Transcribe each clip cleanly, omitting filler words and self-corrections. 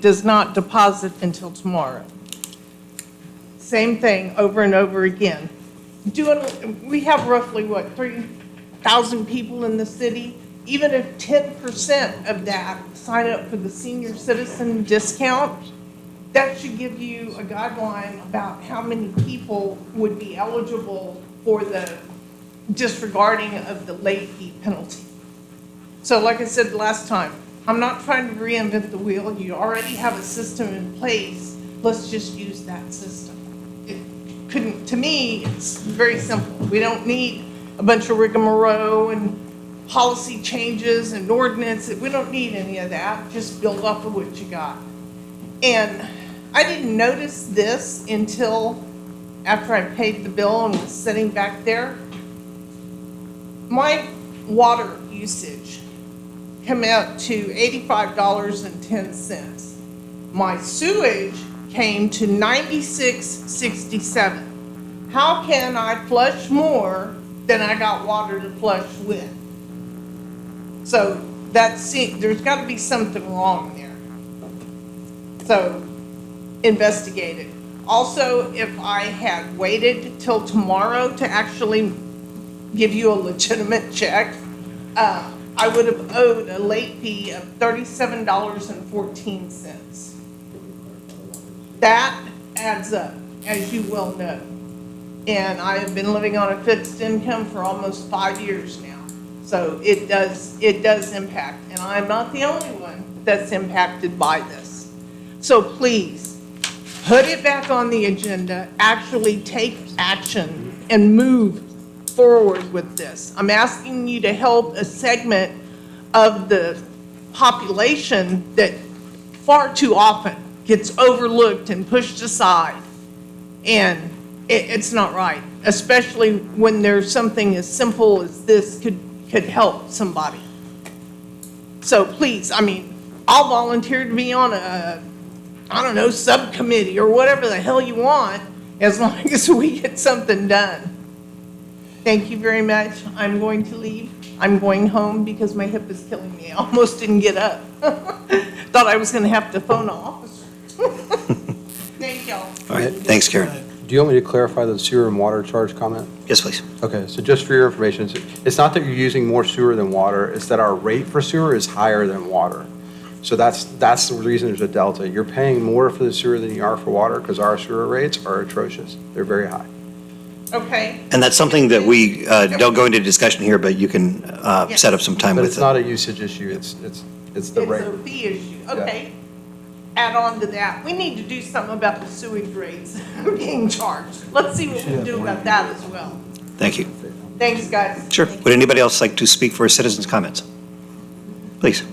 does not deposit until tomorrow. Same thing over and over again. We have roughly, what, 3,000 people in the city? Even if 10% of that sign up for the senior citizen discount, that should give you a guideline about how many people would be eligible for the disregarding of the late fee penalty. So like I said last time, I'm not trying to reinvent the wheel. You already have a system in place. Let's just use that system. To me, it's very simple. We don't need a bunch of rigmarole and policy changes and ordinance. We don't need any of that. Just build off of what you got. And I didn't notice this until after I paid the bill and was sitting back there. My water usage came out to $85.10. My sewage came to $96.67. How can I flush more than I got water to flush with? So there's got to be something wrong there. So investigate it. Also, if I had waited till tomorrow to actually give you a legitimate check, I would have owed a late fee of $37.14. That adds up, as you well know. And I have been living on a fixed income for almost 5 years now. So it does impact, and I'm not the only one that's impacted by this. So please, put it back on the agenda, actually take action and move forward with this. I'm asking you to help a segment of the population that far too often gets overlooked and pushed aside. And it's not right, especially when there's something as simple as this could help somebody. So please, I mean, I'll volunteer to be on a, I don't know, subcommittee or whatever the hell you want, as long as we get something done. Thank you very much. I'm going to leave. I'm going home because my hip is killing me. I almost didn't get up. Thought I was going to have to phone an officer. Thank y'all. All right, thanks, Karen. Do you want me to clarify the sewer and water charge comment? Yes, please. Okay, so just for your information, it's not that you're using more sewer than water, it's that our rate for sewer is higher than water. So that's the reason there's a delta. You're paying more for the sewer than you are for water because our sewer rates are atrocious. They're very high. Okay. And that's something that we don't go into discussion here, but you can set up some time But with it's not a usage issue, it's the rate. It's a fee issue. Okay. Add on to that. We need to do something about the sewage rates being charged. Let's see what we can do about that as well. Thank you. Thanks, guys. Sure. Would anybody else like to speak for citizens' comments? Please.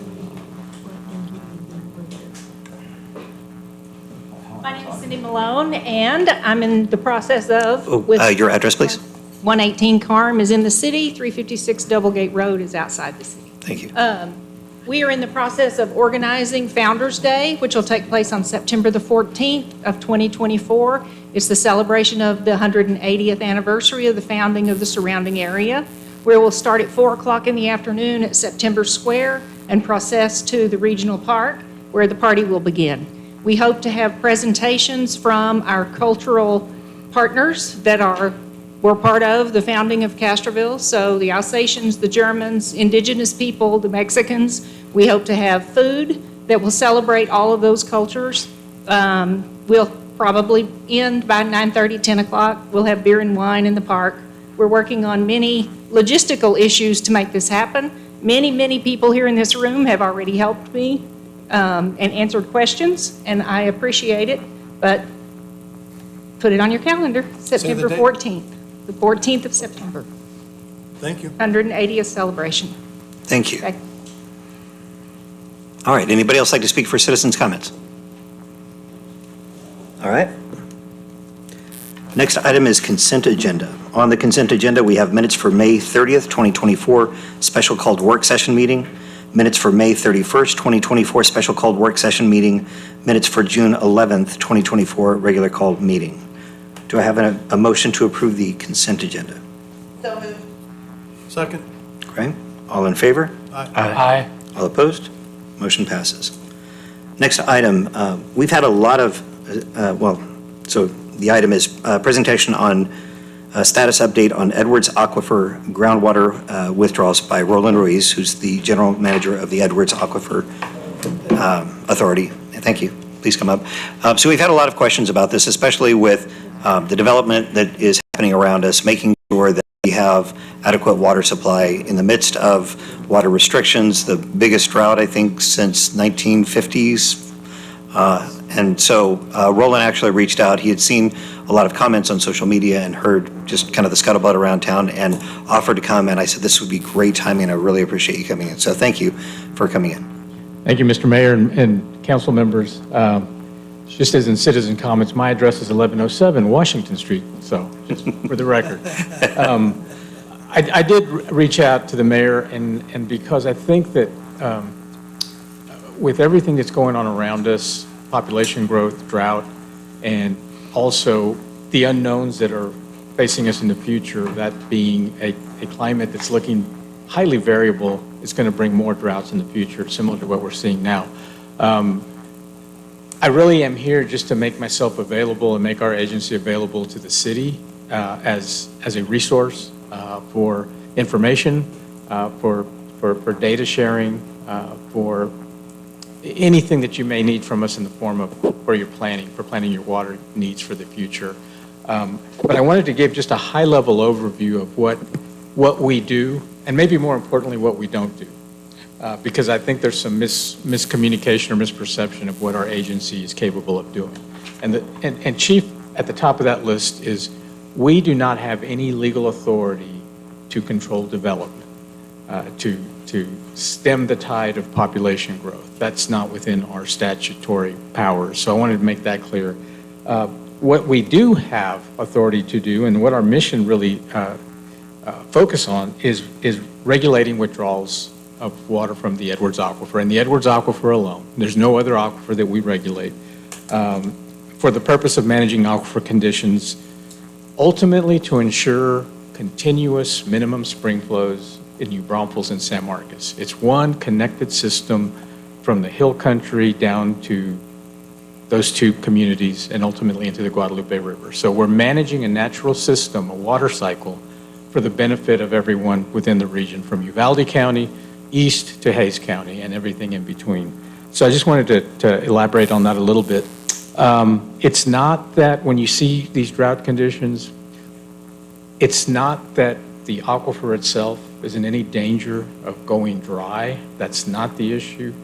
My name is Cindy Malone, and I'm in the process of... Your address, please. 118 Carm is in the city, 356 Doublegate Road is outside the city. Thank you. We are in the process of organizing Founders Day, which will take place on September the 14th of 2024. It's the celebration of the 180th anniversary of the founding of the surrounding area, where we'll start at 4 o'clock in the afternoon at September Square and process to the regional park, where the party will begin. We hope to have presentations from our cultural partners that were part of the founding of Castroville. So the Alsatians, the Germans, indigenous people, the Mexicans. We hope to have food that will celebrate all of those cultures. We'll probably end by 9:30, 10 o'clock. We'll have beer and wine in the park. We're working on many logistical issues to make this happen. Many, many people here in this room have already helped me and answered questions, and I appreciate it, but put it on your calendar, September 14th, the 14th of September. Thank you. 180th celebration. Thank you. Okay. All right. Anybody else like to speak for citizens' comments? All right. Next item is consent agenda. On the consent agenda, we have minutes for May 30th, 2024, special called work session meeting, minutes for May 31st, 2024, special called work session meeting, minutes for June 11th, 2024, regular called meeting. Do I have a motion to approve the consent agenda? So moved. Second. Okay. All in favor? Aye. Aye. All opposed? Motion passes. Next item, we've had a lot of, so the item is presentation on status update on Edwards Aquifer groundwater withdrawals by Roland Ruiz, who's the general manager of the Edwards Aquifer Authority. Thank you. Please come up. So we've had a lot of questions about this, especially with the development that is happening around us, making sure that we have adequate water supply in the midst of water restrictions, the biggest drought, I think, since 1950s. And so Roland actually reached out. He had seen a lot of comments on social media and heard just kind of the scuttlebutt around town and offered to come. And I said, this would be great timing. I really appreciate you coming in. So thank you for coming in. Thank you, Mr. Mayor and council members. Just as in citizen comments, my address is 1107 Washington Street, so just for the record. I did reach out to the mayor, and because I think that with everything that's going on around us, population growth, drought, and also the unknowns that are facing us in the future, that being a climate that's looking highly variable, is going to bring more droughts in the future, similar to what we're seeing now. I really am here just to make myself available and make our agency available to the city as a resource for information, for data sharing, for anything that you may need from us in the form of for planning your water needs for the future. But I wanted to give just a high-level overview of what we do, and maybe more importantly, what we don't do. Because I think there's some miscommunication or misperception of what our agency is capable of doing. And chief at the top of that list is we do not have any legal authority to control development, to stem the tide of population growth. That's not within our statutory powers. So I wanted to make that clear. What we do have authority to do, and what our mission really focus on, is regulating withdrawals of water from the Edwards Aquifer, and the Edwards Aquifer alone. There's no other aquifer that we regulate for the purpose of managing aquifer conditions, ultimately to ensure continuous minimum spring flows in New Braunfels and San Marcos. It's one connected system from the hill country down to those two communities and ultimately into the Guadalupe River. So we're managing a natural system, a water cycle, for the benefit of everyone within the region, from Uvalde County east to Hayes County and everything in between. So I just wanted to elaborate on that a little bit. It's not that when you see these drought conditions, it's not that the aquifer itself is in any danger of going dry. That's not the issue.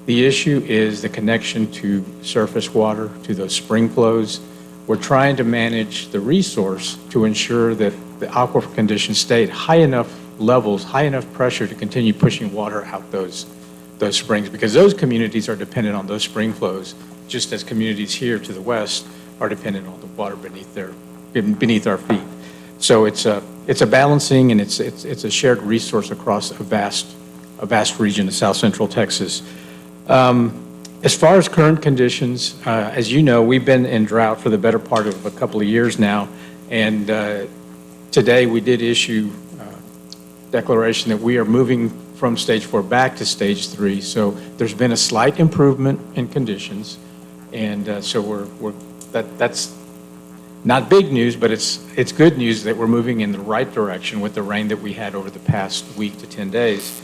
The issue is the connection to surface water, to those spring flows. We're trying to manage the resource to ensure that the aquifer conditions stay at high enough levels, high enough pressure to continue pushing water out those springs, because those communities are dependent on those spring flows, just as communities here to the west are dependent on the water beneath our feet. So it's a balancing, and it's a shared resource across a vast region of South Central Texas. As far as current conditions, as you know, we've been in drought for the better part of a couple of years now, and today we did issue declaration that we are moving from stage 4 back to stage 3. So there's been a slight improvement in conditions, and so that's not big news, but it's good news that we're moving in the right direction with the rain that we had over the past week to 10 days.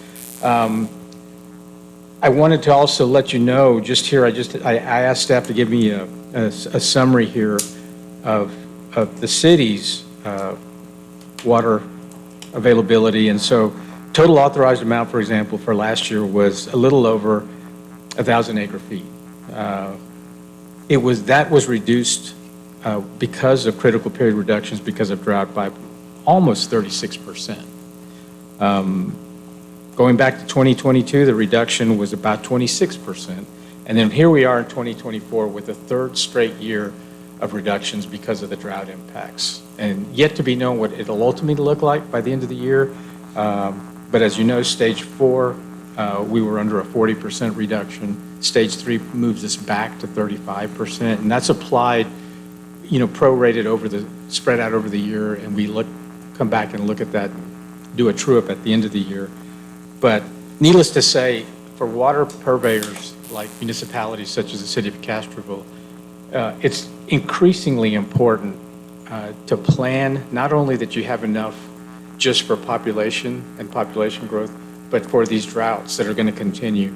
I wanted to also let you know, just here, I asked staff to give me a summary here of the city's water availability. And so total authorized amount, for example, for last year was a little over 1,000 acre feet. That was reduced because of critical period reductions because of drought by almost 36%. Going back to 2022, the reduction was about 26%. And then here we are in 2024 with a third straight year of reductions because of the drought impacts. And yet to be known what it'll ultimately look like by the end of the year. But as you know, stage 4, we were under a 40% reduction. Stage 3 moves us back to 35%. And that's applied, prorated spread out over the year. And we come back and look at that, do a true up at the end of the year. But needless to say, for water purveyors like municipalities such as the city of Castroville, it's increasingly important to plan, not only that you have enough just for population and population growth, but for these droughts that are going to continue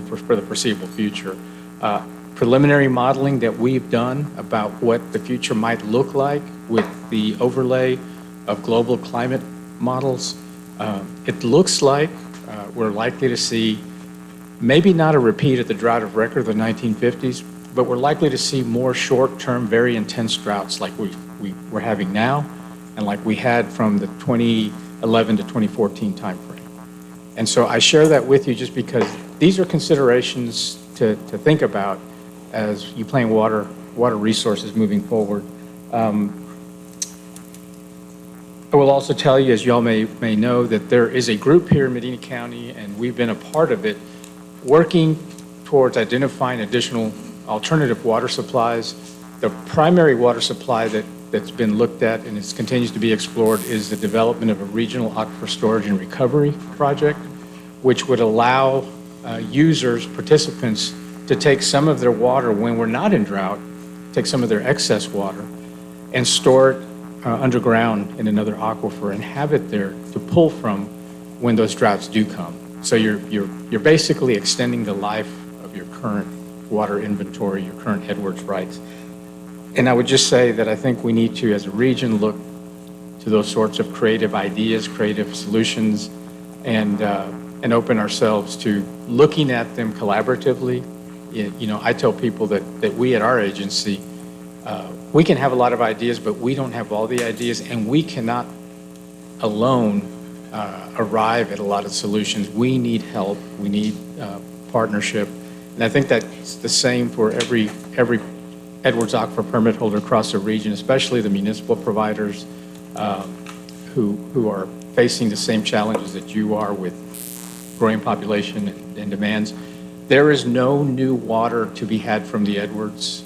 for the foreseeable future. Preliminary modeling that we've done about what the future might look like with the overlay of global climate models, it looks like we're likely to see maybe not a repeat of the drought of record of the 1950s, but we're likely to see more short-term, very intense droughts like we're having now and like we had from the 2011 to 2014 timeframe. And so I share that with you just because these are considerations to think about as you plan water resources moving forward. I will also tell you, as y'all may know, that there is a group here in Medina County, and we've been a part of it, working towards identifying additional alternative water supplies. The primary water supply that's been looked at and continues to be explored is the development of a regional aquifer storage and recovery project, which would allow users, participants, to take some of their water when we're not in drought, take some of their excess water, and store it underground in another aquifer and have it there to pull from when those droughts do come. So you're basically extending the life of your current water inventory, your current Edwards rights. And I would just say that I think we need to, as a region, look to those sorts of creative ideas, creative solutions, and open ourselves to looking at them collaboratively. You know, I tell people that we at our agency, we can have a lot of ideas, but we don't have all the ideas, and we cannot alone arrive at a lot of solutions. We need help. We need partnership. And I think that's the same for every Edwards Aquifer permit holder across the region, especially the municipal providers who are facing the same challenges that you are with growing population and demands. There is no new water to be had from the Edwards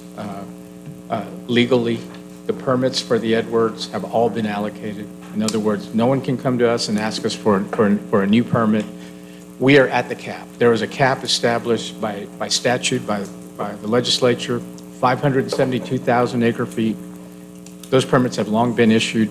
legally. The permits for the Edwards have all been allocated. In other words, no one can come to us and ask us for a new permit. We are at the cap. There was a cap established by statute, by the legislature, 572,000 acre feet. Those permits have long been issued.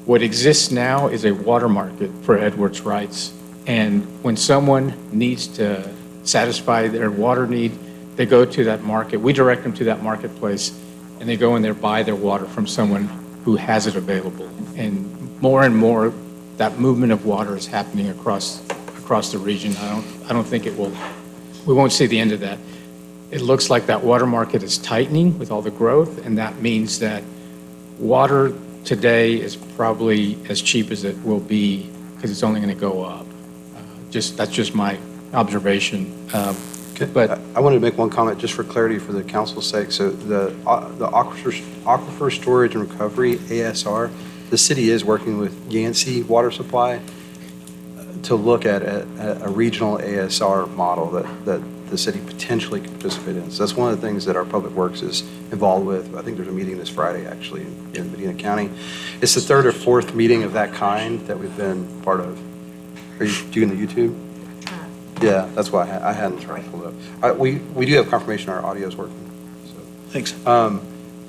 What exists now is a water market for Edwards rights. And when someone needs to satisfy their water need, they go to that market. We direct them to that marketplace, and they go in there, buy their water from someone who has it available. And more, that movement of water is happening across the region. I don't think we won't see the end of that. It looks like that water market is tightening with all the growth, and that means that water today is probably as cheap as it will be because it's only going to go up. That's just my observation. But I wanted to make one comment just for clarity for the council's sake. So the Aquifer Storage and Recovery, ASR, the city is working with Yancey Water Supply to look at a regional ASR model that the city potentially could participate in. So that's one of the things that our Public Works is involved with. I think there's a meeting this Friday, actually, in Medina County. It's the third or fourth meeting of that kind that we've been part of. Are you doing the YouTube? Yeah, that's why I hadn't tried to pull it up. We do have confirmation our audio is working. So. Thanks.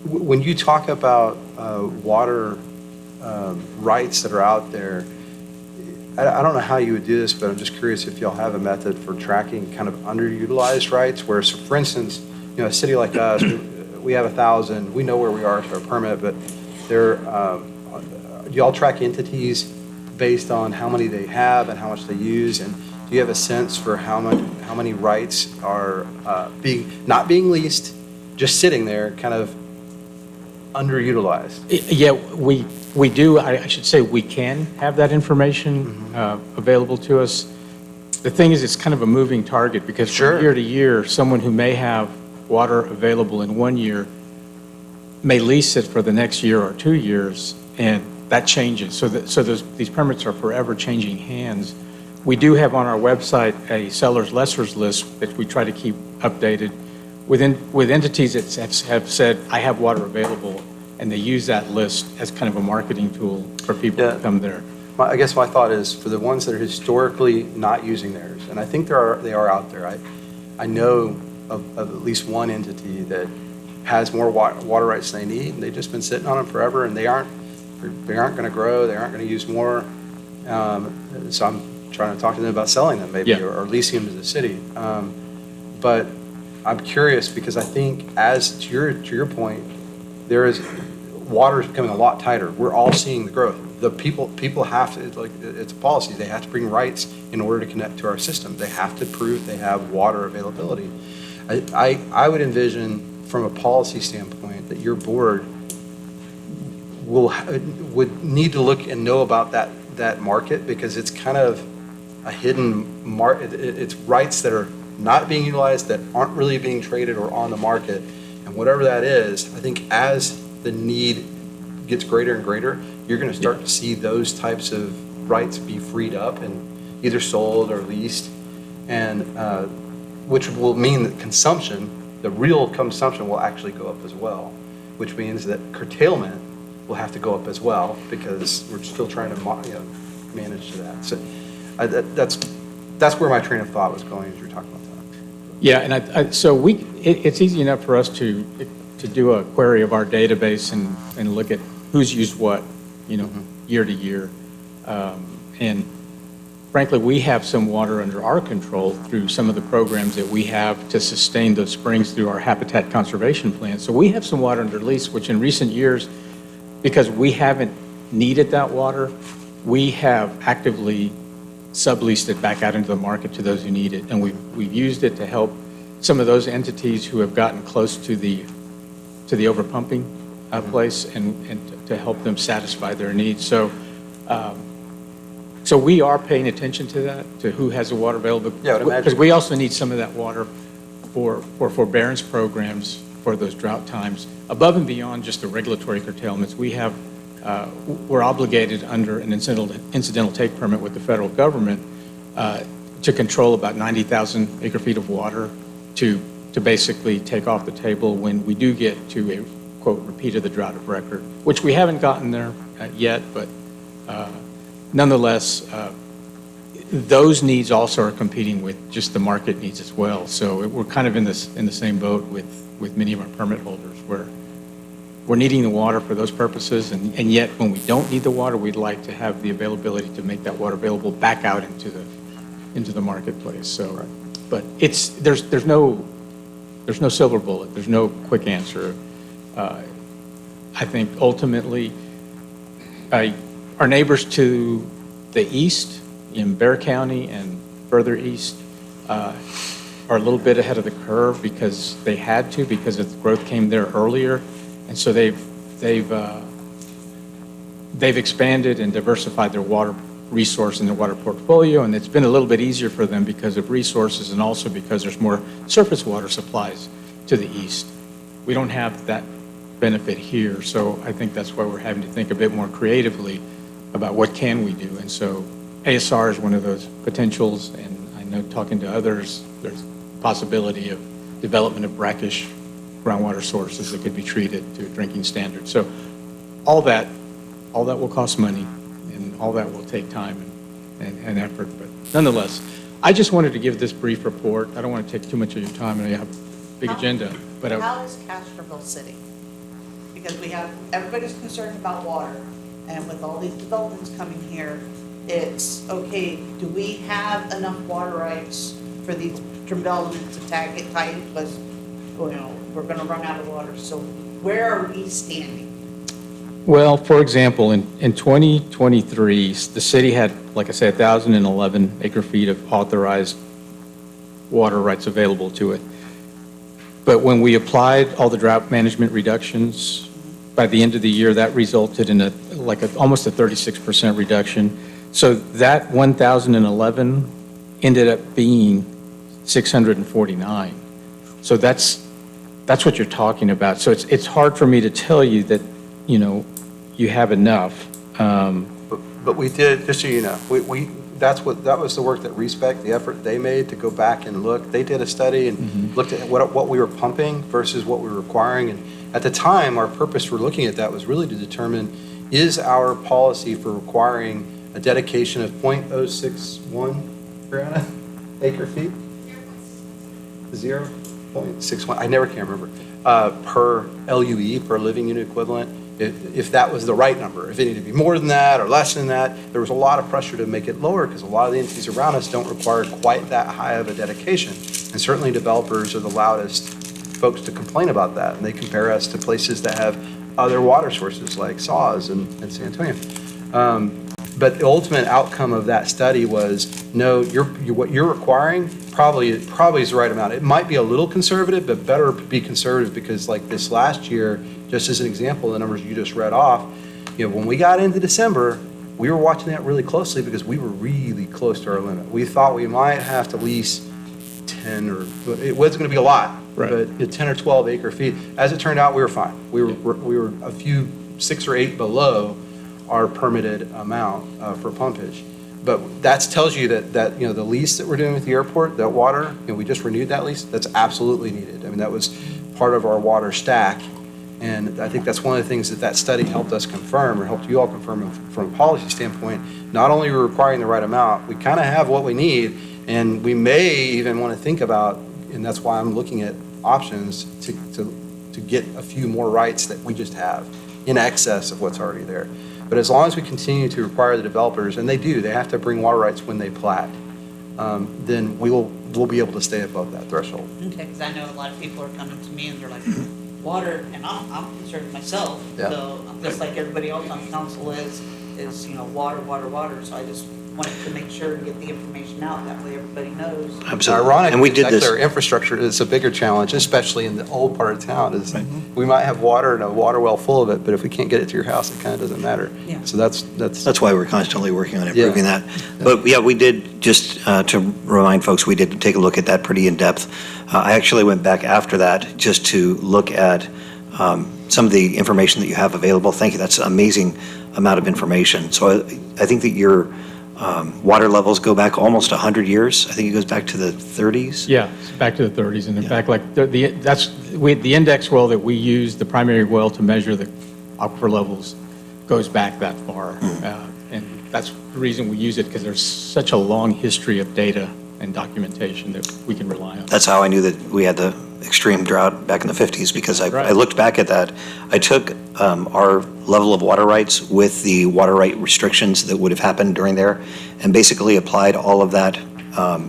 When you talk about water rights that are out there, I don't know how you would do this, but I'm just curious if y'all have a method for tracking kind of underutilized rights, where, so for instance, you know, a city like us, we have 1,000, we know where we are for our permit, but do y'all track entities based on how many they have and how much they use? And do you have a sense for how many rights are not being leased, just sitting there, kind of underutilized? yeah, we do. I should say we can have that information available to us. The thing is, it's kind of a moving target because from year to year, someone who may have water available in 1 year may lease it for the next year or 2 years, and that changes. So these permits are forever changing hands. We do have on our website a seller's lessors list that we try to keep updated with entities that have said, I have water available, and they use that list as kind of a marketing tool for people to come there. I guess my thought is for the ones that are historically not using theirs, and I think they are out there. I know of at least one entity that has more water rights than they need, and they've just been sitting on them forever, and they aren't going to grow, they aren't going to use more. So I'm trying to talk to them about selling them maybe, Yeah. or leasing them to the city. But I'm curious because I think, as to your point, water is becoming a lot tighter. We're all seeing the growth. The people have to, it's a policy. They have to bring rights in order to connect to our system. They have to prove they have water availability. I would envision, from a policy standpoint, that your board would need to look and know about that market, because it's kind of a hidden market. It's rights that are not being utilized, that aren't really being traded or on the market. And whatever that is, I think as the need gets greater and greater, you're going to start to see those types of rights be freed up and either sold or leased, and which will mean that consumption, the real consumption, will actually go up as well, which means that curtailment will have to go up as well, because we're still trying to manage to that. So that's where my train of thought was going as you were talking about that. Yeah, and so it's easy enough for us to do a query of our database and look at who's used what, year to year. And frankly, we have some water under our control through some of the programs that we have to sustain those springs through our habitat conservation plan. So we have some water under lease, which in recent years, because we haven't needed that water, we have actively subleased it back out into the market to those who need it. And we've used it to help some of those entities who have gotten close to the overpumping place, and to help them satisfy their needs. So we are paying attention to that, to who has the water available. Yeah, I would imagine. Because we also need some of that water for forbearance programs for those drought times. Above and beyond just the regulatory curtailments, we're obligated under an incidental take permit with the federal government to control about 90,000 acre feet of water to basically take off the table when we do get to a, quote, repeat of the drought of record, which we haven't gotten there yet, but nonetheless, those needs also are competing with just the market needs as well. So we're kind of in the same boat with many of our permit holders, where we're needing the water for those purposes, and yet when we don't need the water, we'd like to have the availability to make that water available back out into the marketplace. So, but there's no silver bullet. There's no quick answer. I think ultimately, our neighbors to the east in Bexar County and further east are a little bit ahead of the curve because they had to, because the growth came there earlier. And so they've expanded and diversified their water resource and their water portfolio, and it's been a little bit easier for them because of resources, and also because there's more surface water supplies to the east. We don't have that benefit here, so I think that's why we're having to think a bit more creatively about what can we do. And so ASR is one of those potentials, and I know, talking to others, there's possibility of development of brackish groundwater sources that could be treated to a drinking standard. So all that will cost money, and all that will take time and effort. But nonetheless, I just wanted to give this brief report. I don't want to take too much of your time, and I have a big agenda. But How is Castroville sitting? Because everybody's concerned about water, and with all these developments coming here, it's, okay, do we have enough water rights for these developments to tie in? Because, we're going to run out of water. So where are we standing? well, for example, in 2023, the city had, like I said, 1,011 acre feet of authorized water rights available to it. But when we applied all the drought management reductions, by the end of the year, that resulted in almost a 36% reduction. So that 1,011 ended up being 649. So that's what you're talking about. So it's hard for me to tell you that, you have enough. But we did, just so you know, that was the work that Respect, the effort they made to go back and look. They did a study and looked at what we were pumping versus what we were requiring. And at the time, our purpose for looking at that was really to determine, is our policy for requiring a dedication of 0.061 acre feet? 0? 0.61, I never can remember, per LUE, per living unit equivalent, if that was the right number. If it needed to be more than that or less than that, there was a lot of pressure to make it lower because a lot of the entities around us don't require quite that high of a dedication. And certainly developers are the loudest folks to complain about that. And they compare us to places that have other water sources like Saws and San Antonio. But the ultimate outcome of that study was, no, what you're requiring probably is the right amount. It might be a little conservative, but better be conservative because like this last year, just as an example, the numbers you just read off, when we got into December, we were watching that really closely because we were really close to our limit. We thought we might have to lease 10 or, it wasn't going to be a lot, Right. but 10 or 12 acre feet. As it turned out, we were fine. We were a few 6 or 8 below our permitted amount for pumpage. But that tells you that the lease that we're doing with the airport, that water, we just renewed that lease, that's absolutely needed. I mean, that was part of our water stack. And I think that's one of the things that study helped us confirm, or helped you all confirm from a policy standpoint. Not only are we requiring the right amount, we kind of have what we need, and we may even want to think about, and that's why I'm looking at options to get a few more rights that we just have in excess of what's already there. But as long as we continue to require the developers, and they have to bring water rights when they plat, then we'll be able to stay above that threshold. Okay, because I know a lot of people are coming to me and they're like, water, and I'm concerned myself. Yeah. So just like everybody else on council is water, water, water. So I just wanted to make sure to get the information out. That way everybody knows. Absolutely. Ironic, And we did this. Our infrastructure is a bigger challenge, especially in the old part of town, is we might have water and a water well full of it, but if we can't get it to your house, it kind of doesn't matter. Yeah. So That's why we're constantly working on improving that. But yeah, we did, just to remind folks, we did take a look at that pretty in depth. I actually went back after that just to look at some of the information that you have available. Thank you. That's an amazing amount of information. So I think that your water levels go back almost 100 years. I think it goes back to the 30s. Yeah, it's back to the 30s. And in fact, like the index well that we use, the primary well to measure the aquifer levels goes back that far. And that's the reason we use it, because there's such a long history of data and documentation that we can rely on. That's how I knew that we had the extreme drought back in the 50s, because I Right. looked back at that. I took our level of water rights with the water right restrictions that would have happened during there, and basically applied all of that,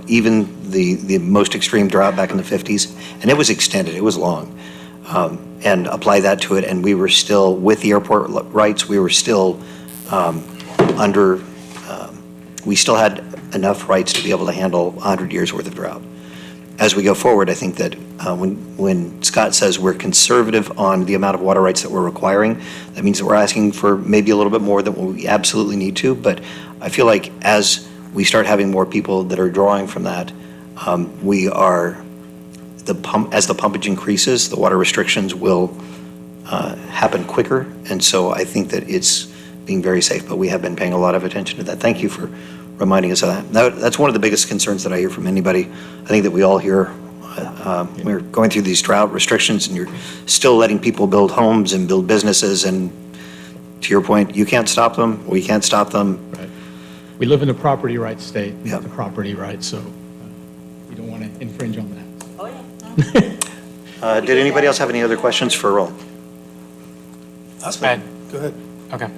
even the most extreme drought back in the 50s, and it was extended, it was long, and apply that to it, and we were still, with the airport rights, we were still we still had enough rights to be able to handle 100 years worth of drought. As we go forward, I think that when Scott says we're conservative on the amount of water rights that we're requiring, that means that we're asking for maybe a little bit more than what we absolutely need to. But I feel like as we start having more people that are drawing from that, as the pumpage increases, the water restrictions will happen quicker. And so I think that it's being very safe, but we have been paying a lot of attention to that. Thank you for reminding us of that. That's one of the biggest concerns that I hear from anybody. I think that we all hear, we're going through these drought restrictions, and you're still letting people build homes and build businesses, and to your point, you can't stop them, we can't stop them. Right. We live in a property rights state, Yeah. the property rights, so we don't want to infringe on that. Oh, yeah. Did anybody else have any other questions for Roll? Go ahead. Okay.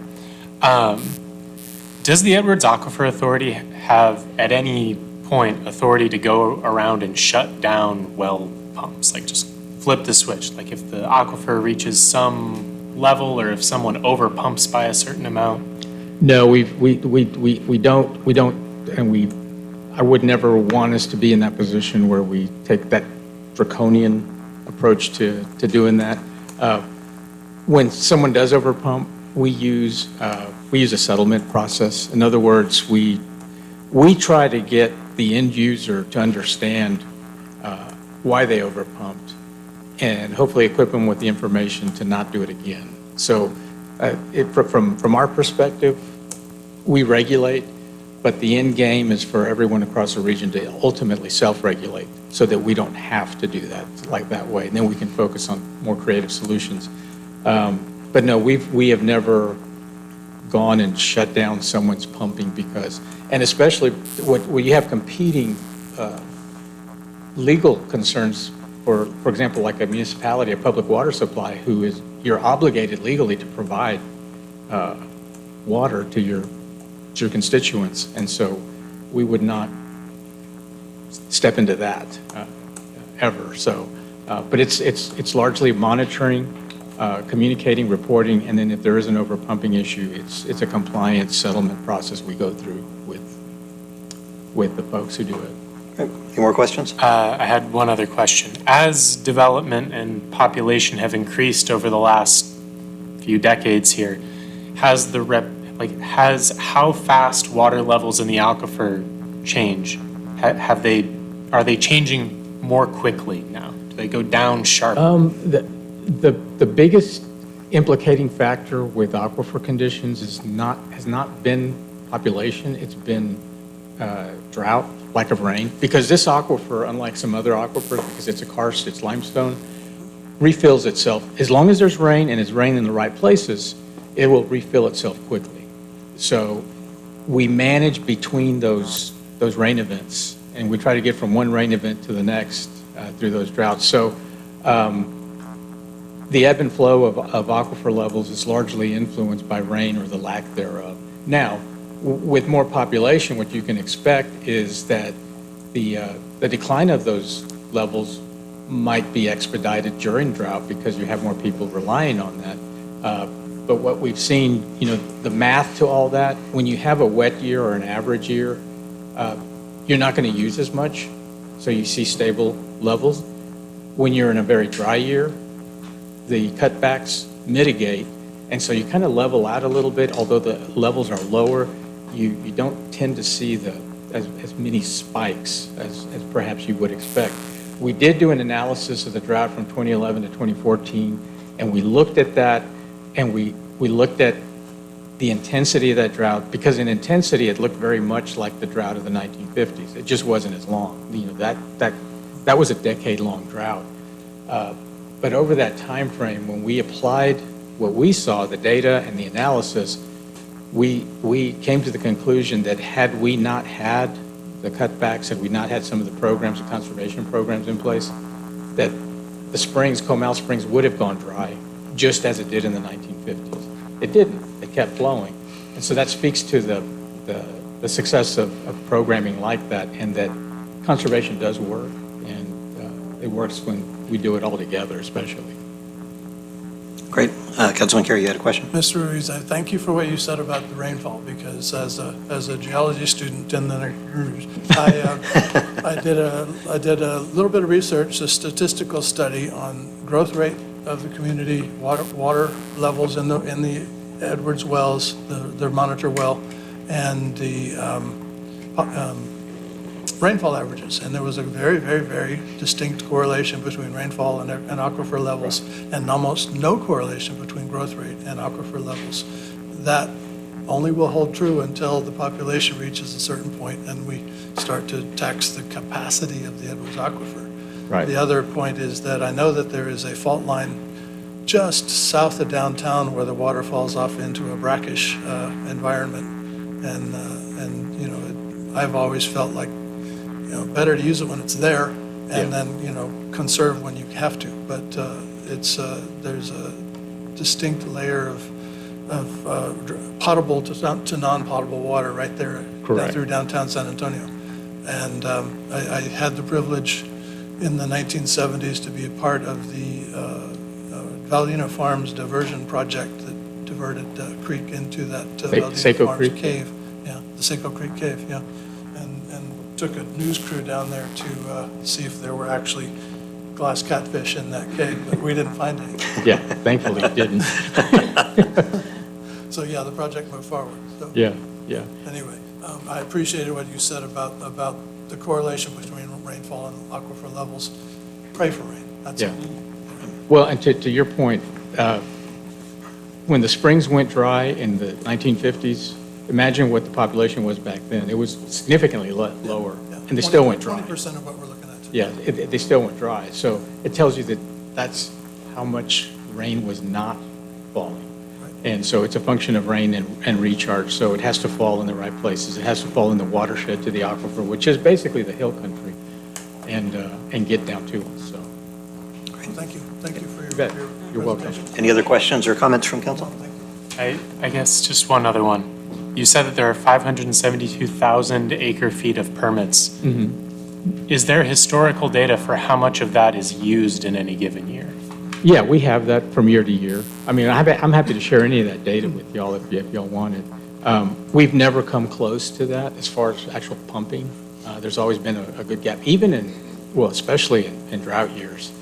Does the Edwards Aquifer Authority have, at any point, authority to go around and shut down well pumps? Like just flip the switch? Like if the aquifer reaches some level, or if someone over pumps by a certain amount? No, we don't, and I would never want us to be in that position where we take that draconian approach to doing that. When someone does overpump, we use a settlement process. In other words, we try to get the end user to understand why they overpumped, and hopefully equip them with the information to not do it again. So from our perspective, we regulate, but the end game is for everyone across the region to ultimately self-regulate, so that we don't have to do that like that way. And then we can focus on more creative solutions. But no, we have never gone and shut down someone's pumping because, and especially when you have competing legal concerns for example, like a municipality, a public water supply, you're obligated legally to provide water to your constituents, and so we would not step into that ever. So, but it's largely monitoring, communicating, reporting, and then if there is an overpumping issue, it's a compliance settlement process we go through with the folks who do it. Any more questions? I had one other question. As development and population have increased over the last few decades here, has how fast water levels in the aquifer change? Are they changing more quickly now? Do they go down sharp? The biggest implicating factor with aquifer conditions has not been population, it's been drought, lack of rain. Because this aquifer, unlike some other aquifers, because it's a karst, it's limestone, refills itself. As long as there's rain and it's rain in the right places, it will refill itself quickly. So we manage between those rain events, and we try to get from one rain event to the next through those droughts. So the ebb and flow of aquifer levels is largely influenced by rain or the lack thereof. Now, with more population, what you can expect is that the decline of those levels might be expedited during drought because you have more people relying on that. But what we've seen, the math to all that, when you have a wet year or an average year, you're not going to use as much, so you see stable levels. When you're in a very dry year, the cutbacks mitigate, and so you kind of level out a little bit. Although the levels are lower, you don't tend to see as many spikes as perhaps you would expect. We did do an analysis of the drought from 2011 to 2014, and we looked at that, and we looked at the intensity of that drought, because in intensity it looked very much like the drought of the 1950s. It just wasn't as long. That was a decade-long drought. But over that time frame, when we applied what we saw, the data and the analysis, we came to the conclusion that had we not had the cutbacks, had we not had some of the programs, the conservation programs in place, that the springs, Comal Springs, would have gone dry, just as it did in the 1950s. It didn't. It kept flowing. And so that speaks to the success of programming like that, and that conservation does work, and it works when we do it all together, especially. Great. Councilman Carey, you had a question? Mr. Ruiz, I thank you for what you said about the rainfall, because as a geology student in the I did a little bit of research, a statistical study on growth rate of the community, water levels in the Edwards wells, their monitor well, and the rainfall averages. And there was a very, very, very distinct correlation between rainfall and aquifer levels, and almost no correlation between growth rate and aquifer levels. That only will hold true until the population reaches a certain point and we start to tax the capacity of the Edwards aquifer. Right. The other point is that I know that there is a fault line just south of downtown where the water falls off into a brackish environment, and I've always felt like better to use it when it's there, and then conserve when you have to. But there's a distinct layer of potable to non-potable water right there through downtown San Antonio, and I had the privilege in the 1970s to be a part of the Valina Farms diversion project that diverted creek into that Valina Farms Creek? cave. Yeah, the Seco Creek cave, yeah. And took a news crew down there to see if there were actually glass catfish in that cave, but we didn't find any. Yeah, thankfully it didn't. So yeah, the project moved forward. So Yeah. anyway, I appreciated what you said about the correlation between rainfall and aquifer levels. Pray for rain. That's Yeah. all. Well, and to your point, when the springs went dry in the 1950s, imagine what the population was back then. It was significantly lower, Yeah. and they still went dry. 20% of what we're looking at today. Yeah, they still went dry. So it tells you that that's how much rain was not falling. Right. And so it's a function of rain and recharge. So it has to fall in the right places. It has to fall in the watershed to the aquifer, which is basically the hill country, and get down to it. So Thank you. Thank you for You bet. your You're welcome. presentation. Any other questions or comments from council? I guess just one other one. You said that there are 572,000 acre feet of permits. Is there historical data for how much of that is used in any given year? Yeah, we have that from year to year. I mean, I'm happy to share any of that data with y'all if y'all want it. We've never come close to that as far as actual pumping. There's always been a good gap, even especially in drought years.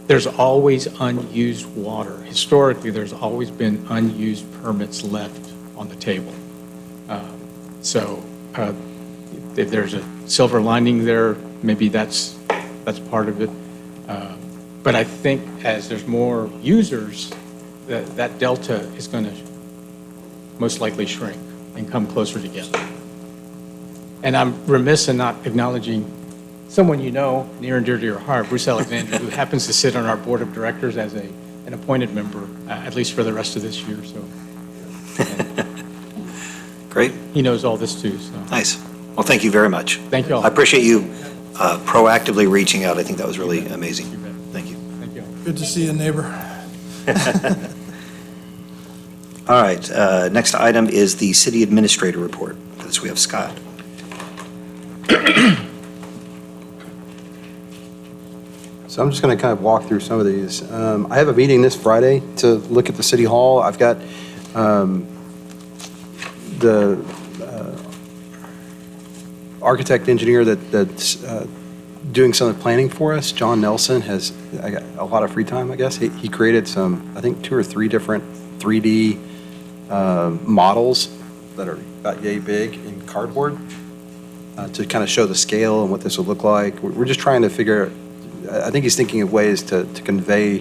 There's always unused water. Historically, there's always been unused permits left on the table. So if there's a silver lining there, maybe that's part of it. But I think as there's more users, that delta is going to most likely shrink and come closer together. And I'm remiss in not acknowledging someone you know, near and dear to your heart, Bruce Alexander, who happens to sit on our board of directors as an appointed member, at least for the rest of this year. So Great. he knows all this too. So Nice. Well, thank you very much. thank you all. I appreciate you proactively reaching out. I think that was really amazing. You bet. Thank you. Thank you all. Good to see you, neighbor. All right, next item is the city administrator report. For this, we have Scott. So I'm just going to kind of walk through some of these. I have a meeting this Friday to look at the city hall. I've got the architect engineer that's doing some of the planning for us. John Nelson has I got a lot of free time, I guess. He created some, I think, 2 or 3 different 3D models that are about yay big in cardboard to kind of show the scale and what this would look like. We're just trying to figure, I think he's thinking of ways to convey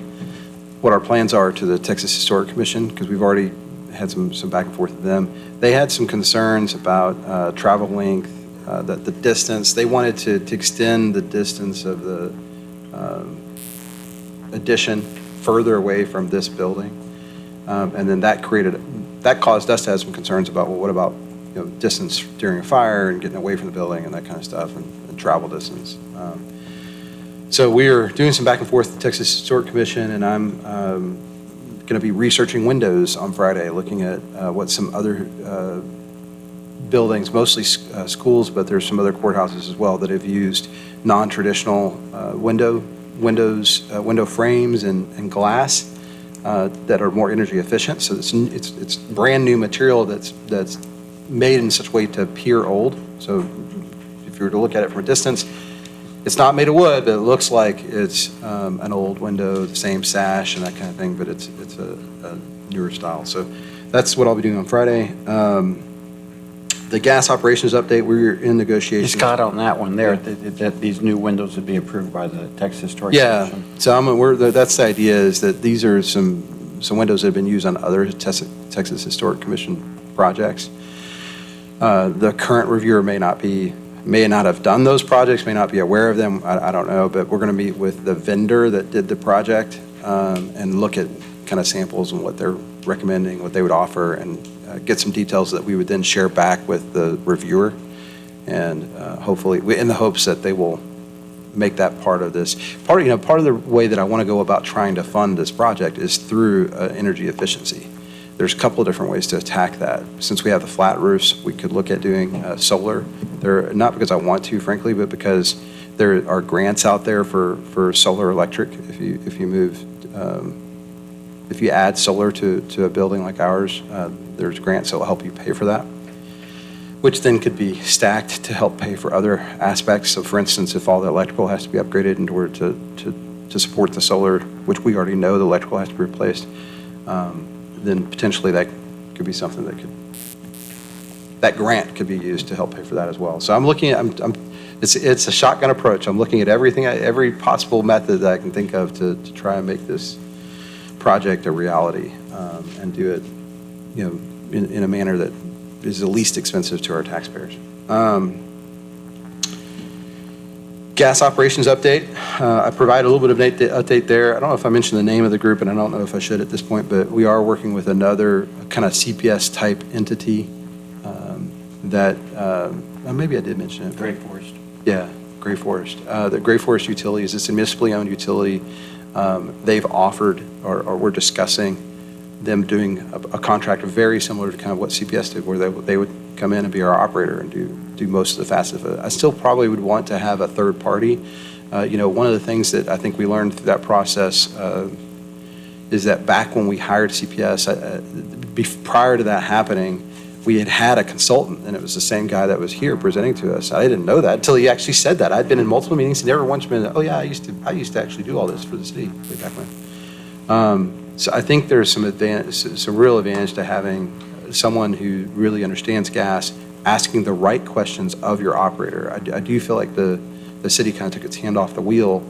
what our plans are to the Texas Historic Commission, because we've already had some back and forth with them. They had some concerns about travel length, the distance. They wanted to extend the distance of the addition further away from this building. And then that caused us to have some concerns about, well, what about, distance during a fire and getting away from the building and that kind of stuff, and travel distance. So we're doing some back and forth with the Texas Historic Commission, and I'm going to be researching windows on Friday, looking at what some other buildings, mostly schools, but there's some other courthouses as well that have used non-traditional window frames and glass that are more energy efficient. So it's brand new material that's made in such a way to appear old. So if you were to look at it from a distance, it's not made of wood, but it looks like it's an old window, the same sash and that kind of thing, but it's a newer style. So that's what I'll be doing on Friday. The gas operations update, we're in negotiations. Scott, on that one there, that these new windows would be approved by the Texas Historic Yeah, Commission. so that's the idea, is that these are some windows that have been used on other Texas Historic Commission projects. The current reviewer may not have done those projects, may not be aware of them, I don't know, but we're going to meet with the vendor that did the project and look at kind of samples and what they're recommending, what they would offer, and get some details that we would then share back with the reviewer, and hopefully, in the hopes that they will make that part of this. Part of the way that I want to go about trying to fund this project is through energy efficiency. There's a couple of different ways to attack that. Since we have the flat roofs, we could look at doing solar. Not because I want to, frankly, but because there are grants out there for solar electric. If you add solar to a building like ours, there's grants that will help you pay for that, which then could be stacked to help pay for other aspects. So for instance, if all the electrical has to be upgraded in order to support the solar, which we already know the electrical has to be replaced, then potentially that could be something that grant could be used to help pay for that as well. So I'm looking at, it's a shotgun approach. I'm looking at every possible method that I can think of to try and make this project a reality, and do it, in a manner that is the least expensive to our taxpayers. Gas operations update. I provide a little bit of update there. I don't know if I mentioned the name of the group, and I don't know if I should at this point, but we are working with another kind of CPS type entity that maybe I did mention it. Great Forest. Yeah, Gray Forest. The Gray Forest Utilities, it's a municipally owned utility. They've offered, or we're discussing them doing a contract very similar to kind of what CPS did, where they would come in and be our operator and do most of the facets of it. I still probably would want to have a third party. One of the things that I think we learned through that process is that back when we hired CPS, prior to that happening, we had a consultant, and it was the same guy that was here presenting to us. I didn't know that until he actually said that. I'd been in multiple meetings, and never once been, oh yeah, I used to actually do all this for the city way back when. So I think there's some real advantage to having someone who really understands gas, asking the right questions of your operator. I do feel like the city kind of took its hand off the wheel,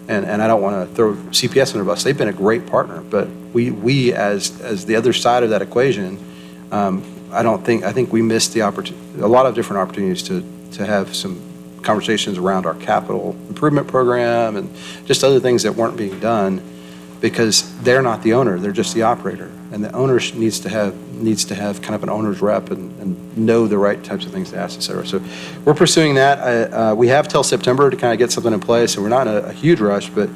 and I don't want to throw CPS under the bus. They've been a great partner, but we as the other side of that equation, I think we missed a lot of different opportunities to have some conversations around our capital improvement program and just other things that weren't being done because they're not the owner, they're just the operator. And the owner needs to have kind of an owner's rep and know the right types of things to ask, et cetera. So we're pursuing that. We have till September to kind of get something in place, so we're not in a huge rush, but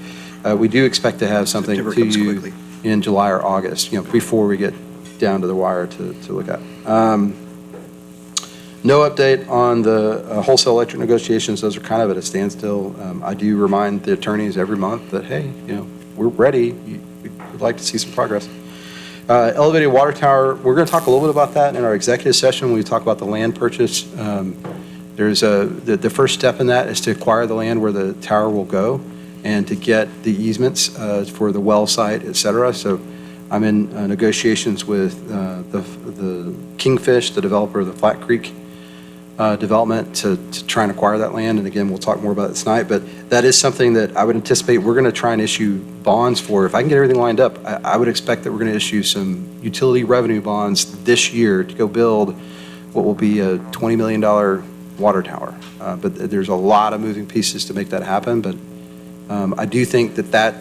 we do expect to have something September to comes you quickly. in July or August, before we get down to the wire to look at. No update on the wholesale electric negotiations. Those are kind of at a standstill. I do remind the attorneys every month that, hey, we're ready. We'd like to see some progress. Elevated water tower, we're going to talk a little bit about that in our executive session when we talk about the land purchase. There's the first step in that is to acquire the land where the tower will go and to get the easements for the well site, et cetera. So I'm in negotiations with the Kingfish, the developer of the Flat Creek development, to try and acquire that land. And again, we'll talk more about it tonight, but that is something that I would anticipate we're going to try and issue bonds for. If I can get everything lined up, I would expect that we're going to issue some utility revenue bonds this year to go build what will be a $20 million water tower. But there's a lot of moving pieces to make that happen. But I do think that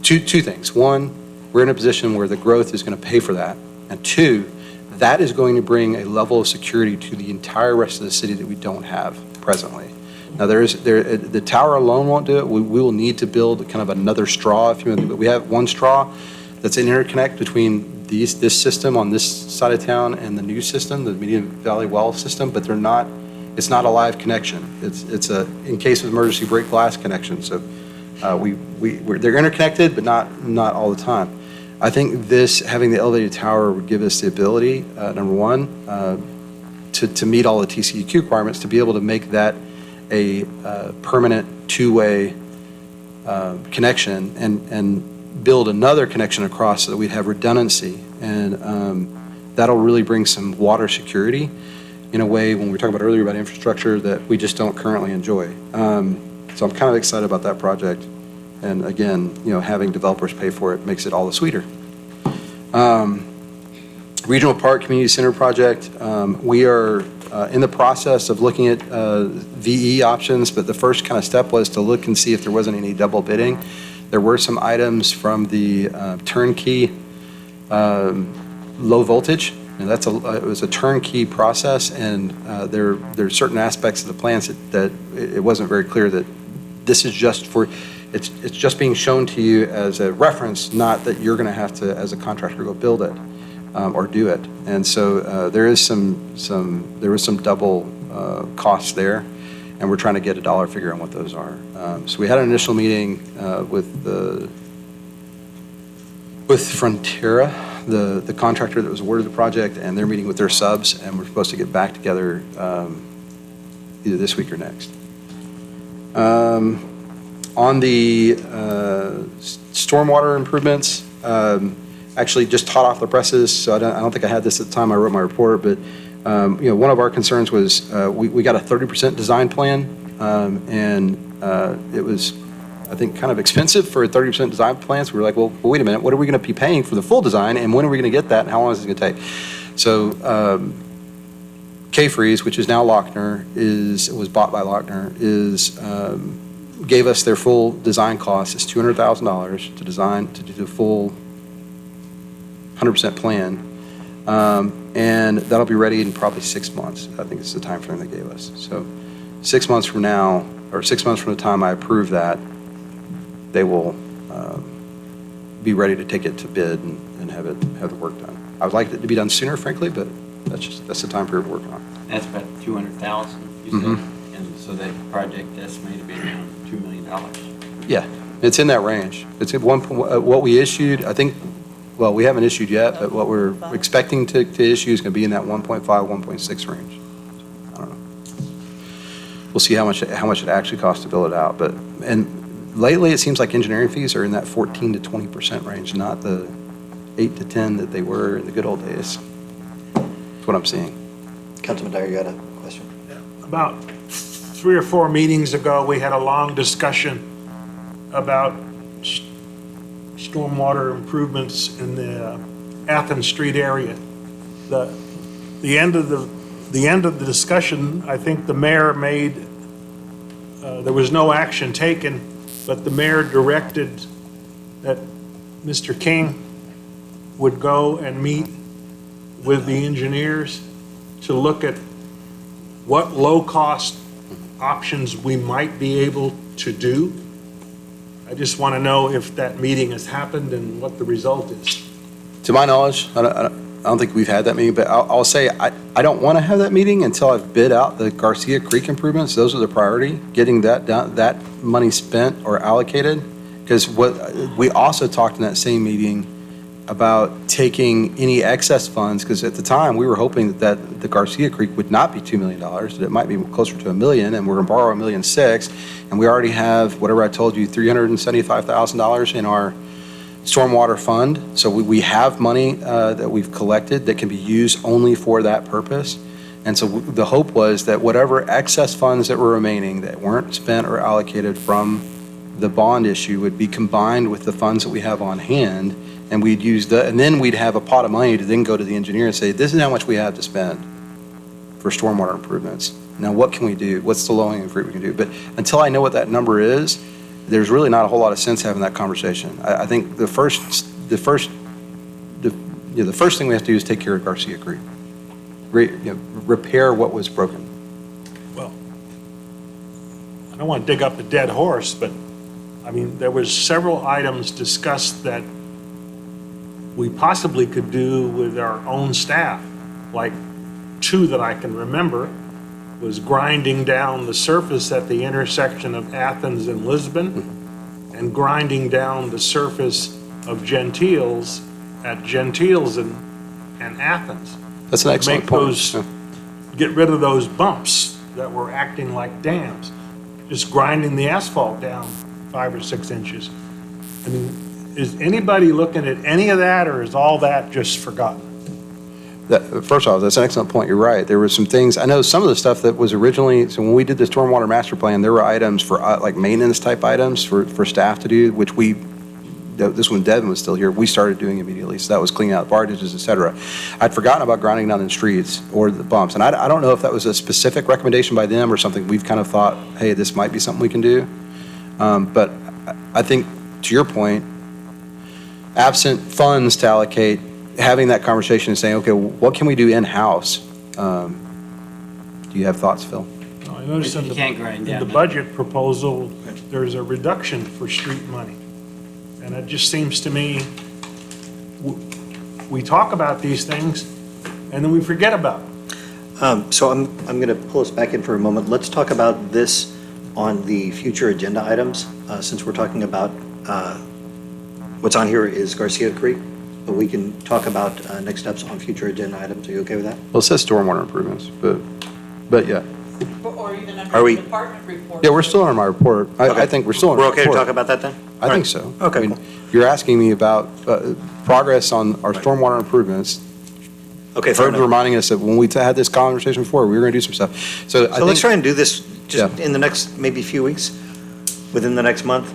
two things. One, we're in a position where the growth is going to pay for that. And two, that is going to bring a level of security to the entire rest of the city that we don't have presently. Now, the tower alone won't do it. We will need to build kind of another straw, if you will. But we have one straw that's an interconnect between this system on this side of town and the new system, the Median Valley Well system, but it's not a live connection. It's a, in case of emergency, break glass connection. So they're interconnected, but not all the time. I think having the elevated tower would give us the ability, number one, to meet all the TCEQ requirements, to be able to make that a permanent two-way connection and build another connection across so that we'd have redundancy. And that'll really bring some water security in a way, when we were talking about earlier about infrastructure, that we just don't currently enjoy. So I'm kind of excited about that project. And again, having developers pay for it makes it all the sweeter. Regional Park Community Center project, we are in the process of looking at VE options, but the first kind of step was to look and see if there wasn't any double bidding. There were some items from the turnkey low voltage, and it was a turnkey process, and there are certain aspects of the plans that it wasn't very clear that this is just for. It's just being shown to you as a reference, not that you're going to have to, as a contractor, go build it or do it. And so there was some double costs there, and we're trying to get a dollar figure on what those are. So we had an initial meeting with Frontera, the contractor that was awarded the project, and they're meeting with their subs, and we're supposed to get back together either this week or next. On the stormwater improvements, actually just hot off the presses, so I don't think I had this at the time I wrote my report, but one of our concerns was we got a 30% design plan, and it was, I think, kind of expensive for a 30% design plan. So we were like, well, wait a minute, what are we going to be paying for the full design, and when are we going to get that, and how long is it going to take? So K-Freeze, which is now Lochner, was bought by Lochner, gave us their full design cost. It's $200,000 to do the full 100% plan, and that'll be ready in probably 6 months. I think it's the time frame they gave us. So 6 months from now, or 6 months from the time I approve that, they will be ready to take it to bid and have the work done. I would like it to be done sooner, frankly, but that's the time period we're working on. That's about 200,000, you said? And so that project estimated to be around $2 million. Yeah, it's in that range. It's at what we issued, I think, well, we haven't issued yet, but what we're expecting to issue is going to be in that 1.5, 1.6 range. I don't know. We'll see how much it actually costs to build it out, but, and lately, it seems like engineering fees are in that 14 to 20% range, not the 8 to 10 that they were in the good old days. That's what I'm seeing. Councilman Dyer, you had a question? About 3 or 4 meetings ago, we had a long discussion about stormwater improvements in the Athens Street area. The end of the discussion, I think the mayor made, there was no action taken, but the mayor directed that Mr. King would go and meet with the engineers to look at what low-cost options we might be able to do. I just want to know if that meeting has happened and what the result is. To my knowledge, I don't think we've had that meeting, but I'll say I don't want to have that meeting until I've bid out the Garcia Creek improvements. Those are the priority, getting that done, that money spent or allocated. Because what we also talked in that same meeting about taking any excess funds, because at the time we were hoping that the Garcia Creek would not be $2 million, that it might be closer to $1 million, and we're going to borrow $1.6 million, and we already have, whatever I told you, $375,000 in our stormwater fund. So we have money that we've collected that can be used only for that purpose. And so the hope was that whatever excess funds that were remaining that weren't spent or allocated from the bond issue would be combined with the funds that we have on hand, and we'd use and then we'd have a pot of money to then go to the engineer and say, this is how much we have to spend for stormwater improvements. Now, what can we do? What's the low-hanging fruit we can do? But until I know what that number is, there's really not a whole lot of sense having that conversation. I think the first thing we have to do is take care of Garcia Creek. Repair what was broken. Well, I don't want to dig up a dead horse, but I mean, there was several items discussed that we possibly could do with our own staff. Like 2 that I can remember was grinding down the surface at the intersection of Athens and Lisbon and grinding down the surface of Gentiles at Gentiles and Athens. That's an excellent Make point. those, get rid of those bumps that were acting like dams. Just grinding the asphalt down 5 or 6 inches. I mean, is anybody looking at any of that, or is all that just forgotten? First off, that's an excellent point. You're right. There were some things, I know some of the stuff that was originally, so when we did the stormwater master plan, there were items for like maintenance type items for staff to do, which this one, Devin was still here, we started doing immediately. So that was cleaning out barges, et cetera. I'd forgotten about grinding down the streets or the bumps. And I don't know if that was a specific recommendation by them or something we've kind of thought, hey, this might be something we can do. But I think, to your point, absent funds to allocate, having that conversation and saying, okay, what can we do in-house? Do you have thoughts, Phil? I noticed You can't grind in down the that. budget proposal, there's a reduction for street money. And it just seems to me, we talk about these things and then we forget about them. So I'm going to pull us back in for a moment. Let's talk about this on the future agenda items, since we're talking about, what's on here is Garcia Creek, but we can talk about next steps on future agenda items. Are you okay with that? Well, it says stormwater improvements, but yeah. Or even Are we- under department report. Yeah, we're still on my report. I think we're still on We're our okay to report. talk about that then? I think so. Okay, I mean, cool. you're asking me about progress on our stormwater improvements. Okay, fair enough. Reminding us that when we had this conversation before, we were going to do some stuff. So I So let's think, try and do this just Yeah. in the next maybe few weeks, within the next month.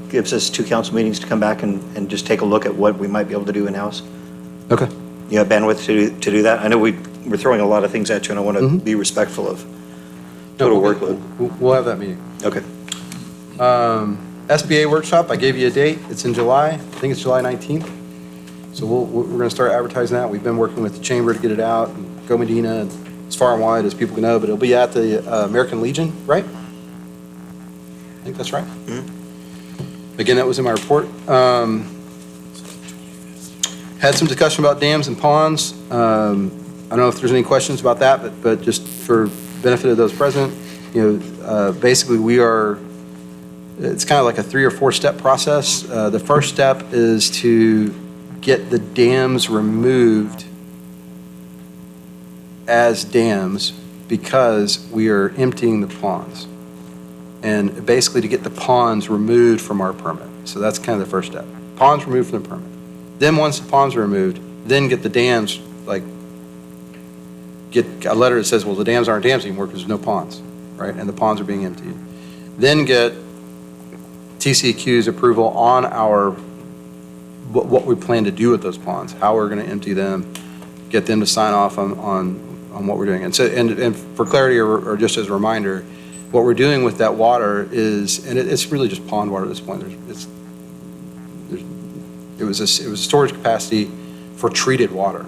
Gives us 2 council meetings to come back and just take a look at what we might be able to do in-house. okay. You have bandwidth to do that? I know we're throwing a lot of things at you, and I want to Mm-hmm. be respectful of total workload. We'll have that meeting. Okay. SBA workshop, I gave you a date. It's in July. I think it's July 19th. So we're going to start advertising that. We've been working with the chamber to get it out, and Go Medina, as far and wide as people can know, but it'll be at the American Legion, right? think that's right. Again, that was in my report. Had some discussion about dams and ponds. I don't know if there's any questions about that, but just for benefit of those present, basically it's kind of like a 3 or 4 step process. The first step is to get the dams removed as dams because we are emptying the ponds. And basically to get the ponds removed from our permit. So that's kind of the first step. Ponds removed from the permit. Then once the ponds are removed, then get the dams, get a letter that says, well, the dams aren't dams anymore because there's no ponds, right? And the ponds are being emptied. Then get TCEQ's approval on what we plan to do with those ponds, how we're going to empty them, get them to sign off on what we're doing. And so, and for clarity or just as a reminder, what we're doing with that water is, and it's really just pond water at this point. It was a storage capacity for treated water.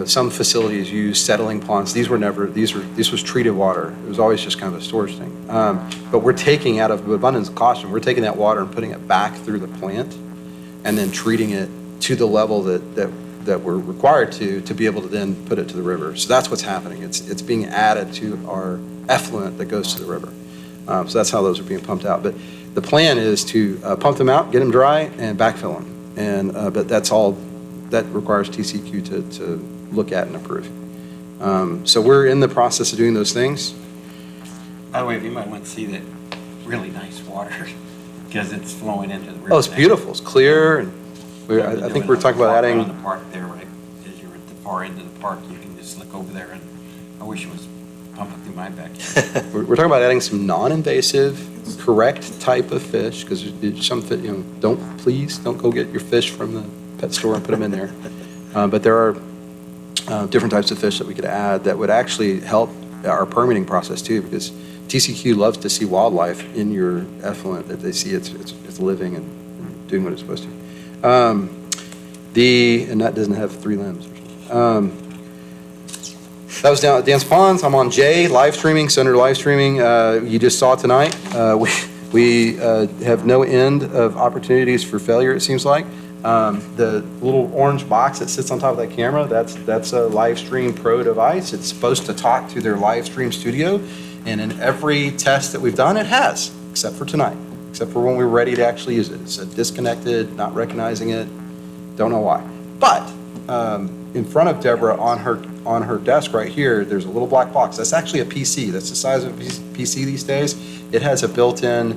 Some facilities use settling ponds. This was treated water. It was always just kind of a storage thing. But we're taking, out of abundance of caution, we're taking that water and putting it back through the plant and then treating it to the level that we're required to be able to then put it to the river. So that's what's happening. It's being added to our effluent that goes to the river. So that's how those are being pumped out. But the plan is to pump them out, get them dry, and backfill them. But that's all that requires TCEQ to look at and approve. So we're in the process of doing those things. By the way, you might want to see that really nice water because it's flowing into the river. Oh, it's beautiful. It's clear. And I think we're talking about adding. On the park there, right? As you're at the far end of the park, you can just look over there, and I wish it was pumping through my backyard. We're talking about adding some non-invasive, correct type of fish, because some fish, please don't go get your fish from the pet store and put them in there. But there are different types of fish that we could add that would actually help our permitting process too, because TCEQ loves to see wildlife in your effluent, that they see it's living and doing what it's supposed to. And that doesn't have 3 limbs. That was down at Dance Ponds. I'm on J, live streaming. So under live streaming, you just saw tonight, we have no end of opportunities for failure, it seems like. The little orange box that sits on top of that camera, that's a live stream pro device. It's supposed to talk to their live stream studio. And in every test that we've done, it has, except for tonight, except for when we were ready to actually use it. It said disconnected, not recognizing it, don't know why. But in front of Deborah on her desk right here, there's a little black box. That's actually a PC. That's the size of a PC these days. It has a built-in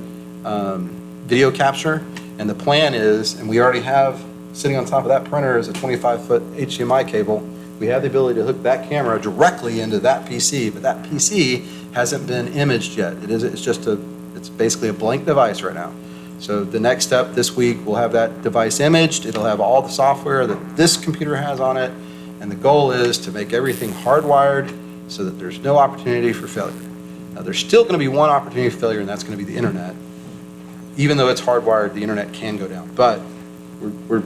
video capture, and the plan is, and we already have sitting on top of that printer is a 25-foot HDMI cable. We have the ability to hook that camera directly into that PC, but that PC hasn't been imaged yet. It's basically a blank device right now. So the next step this week, we'll have that device imaged. It'll have all the software that this computer has on it. And the goal is to make everything hardwired so that there's no opportunity for failure. Now, there's still going to be one opportunity for failure, and that's going to be the internet. Even though it's hardwired, the internet can go down. But we're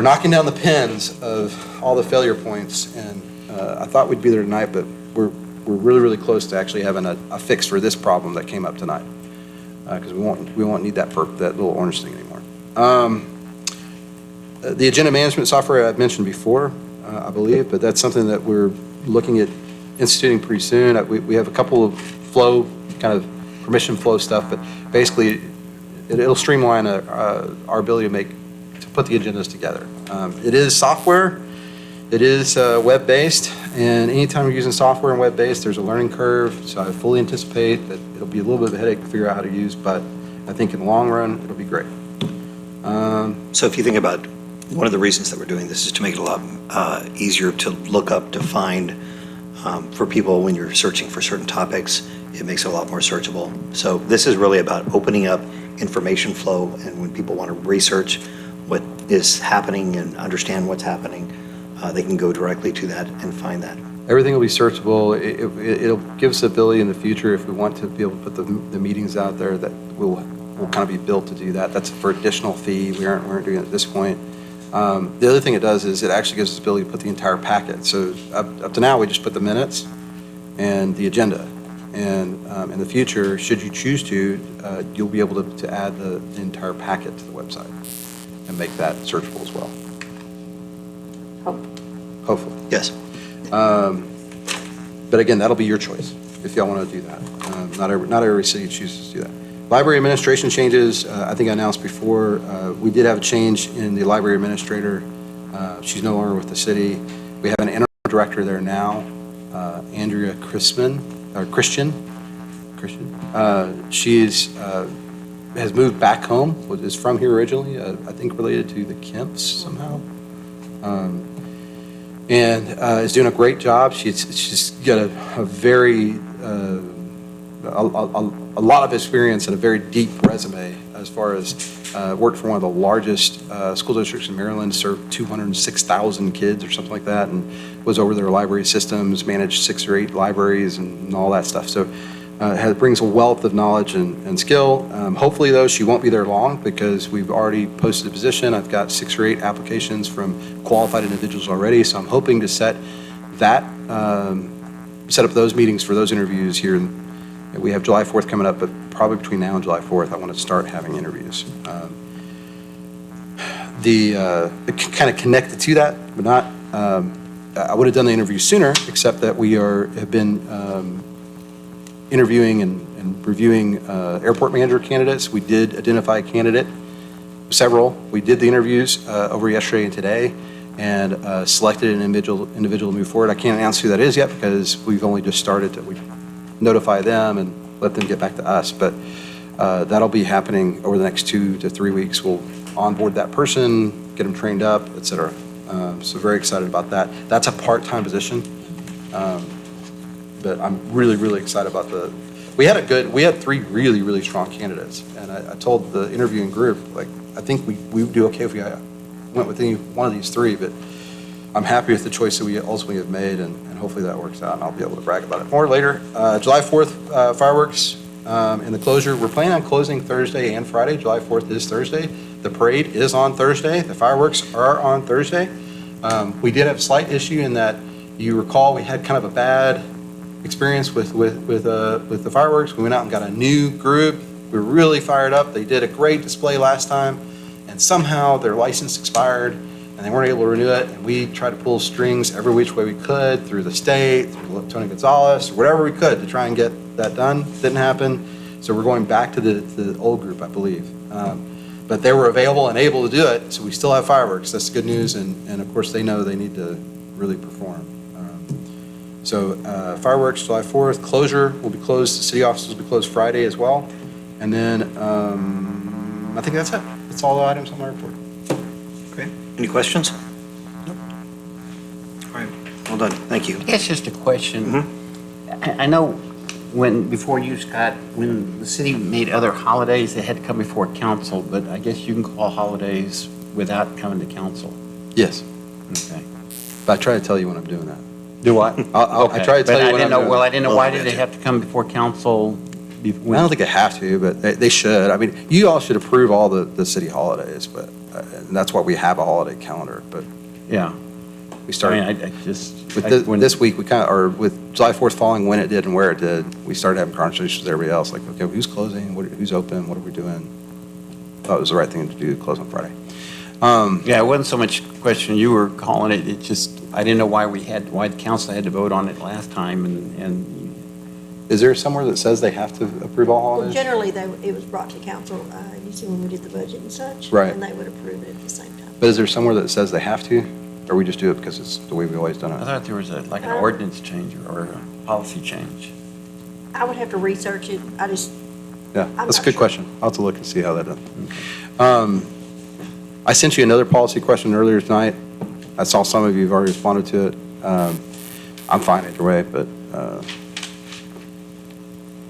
knocking down the pins of all the failure points. And I thought we'd be there tonight, but we're really, really close to actually having a fix for this problem that came up tonight. Because we won't need that little orange thing anymore. The agenda management software I've mentioned before, I believe, but that's something that we're looking at instituting pretty soon. We have a couple of kind of permission flow stuff, but basically it'll streamline our ability to put the agendas together. It is software. It is web-based, and anytime you're using software and web-based, there's a learning curve, so I fully anticipate that it'll be a little bit of a headache to figure out how to use, but I think in the long run, it'll be great. So if you think about one of the reasons that we're doing this is to make it a lot easier to look up, to find for people when you're searching for certain topics. It makes it a lot more searchable. So this is really about opening up information flow, and when people want to research what is happening and understand what's happening, they can go directly to that and find that. Everything will be searchable. It'll give us the ability in the future, if we want to be able to put the meetings out there, that will kind of be built to do that. That's for additional fee. We aren't doing it at this point. The other thing it does is it actually gives us the ability to put the entire packet. So up to now, we just put the minutes and the agenda. And in the future, should you choose to, you'll be able to add the entire packet to the website and make that searchable as well. Hopefully. Yes. But again, that'll be your choice if y'all want to do that. Not every city chooses to do that. Library administration changes, I think I announced before, we did have a change in the library administrator. She's no longer with the city. We have an interim director there now, Andrea Christian. She has moved back home, is from here originally, I think related to the Kemps somehow. And is doing a great job. She's got a very, a lot of experience and a very deep resume as far as worked for one of the largest school districts in Maryland, served 206,000 kids or something like that, and was over their library systems, managed 6 or 8 libraries and all that stuff. So brings a wealth of knowledge and skill. Hopefully, though, she won't be there long because we've already posted a position. I've got 6 or 8 applications from qualified individuals already, so I'm hoping to set up those meetings for those interviews here. We have July 4th coming up, but probably between now and July 4th, I want to start having interviews. Kind of connected to that, but not, I would have done the interview sooner, except that we have been interviewing and reviewing airport manager candidates. We did identify a candidate, several. We did the interviews over yesterday and today, and selected an individual to move forward. I can't announce who that is yet because we've only just started to notify them and let them get back to us. But that'll be happening over the next 2 to 3 weeks. We'll onboard that person, get them trained up, et cetera. So very excited about that. That's a part-time position. But I'm really, really excited about we had 3 really, really strong candidates. And I told the interviewing group, like, I think we would do okay if we went with any one of these 3, but I'm happy with the choice that we ultimately have made, and hopefully that works out, and I'll be able to brag about it more later. July 4th, fireworks in the closure. We're planning on closing Thursday and Friday. July 4th is Thursday. The parade is on Thursday. The fireworks are on Thursday. We did have a slight issue in that, you recall, we had kind of a bad experience with the fireworks. We went out and got a new group. We were really fired up. They did a great display last time, and somehow their license expired, and they weren't able to renew it, and we tried to pull strings every which way we could through the state, through Tony Gonzalez, whatever we could to try and get that done. Didn't happen, so we're going back to the old group, I believe. But they were available and able to do it, so we still have fireworks. That's the good news, and of course they know they need to really perform. So fireworks, July 4th. Closure will be closed. The city offices will be closed Friday as well. And then I think that's it. That's all the items on my report. Okay. Any questions? Nope. All right. Well done. Thank you. I guess just a question. I know before you, Scott, when the city made other holidays, they had to come before council, but I guess you can call holidays without coming to council. Yes. Okay. But I try to tell you when I'm doing that. Do what? I try to tell you when I'm doing it. Well, I didn't know, why did they have to come before council? I don't think they have to, but they should. I mean, you all should approve all the city holidays, but and that's why we have a holiday calendar. But Yeah. we started I just. this week. We with July 4th falling when it did and where it did. We started having conversations with everybody else, like, okay, who's closing? Who's open? What are we doing? Thought it was the right thing to do to close on Friday. Yeah, it wasn't so much a question you were calling it. It just, I didn't know why the council had to vote on it last time, and Is there somewhere that says they have to approve all Well, holidays? generally, it was brought to council, usually when we did the budget and such. Right. And they would approve it at the same time. But is there somewhere that says they have to? Or we just do it because it's the way we've always done I it? thought there was an ordinance change or a policy change. I would have to research it. Yeah, I'm that's a not good sure. question. I'll have to look and see how that does. I sent you another policy question earlier tonight. I saw some of you have already responded to it. I'm fine either way, but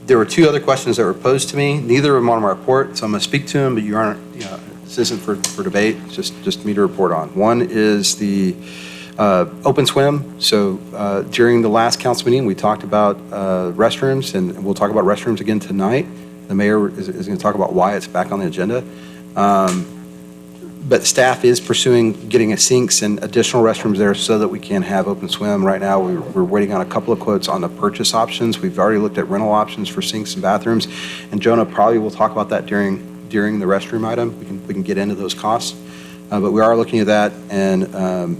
there were 2 other questions that were posed to me. Neither of them on my report, so I'm going to speak to them, but you aren't, this isn't for debate, it's just me to report on. One is the open swim. So during the last council meeting, we talked about restrooms, and we'll talk about restrooms again tonight. The mayor is going to talk about why it's back on the agenda. But staff is pursuing getting a sinks and additional restrooms there so that we can have open swim. Right now, we're waiting on a couple of quotes on the purchase options. We've already looked at rental options for sinks and bathrooms, and Jonah probably will talk about that during the restroom item. We can get into those costs. But we are looking at that, and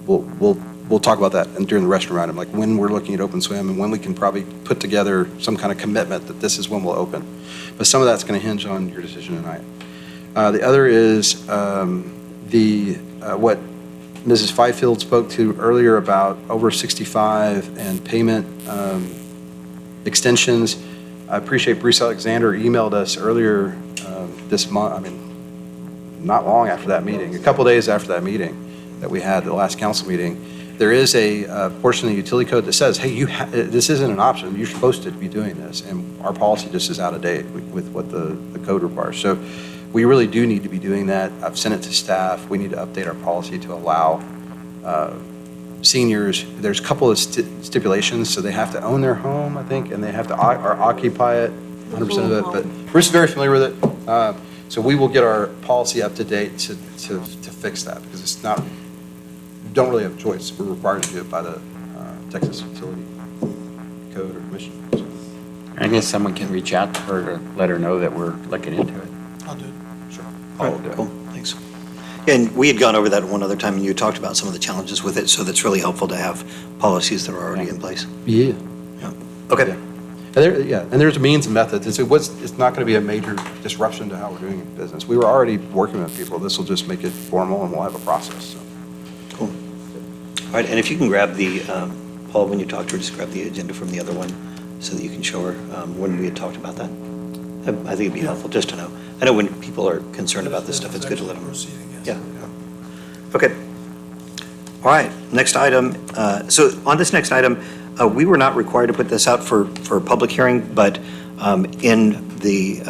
we'll talk about that during the restroom item, like when we're looking at open swim and when we can probably put together some kind of commitment that this is when we'll open. But some of that's going to hinge on your decision tonight. The other is what Mrs. Fifield spoke to earlier about over 65 and payment extensions. I appreciate Bruce Alexander emailed us earlier this month, not long after that meeting, a couple days after that meeting that we had, the last council meeting. There is a portion of the utility code that says, hey, this isn't an option, you're supposed to be doing this, and our policy just is out of date with what the code requires. So we really do need to be doing that. I've sent it to staff. We need to update our policy to allow seniors. There's a couple of stipulations, so they have to own their home, I think, and they have to occupy it, 100% of it. But Bruce is very familiar with it, so we will get our policy up to date to fix that, because it's not, we don't really have a choice. We're required to do it by the Texas Utility Code or Commission. So. I guess someone can reach out to her to let her know that we're looking into it. I'll do it. Sure. All right, cool, thanks. And we had gone over that one other time, and you talked about some of the challenges with it, so that's really helpful to have policies that are already in place. Yeah. Yeah. Okay. Yeah. And there's means and methods. It's not going to be a major disruption to how we're doing business. We were already working with people. This will just make it formal, and we'll have a process. So. Cool. All right, and if you can grab the, Paul, when you talk to her, just grab the agenda from the other one so that you can show her when we had talked about that. I think it'd be helpful just to know. I know when people are concerned about this stuff, it's good to let them know. Yeah. Okay. All right, next item. So on this next item, we were not required to put this out for public hearing, but in the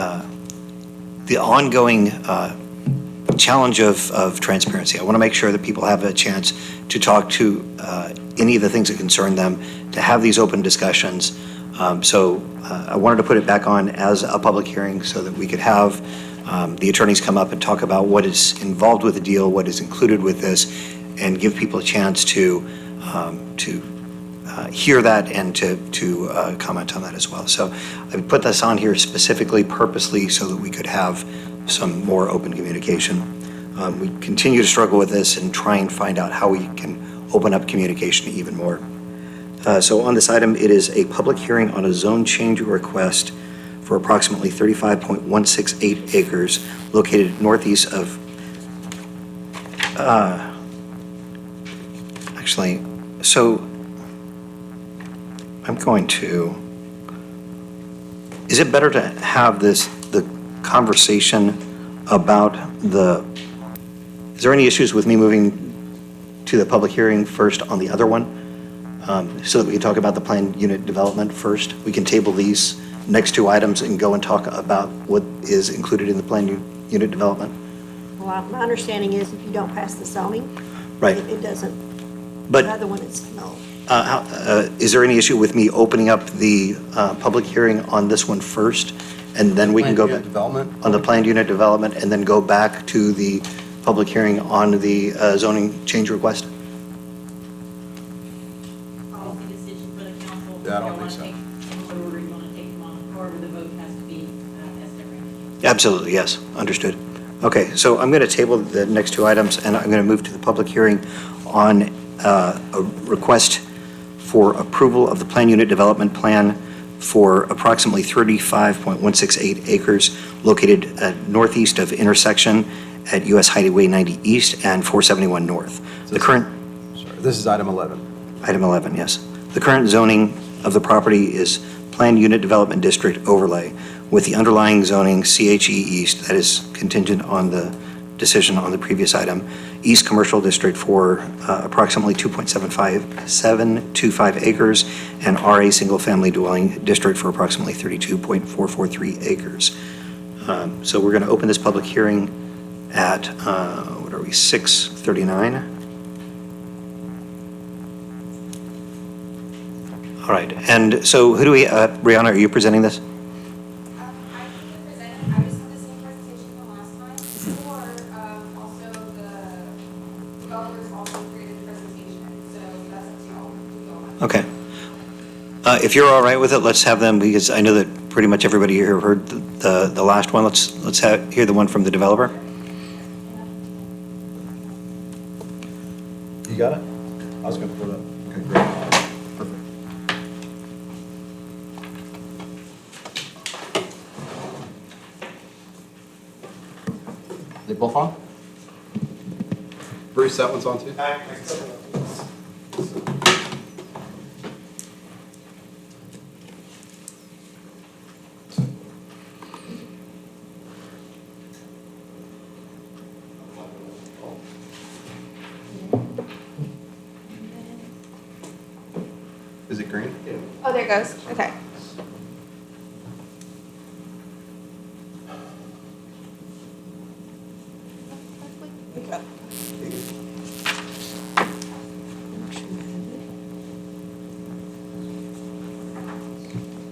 ongoing challenge of transparency, I want to make sure that people have a chance to talk to any of the things that concern them, to have these open discussions. So I wanted to put it back on as a public hearing so that we could have the attorneys come up and talk about what is involved with the deal, what is included with this, and give people a chance to hear that and to comment on that as well. So I put this on here specifically, purposely, so that we could have some more open communication. We continue to struggle with this and try and find out how we can open up communication even more. So on this item, it is a public hearing on a zone change request for approximately 35.168 acres located northeast of, actually, so I'm going to, is it better to have the conversation about is there any issues with me moving to the public hearing first on the other one? So that we can talk about the planned unit development first. We can table these next two items and go and talk about what is included in the planned unit development. Well, my understanding is if you don't pass the zoning, Right. it doesn't, But the other one is no. is there any issue with me opening up the public hearing on this one first? And then we can go Planned unit development? on the planned unit development and then go back to the public hearing on the zoning change request? Policy decision for the council. Yeah, I don't think so. Which order you want to take them on, however the vote has to be as different. Absolutely, yes, understood. Okay, so I'm going to table the next two items, and I'm going to move to the public hearing on a request for approval of the planned unit development plan for approximately 35.168 acres located northeast of intersection at US Highway 90 East and 471 North. The current, Sorry, this is item 11. item 11, yes. The current zoning of the property is planned unit development district overlay with the underlying zoning CHE East, that is contingent on the decision on the previous item, East Commercial District for approximately 2.725 acres, and RA Single Family Dwelling District for approximately 32.443 acres. So we're going to open this public hearing at, 6:39? All right, and so who do we, Brianna, are you presenting this? I can present, I just had the same presentation the last time, or developers also created a presentation, so that's up to y'all to go on. Okay. If you're all right with it, let's have them, because I know that pretty much everybody here heard the last one. Let's hear the one from the developer. You got it? I was going to pull it up. Okay, great. Perfect. They both on? Bruce, that one's on too? Is it green? Oh, there it goes. Okay.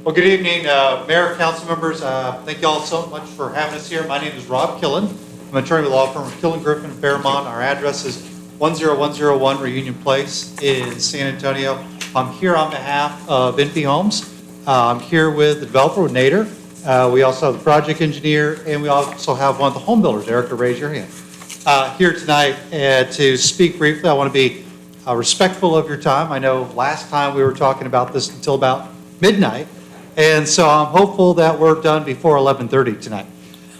Well, good evening, Mayor, council members. Thank you all so much for having us here. My name is Rob Killen. I'm an attorney with the law firm of Killen, Griffin, and Fairmont. Our address is 10101 Reunion Place in San Antonio. I'm here on behalf of NP Homes. I'm here with the developer, with Nader. We also have the project engineer, and we also have one of the home builders. Erica, raise your hand. Here tonight to speak briefly. I want to be respectful of your time. I know last time we were talking about this until about midnight. And so I'm hopeful that we're done before 11:30 tonight.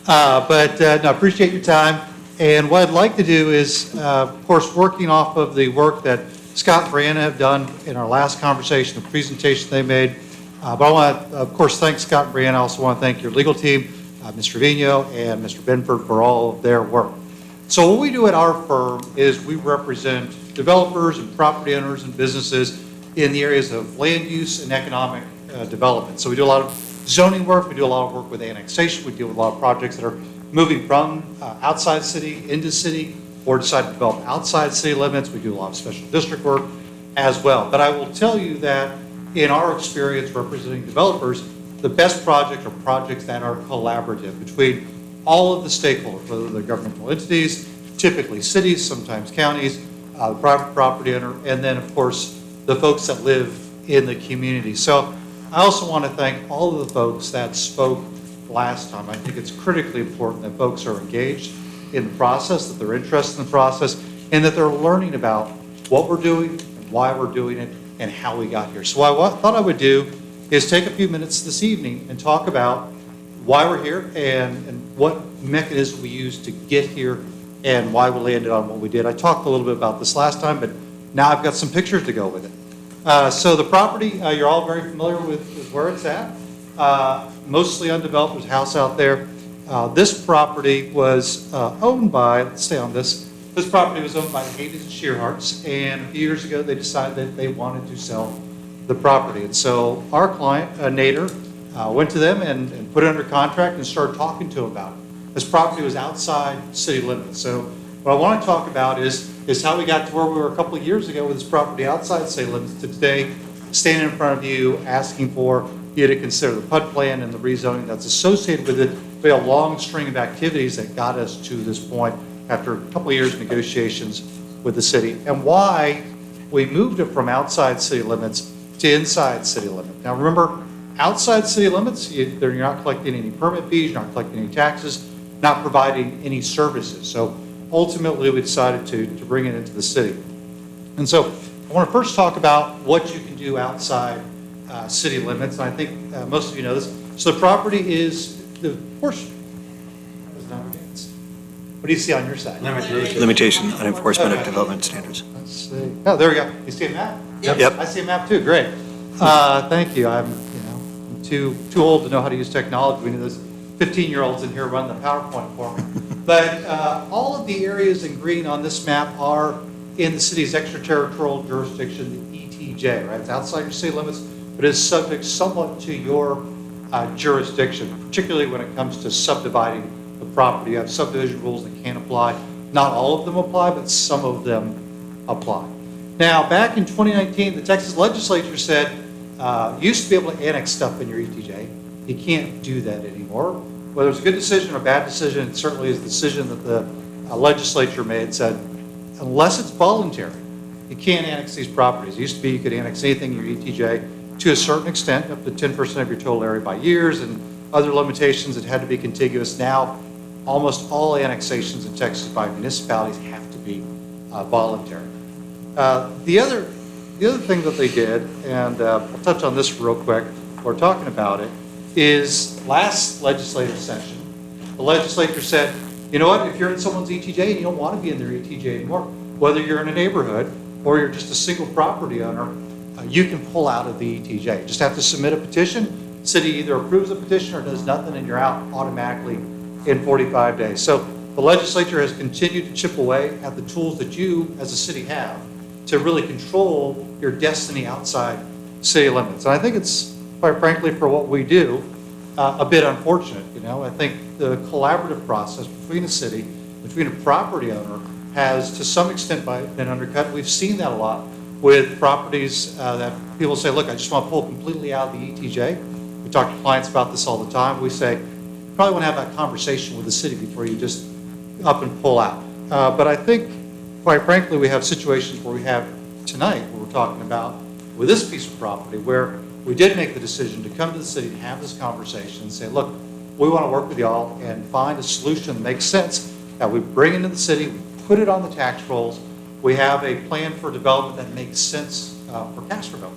But no, I appreciate your time. And what I'd like to do is, of course, working off of the work that Scott and Brianna have done in our last conversation, the presentation they made. But I want to, of course, thank Scott and Brianna. I also want to thank your legal team, Mr. Trevino and Mr. Benford, for all of their work. So what we do at our firm is we represent developers and property owners and businesses in the areas of land use and economic development. So we do a lot of zoning work, we do a lot of work with annexation, we deal with a lot of projects that are moving from outside city into city or decide to develop outside city limits. We do a lot of special district work as well. But I will tell you that in our experience representing developers, the best projects are projects that are collaborative between all of the stakeholders, whether they're governmental entities, typically cities, sometimes counties, the private property owner, and then of course the folks that live in the community. So I also want to thank all of the folks that spoke last time. I think it's critically important that folks are engaged in the process, that they're interested in the process, and that they're learning about what we're doing, and why we're doing it, and how we got here. So what I thought I would do is take a few minutes this evening and talk about why we're here and what mechanism we used to get here and why we landed on what we did. I talked a little bit about this last time, but now I've got some pictures to go with it. So the property, you're all very familiar with where it's at. Mostly undeveloped, there's a house out there. This property was owned by, let's stay on this property was owned by Hayden's and Shearhart's, and a few years ago they decided that they wanted to sell the property. And so our client, Nader, went to them and put it under contract and started talking to them about it. This property was outside city limits. So what I want to talk about is how we got to where we were a couple of years ago with this property outside city limits to today, standing in front of you, asking for you to consider the PUD plan and the rezoning that's associated with it. We had a long string of activities that got us to this point after a couple of years of negotiations with the city, and why we moved it from outside city limits to inside city limits. Now remember, outside city limits, you're not collecting any permit fees, you're not collecting any taxes, not providing any services. So ultimately we decided to bring it into the city. And so I want to first talk about what you can do outside city limits. And I think most of you know this. So the property is the portion. What do you see on your side? Limitation on enforcement of development standards. Let's see. Oh, there we go. You see a map? Yep. I see a map too. Great. Thank you. I'm too old to know how to use technology. We need those 15-year-olds in here running the PowerPoint for me. But all of the areas in green on this map are in the city's extraterritorial jurisdiction, the ETJ, right? It's outside your city limits, but is subject somewhat to your jurisdiction, particularly when it comes to subdividing the property. You have subdivision rules that can apply. Not all of them apply, but some of them apply. Now, back in 2019, the Texas legislature said you used to be able to annex stuff in your ETJ. You can't do that anymore. Whether it's a good decision or a bad decision, it certainly is the decision that the legislature made, said unless it's voluntary, you can't annex these properties. It used to be you could annex anything in your ETJ to a certain extent, up to 10% of your total area by years, and other limitations that had to be contiguous. Now, almost all annexations in Texas by municipalities have to be voluntary. The other thing that they did, and I'll touch on this real quick, we're talking about it, is last legislative session, the legislature said, you know what, if you're in someone's ETJ and you don't want to be in their ETJ anymore, whether you're in a neighborhood or you're just a single property owner, you can pull out of the ETJ. You just have to submit a petition. City either approves the petition or does nothing, and you're out automatically in 45 days. So the legislature has continued to chip away at the tools that you as a city have to really control your destiny outside city limits. And I think it's, quite frankly, for what we do, a bit unfortunate. You know, I think the collaborative process between a city, between a property owner, has to some extent been undercut. We've seen that a lot with properties that people say, look, I just want to pull completely out of the ETJ. We talk to clients about this all the time. We say, you probably want to have that conversation with the city before you just up and pull out. But I think, quite frankly, we have situations where we have tonight, where we're talking about with this piece of property, where we did make the decision to come to the city and have this conversation and say, look, we want to work with y'all and find a solution that makes sense, that we bring into the city, we put it on the tax rolls, we have a plan for development that makes sense for Castroville.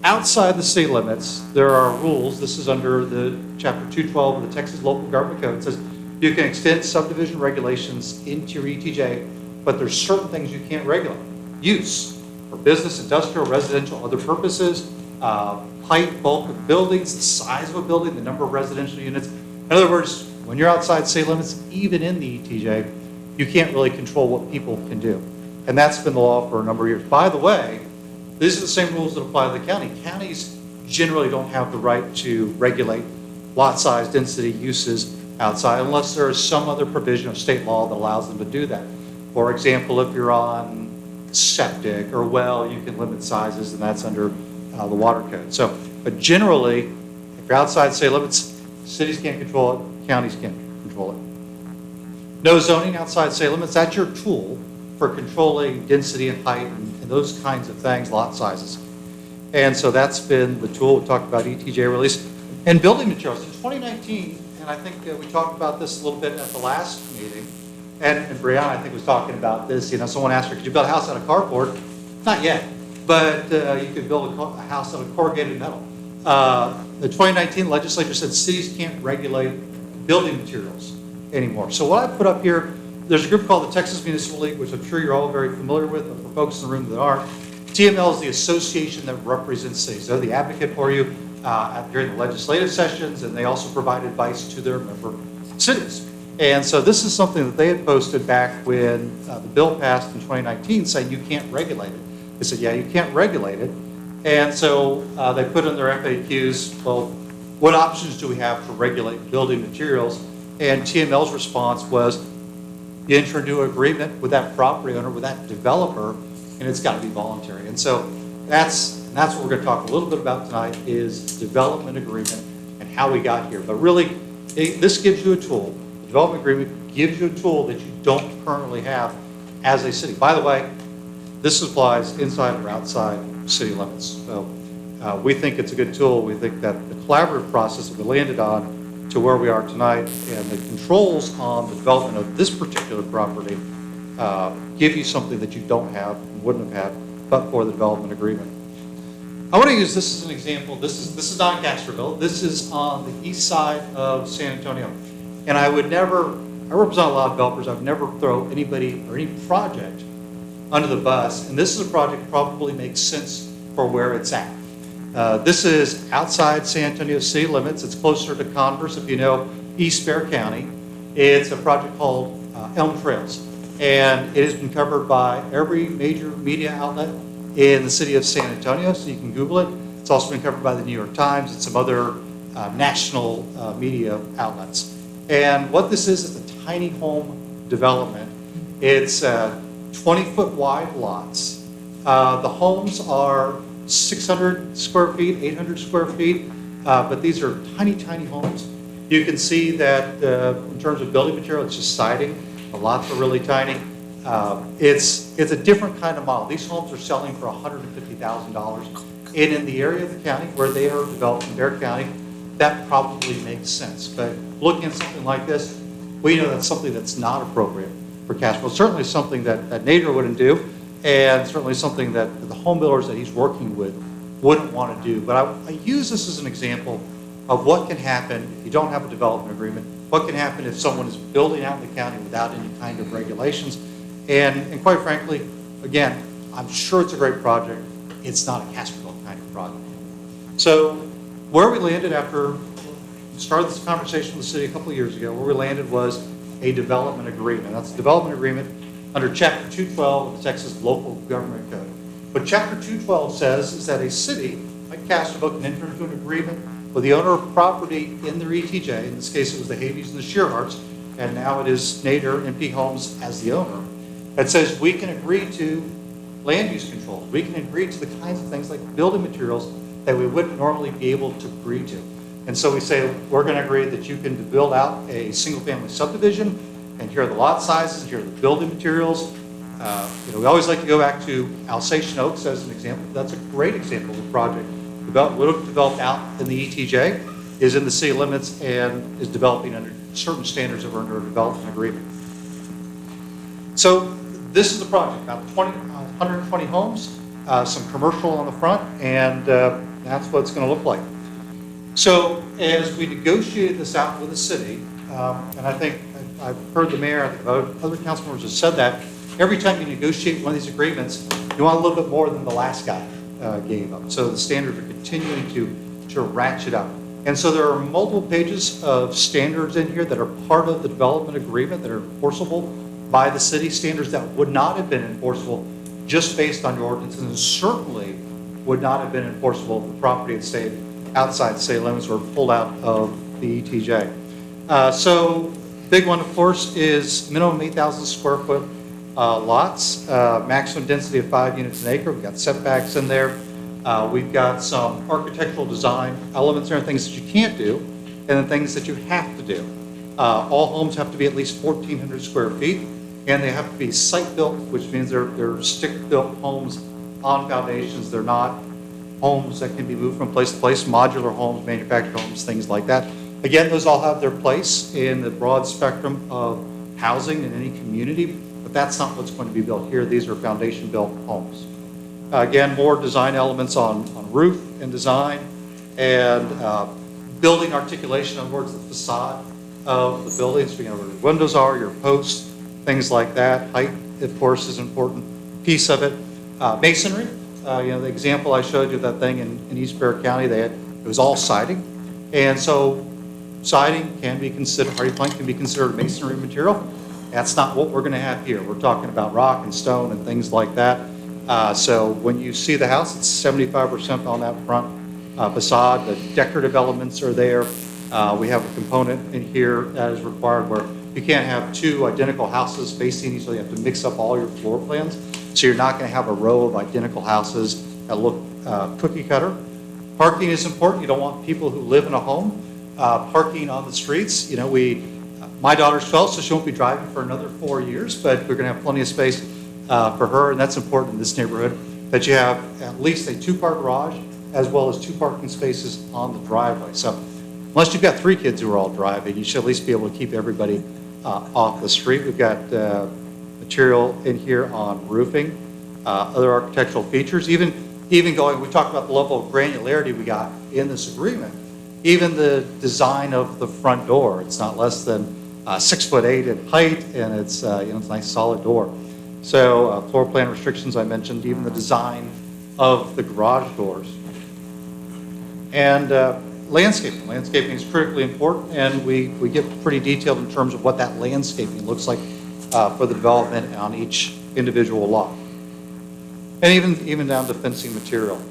Outside the city limits, there are rules. This is under the Chapter 212 of the Texas Local Government Code. It says you can extend subdivision regulations into your ETJ, but there's certain things you can't regulate. Use for business, industrial, residential, other purposes, height, bulk of buildings, the size of a building, the number of residential units. In other words, when you're outside city limits, even in the ETJ, you can't really control what people can do. And that's been the law for a number of years. By the way, these are the same rules that apply to the county. Counties generally don't have the right to regulate lot size, density, uses outside unless there is some other provision of state law that allows them to do that. For example, if you're on septic or well, you can limit sizes, and that's under the water code. So, but generally, if you're outside city limits, cities can't control it, counties can't control it. No zoning outside city limits, that's your tool for controlling density and height and those kinds of things, lot sizes. And so that's been the tool. We talked about ETJ release. And building materials. In 2019, and I think we talked about this a little bit at the last meeting, and Brianna, I think, was talking about this. You know, someone asked her, could you build a house out of cardboard? Not yet, but you could build a house out of corrugated metal. The 2019 legislature said cities can't regulate building materials anymore. So what I put up here, there's a group called the Texas Municipal League, which I'm sure you're all very familiar with, but for folks in the room that aren't, TML is the association that represents cities. They're the advocate for you during the legislative sessions, and they also provide advice to their member cities. And so this is something that they had posted back when the bill passed in 2019 saying you can't regulate it. They said, yeah, you can't regulate it. And so they put in their FAQs, well, what options do we have to regulate building materials? And TML's response was, you enter into an agreement with that property owner, with that developer, and it's got to be voluntary. And so that's what we're going to talk a little bit about tonight is development agreement and how we got here. But really, this gives you a tool. The development agreement gives you a tool that you don't currently have as a city. By the way, this applies inside or outside city limits. So we think it's a good tool. We think that the collaborative process that we landed on to where we are tonight and the controls on the development of this particular property give you something that you don't have and wouldn't have had but for the development agreement. I want to use this as an example. This is not in Castroville. This is on the east side of San Antonio. And I represent a lot of developers. I would never throw anybody or any project under the bus. And this is a project that probably makes sense for where it's at. This is outside San Antonio city limits. It's closer to Converse, if you know East Bexar County. It's a project called Elm Trails. And it has been covered by every major media outlet in the city of San Antonio, so you can Google it. It's also been covered by the New York Times and some other national media outlets. And what this is a tiny home development. It's 20-foot wide lots. The homes are 600 square feet, 800 square feet, but these are tiny, tiny homes. You can see that in terms of building material, it's just siding. The lots are really tiny. It's a different kind of model. These homes are selling for $150,000. And in the area of the county where they are developed in Bear County, that probably makes sense. But looking at something like this, we know that's something that's not appropriate for Castroville. Certainly something that Nader wouldn't do, and certainly something that the home builders that he's working with wouldn't want to do. But I use this as an example of what can happen if you don't have a development agreement, what can happen if someone is building out in the county without any kind of regulations. And quite frankly, again, I'm sure it's a great project. It's not a Castroville kind of project. So where we landed after we started this conversation with the city a couple of years ago, where we landed was a development agreement. That's a development agreement under Chapter 212 of the Texas Local Government Code. What Chapter 212 says is that a city like Castroville can enter into an agreement with the owner of property in their ETJ. In this case, it was the Havies and the Shearharts, and now it is Nader MP Homes as the owner. That says we can agree to land use control. We can agree to the kinds of things like building materials that we wouldn't normally be able to agree to. And so we say, we're going to agree that you can build out a single-family subdivision, and here are the lot sizes, and here are the building materials. We always like to go back to Alsatian Oaks as an example. That's a great example of a project developed out in the ETJ, is in the city limits, and is developing under certain standards that were under a development agreement. So this is the project, about 120 homes, some commercial on the front, and that's what it's going to look like. So as we negotiated this out with the city, and I think I've heard the mayor, I think other council members have said that, every time you negotiate one of these agreements, you want a little bit more than the last guy gave up. So the standards are continuing to ratchet up. And so there are multiple pages of standards in here that are part of the development agreement that are enforceable by the city, standards that would not have been enforceable just based on your ordinance, and certainly would not have been enforceable if the property had stayed outside the city limits or pulled out of the ETJ. So big one, of course, is minimum 8,000 square foot lots, maximum density of 5 units an acre. We've got setbacks in there. We've got some architectural design elements there, things that you can't do, and then things that you have to do. All homes have to be at least 1,400 square feet, and they have to be site-built, which means they're stick-built homes on foundations. They're not homes that can be moved from place to place, modular homes, manufactured homes, things like that. Again, those all have their place in the broad spectrum of housing in any community, but that's not what's going to be built here. These are foundation-built homes. Again, more design elements on roof and design, and building articulation, in other words, the facade of the buildings, where your windows are, your posts, things like that. Height, of course, is an important piece of it. Masonry, the example I showed you, that thing in East Bear County, it was all siding. And so siding can be considered, hardy plank can be considered masonry material. That's not what we're going to have here. We're talking about rock and stone and things like that. So when you see the house, it's 75% on that front facade. The decorative elements are there. We have a component in here that is required where you can't have two identical houses facing each other. You have to mix up all your floor plans. So you're not going to have a row of identical houses that look cookie cutter. Parking is important. You don't want people who live in a home parking on the streets. My daughter's 12, so she won't be driving for another 4 years, but we're going to have plenty of space for her, and that's important in this neighborhood, that you have at least a 2-car garage as well as 2 parking spaces on the driveway. So unless you've got 3 kids who are all driving, you should at least be able to keep everybody off the street. We've got material in here on roofing, other architectural features, even going, we talked about the level of granularity we got in this agreement, even the design of the front door. It's not less than 6'8" in height, and it's it's a nice solid door. So floor plan restrictions I mentioned, even the design of the garage doors. And landscaping. Landscaping is critically important, and we get pretty detailed in terms of what that landscaping looks like for the development on each individual lot. And even down to fencing material.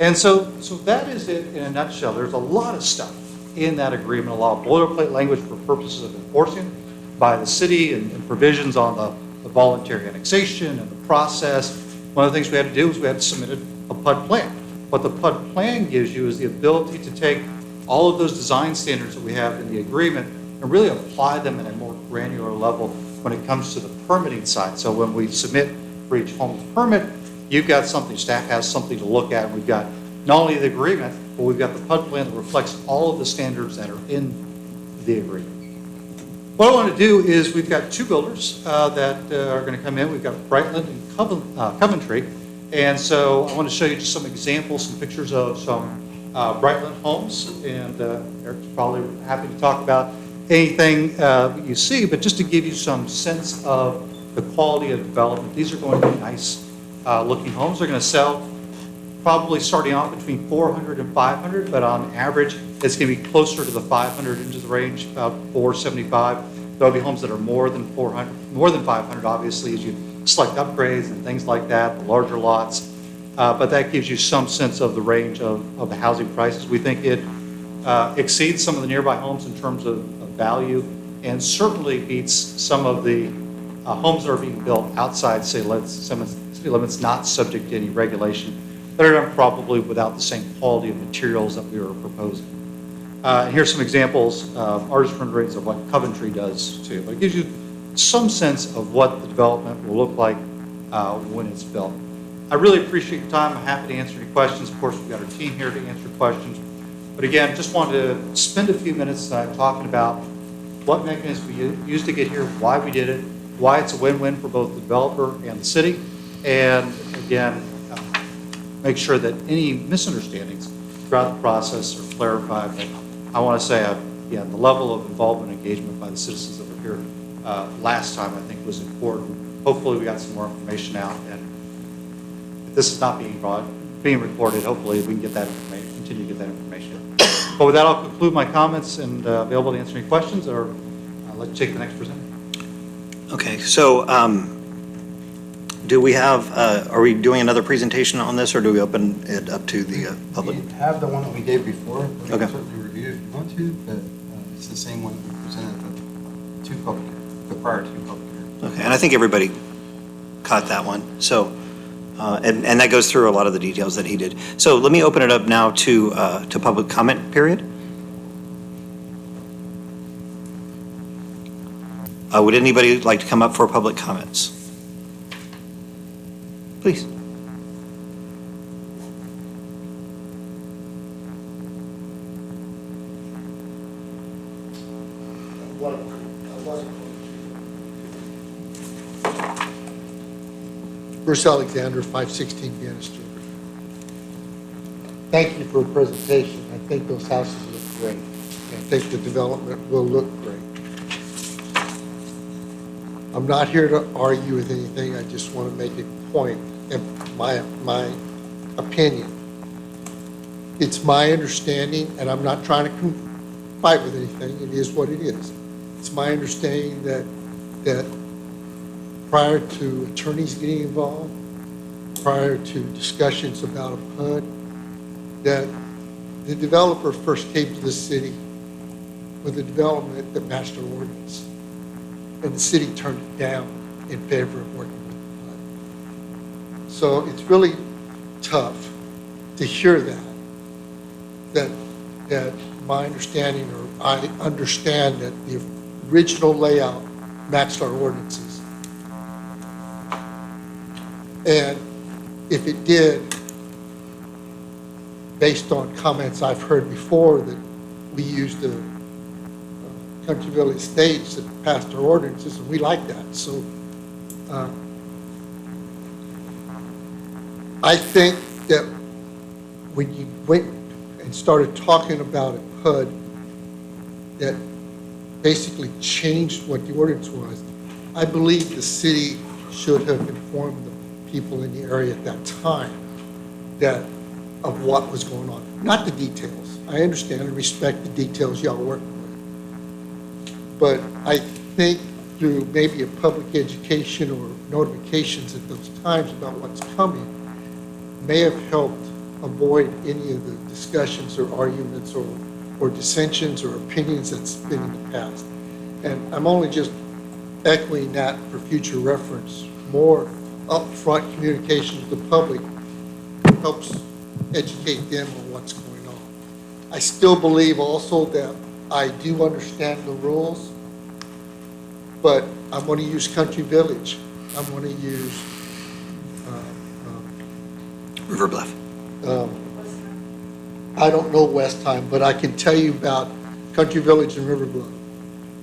And so that is it in a nutshell. There's a lot of stuff in that agreement, a lot of boilerplate language for purposes of enforcing by the city, and provisions on the voluntary annexation and the process. One of the things we had to do is we had to submit a PUD plan. What the PUD plan gives you is the ability to take all of those design standards that we have in the agreement and really apply them at a more granular level when it comes to the permitting side. So when we submit for each home's permit, you've got something, staff has something to look at. We've got not only the agreement, but we've got the PUD plan that reflects all of the standards that are in the agreement. What I want to do is, we've got two builders that are going to come in. We've got Brightland and Coventry. And so I want to show you just some examples, some pictures of some Brightland homes. And Eric's probably happy to talk about anything you see, but just to give you some sense of the quality of development. These are going to be nice looking homes. They're going to sell probably starting off between 400 and 500, but on average, it's going to be closer to the 500 into the range, about 475. There'll be homes that are more than 400, more than 500, obviously, as you select upgrades and things like that, the larger lots. But that gives you some sense of the range of the housing prices. We think it exceeds some of the nearby homes in terms of value, and certainly beats some of the homes that are being built outside city limits, not subject to any regulation, that are done probably without the same quality of materials that we were proposing. And here's some examples, artist renderings of what Coventry does too. But it gives you some sense of what the development will look like when it's built. I really appreciate your time. I'm happy to answer any questions. Of course, we've got our team here to answer questions. But again, just wanted to spend a few minutes tonight talking about what mechanisms we used to get here, why we did it, why it's a win-win for both the developer and the city, and again, make sure that any misunderstandings throughout the process are clarified. But I want to say, the level of involvement and engagement by the citizens that were here last time, I think, was important. Hopefully, we got some more information out, and if this is not being recorded, hopefully we can get that information, continue to get that information. But with that, I'll conclude my comments and available to answer any questions, or I'll let you take the next presenter. Okay, so do we have, are we doing another presentation on this, or do we open it up to the public? We have the one that we gave before. We can Okay. certainly review it if you want to, but it's the same one we presented the prior two public hearings. Okay, and I think everybody caught that one. So, and that goes through a lot of the details that he did. So let me open it up now to public comment period. Would anybody like to come up for public comments? Please. Bruce Alexander, 516 Vienna Street. Thank you for the presentation. I think those houses look great. I think the development will look great. I'm not here to argue with anything. I just want to make a point and my opinion. It's my understanding, and I'm not trying to fight with anything. It is what it is. It's my understanding that prior to attorneys getting involved, prior to discussions about a PUD, that the developer first came to the city with a development that matched our ordinance. And the city turned it down in favor of working with the PUD. So it's really tough to hear that my understanding, or I understand that the original layout matched our ordinances. And if it did, based on comments I've heard before, that we used the Castroville Estates that passed our ordinances, and we like that. So I think that when you went and started talking about a PUD that basically changed what the ordinance was, I believe the city should have informed the people in the area at that time of what was going on. Not the details. I understand and respect the details y'all work with. But I think through maybe a public education or notifications at those times about what's coming may have helped avoid any of the discussions or arguments or dissensions or opinions that's been in the past. And I'm only just echoing that for future reference. More upfront communication with the public helps educate them on what's going on. I still believe also that I do understand the rules, but I'm going to use Country Village. I'm going to use River Bluff. I don't know Westheim, but I can tell you about Country Village and River Bluff.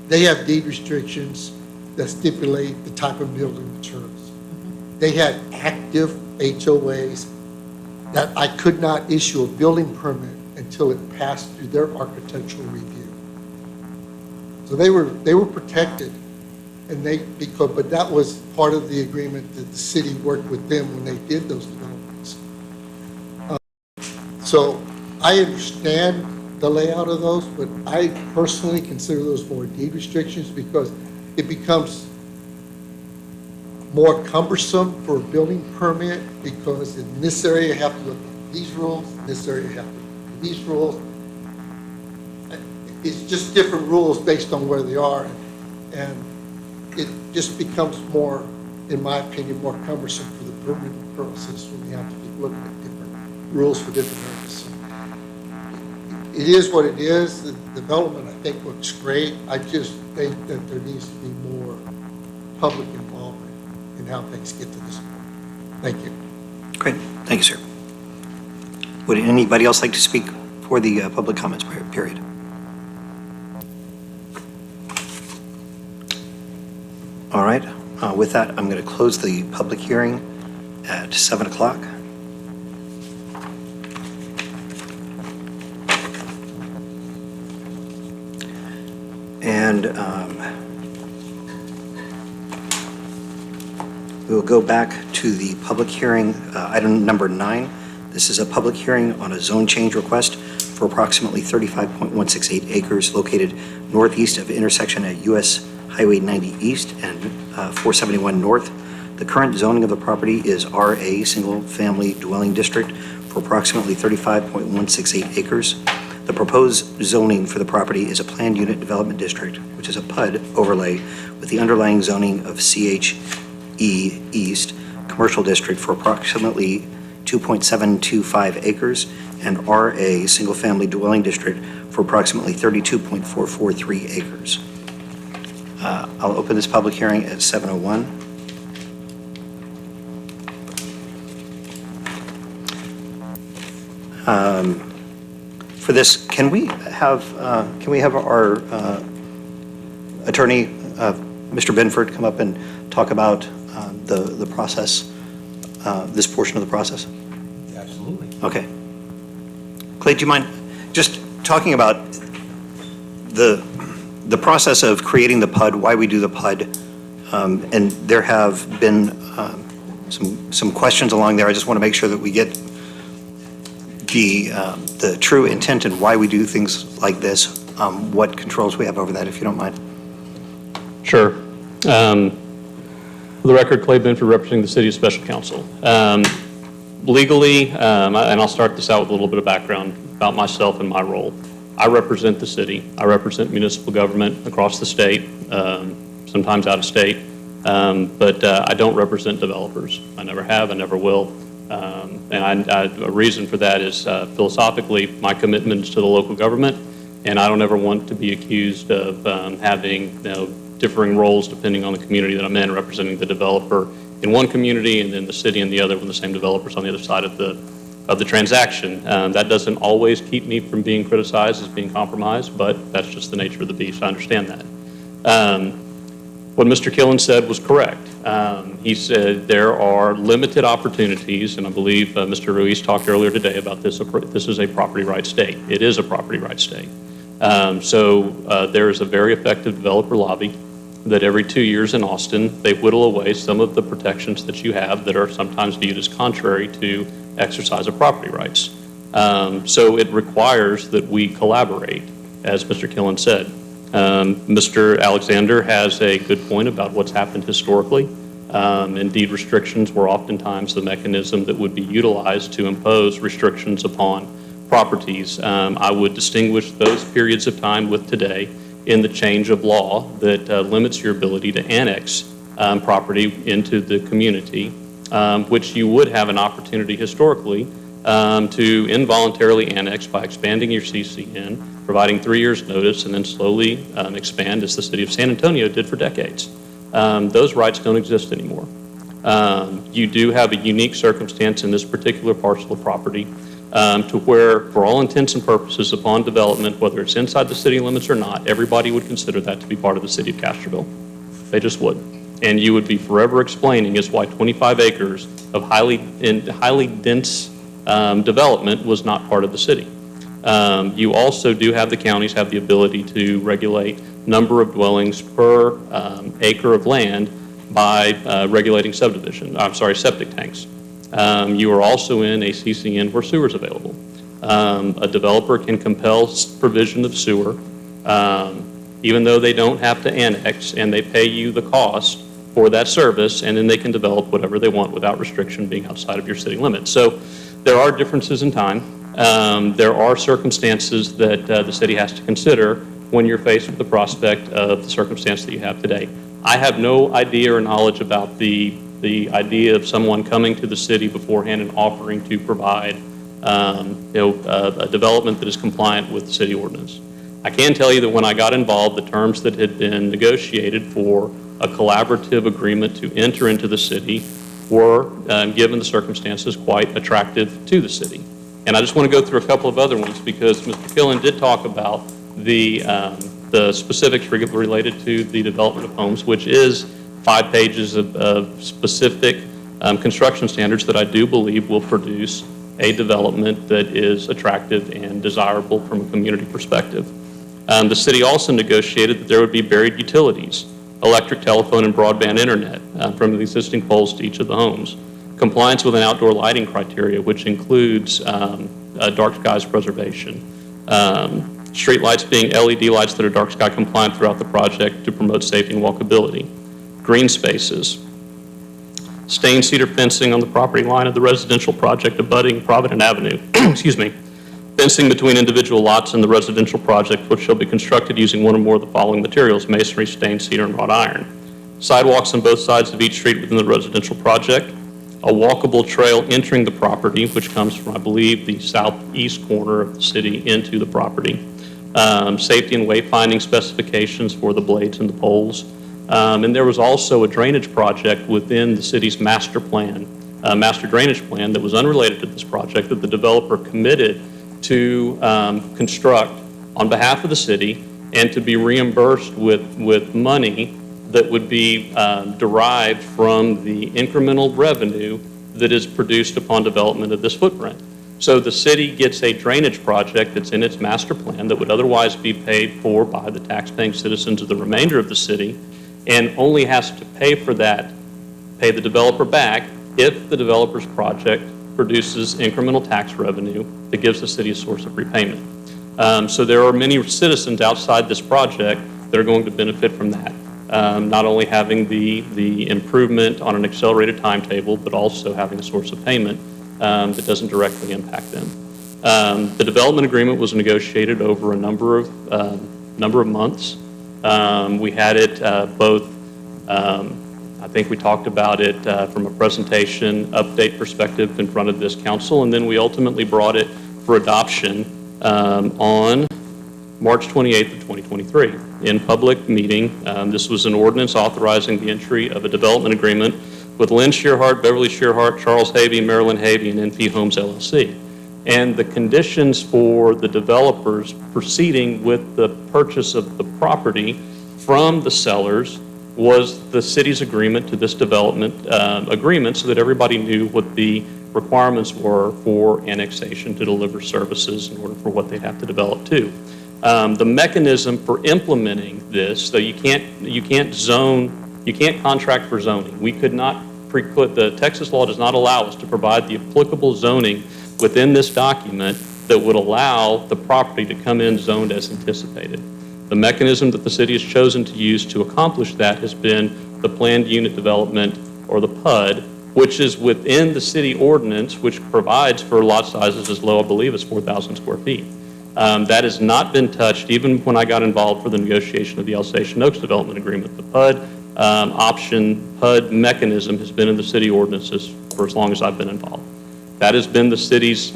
They have deed restrictions that stipulate the type of building materials. They had active HOAs that I could not issue a building permit until it passed through their architectural review. So they were protected, and but that was part of the agreement that the city worked with them when they did those developments. So I understand the layout of those, but I personally consider those more deed restrictions because it becomes more cumbersome for a building permit because in this area you have to look at these rules, in this area you have to look at these rules. It's just different rules based on where they are, and it just becomes more, in my opinion, more cumbersome for the permitting purposes when you have to keep looking at different rules for different areas. So it is what it is. The development, I think, looks great. I just think that there needs to be more public involvement in how things get to this point. Thank you. Great. Thank you, sir. Would anybody else like to speak for the public comments period? All right. With that, I'm going to close the public hearing at 7 o'clock. And we will go back to the public hearing, item number 9. This is a public hearing on a zone change request for approximately 35.168 acres located northeast of intersection at US Highway 90 East and 471 North. The current zoning of the property is RA, Single Family Dwelling District, for approximately 35.168 acres. The proposed zoning for the property is a planned unit development district, which is a PUD overlay with the underlying zoning of CHE East Commercial District for approximately 2.725 acres and RA, Single Family Dwelling District, for approximately 32.443 acres. I'll open this public hearing at 7:01. For this, can we have our attorney, Mr. Benford, come up and talk about the process, this portion of the process? Absolutely. Okay. Clay, do you mind just talking about the process of creating the PUD, why we do the PUD? And there have been some questions along there. I just want to make sure that we get the true intent and why we do things like this, what controls we have over that, if you don't mind. Sure. For the record, Clay Benford representing the City of Special Counsel. Legally, and I'll start this out with a little bit of background about myself and my role. I represent the city. I represent municipal government across the state, sometimes out of state, but I don't represent developers. I never have, I never will. And a reason for that is philosophically, my commitment is to the local government, and I don't ever want to be accused of having differing roles depending on the community that I'm in, representing the developer in one community and then the city in the other when the same developer's on the other side of the transaction. That doesn't always keep me from being criticized as being compromised, but that's just the nature of the beast. I understand that. What Mr. Killen said was correct. He said there are limited opportunities, and I believe Mr. Ruiz talked earlier today about this. This is a property rights state. It is a property rights state. So there is a very effective developer lobby that every 2 years in Austin, they whittle away some of the protections that you have that are sometimes viewed as contrary to exercise of property rights. So it requires that we collaborate, as Mr. Killen said. Mr. Alexander has a good point about what's happened historically. And deed restrictions were oftentimes the mechanism that would be utilized to impose restrictions upon properties. I would distinguish those periods of time with today in the change of law that limits your ability to annex property into the community, which you would have an opportunity historically to involuntarily annex by expanding your CCN, providing 3 years notice, and then slowly expand as the city of San Antonio did for decades. those rights don't exist anymore. You do have a unique circumstance in this particular parcel of property to where, for all intents and purposes, upon development, whether it's inside the city limits or not, everybody would consider that to be part of the city of Castroville. They just would. And you would be forever explaining as why 25 acres of highly dense development was not part of the city. You also do have the counties have the ability to regulate number of dwellings per acre of land by regulating septic tanks. You are also in a CCN where sewer is available. A developer can compel provision of sewer, even though they don't have to annex, and they pay you the cost for that service, and then they can develop whatever they want without restriction being outside of your city limits. So there are differences in time. There are circumstances that the city has to consider when you're faced with the prospect of the circumstance that you have today. I have no idea or knowledge about the idea of someone coming to the city beforehand and offering to provide a development that is compliant with the city ordinance. I can tell you that when I got involved, the terms that had been negotiated for a collaborative agreement to enter into the city were, given the circumstances, quite attractive to the city. And I just want to go through a couple of other ones because Mr. Killen did talk about the specifics related to the development of homes, which is 5 pages of specific construction standards that I do believe will produce a development that is attractive and desirable from a community perspective. The city also negotiated that there would be buried utilities, electric, telephone, and broadband internet from the existing poles to each of the homes. Compliance with an outdoor lighting criteria, which includes dark skies preservation. Street lights being LED lights that are dark sky compliant throughout the project to promote safety and walkability. Green spaces. Stained cedar fencing on the property line of the residential project abutting Provident Avenue. Excuse me. Fencing between individual lots in the residential project, which shall be constructed using one or more of the following materials: masonry, stained cedar, and wrought iron. Sidewalks on both sides of each street within the residential project. A walkable trail entering the property, which comes from, I believe, the southeast corner of the city into the property. Safety and wayfinding specifications for the blades and the poles. And there was also a drainage project within the city's master drainage plan that was unrelated to this project that the developer committed to construct on behalf of the city and to be reimbursed with money that would be derived from the incremental revenue that is produced upon development of this footprint. So the city gets a drainage project that's in its master plan that would otherwise be paid for by the taxpaying citizens of the remainder of the city, and only has to pay for that, pay the developer back if the developer's project produces incremental tax revenue that gives the city a source of repayment. So there are many citizens outside this project that are going to benefit from that. Not only having the improvement on an accelerated timetable, but also having a source of payment that doesn't directly impact them. The development agreement was negotiated over a number of months. We had it both, I think we talked about it from a presentation update perspective in front of this council, and then we ultimately brought it for adoption on March 28th of 2023 in public meeting. This was an ordinance authorizing the entry of a development agreement with Lynn Shearhart, Beverly Shearhart, Charles Havey, Marilyn Havey, and NP Homes LLC. And the conditions for the developers proceeding with the purchase of the property from the sellers was the city's agreement to this development agreement so that everybody knew what the requirements were for annexation to deliver services in order for what they'd have to develop to. The mechanism for implementing this, though you can't contract for zoning. We could not the Texas law does not allow us to provide the applicable zoning within this document that would allow the property to come in zoned as anticipated. The mechanism that the city has chosen to use to accomplish that has been the planned unit development, or the PUD, which is within the city ordinance, which provides for lot sizes as low, I believe, as 4,000 square feet. That has not been touched, even when I got involved for the negotiation of the Alsatian Oaks development agreement. The PUD PUD mechanism has been in the city ordinances for as long as I've been involved. That has been the city's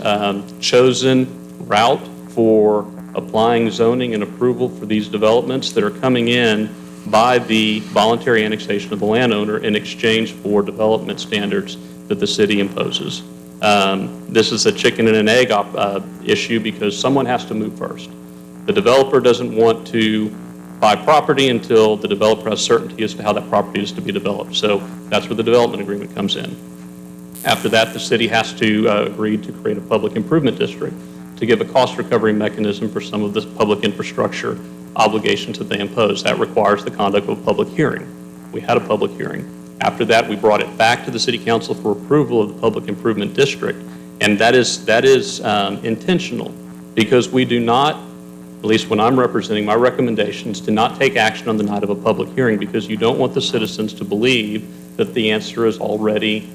chosen route for applying zoning and approval for these developments that are coming in by the voluntary annexation of the landowner in exchange for development standards that the city imposes. This is a chicken and an egg issue because someone has to move first. The developer doesn't want to buy property until the developer has certainty as to how that property is to be developed. So that's where the development agreement comes in. After that, the city has to agree to create a public improvement district to give a cost recovery mechanism for some of this public infrastructure obligations that they impose. That requires the conduct of a public hearing. We had a public hearing. After that, we brought it back to the city council for approval of the public improvement district. And that is intentional because we do not, at least when I'm representing, my recommendations to not take action on the night of a public hearing because you don't want the citizens to believe that the answer is already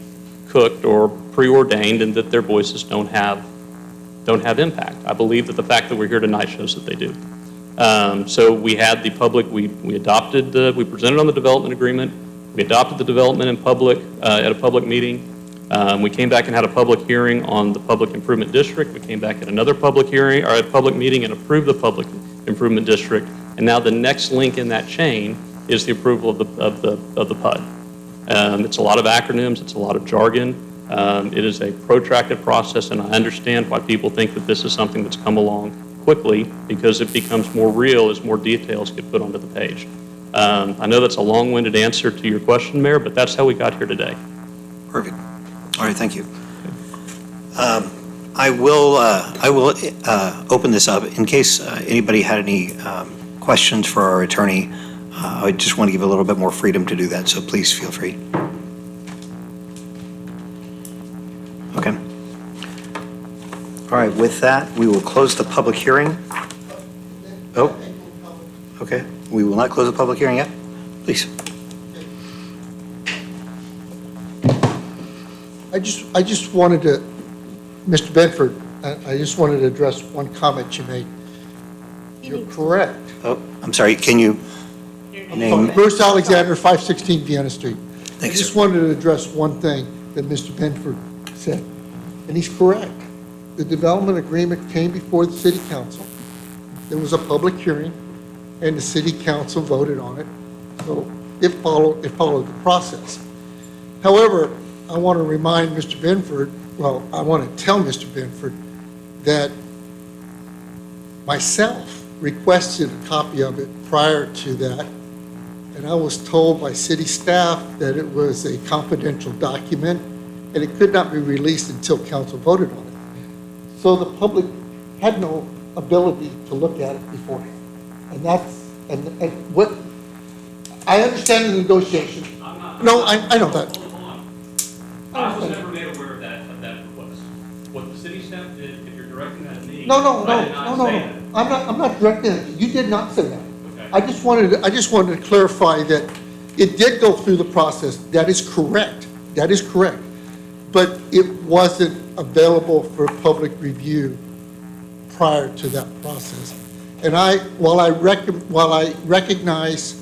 cooked or preordained and that their voices don't have impact. I believe that the fact that we're here tonight shows that they do. So we had the public, we presented on the development agreement, we adopted the development in public, at a public meeting. We came back and had a public hearing on the public improvement district. We came back at another public hearing, or at a public meeting and approved the public improvement district. And now the next link in that chain is the approval of the PUD. It's a lot of acronyms, it's a lot of jargon. It is a protracted process, and I understand why people think that this is something that's come along quickly because it becomes more real as more details get put onto the page. I know that's a long-winded answer to your question, Mayor, but that's how we got here today. Perfect. All right, thank you. I will open this up in case anybody had any questions for our attorney. I just want to give a little bit more freedom to do that, so please feel free. Okay. All right, with that, we will close the public hearing. Oh, okay. We will not close the public hearing yet. Please. I just wanted to, Mr. Benford, I just wanted to address one comment you made. You're correct. Oh, I'm sorry, can you name? Bruce Alexander, 516 Vienna Street. Thank you, I just sir. wanted to address one thing that Mr. Benford said, and he's correct. The development agreement came before the city council. There was a public hearing, and the city council voted on it. So it followed the process. However, I want to remind Mr. Benford, well, I want to tell Mr. Benford that myself requested a copy of it prior to that, and I was told by city staff that it was a confidential document and it could not be released until council voted on it. So the public had no ability to look at it beforehand. And that's, and what, I understand the negotiation. No, I know that. I was never made aware of that request. What the city staff did, if you're directing that at me, No. I did not say that. I'm not directing it. You did not say that. Okay. I just wanted to clarify that it did go through the process. That is correct. That is correct. But it wasn't available for public review prior to that process. And while I recognize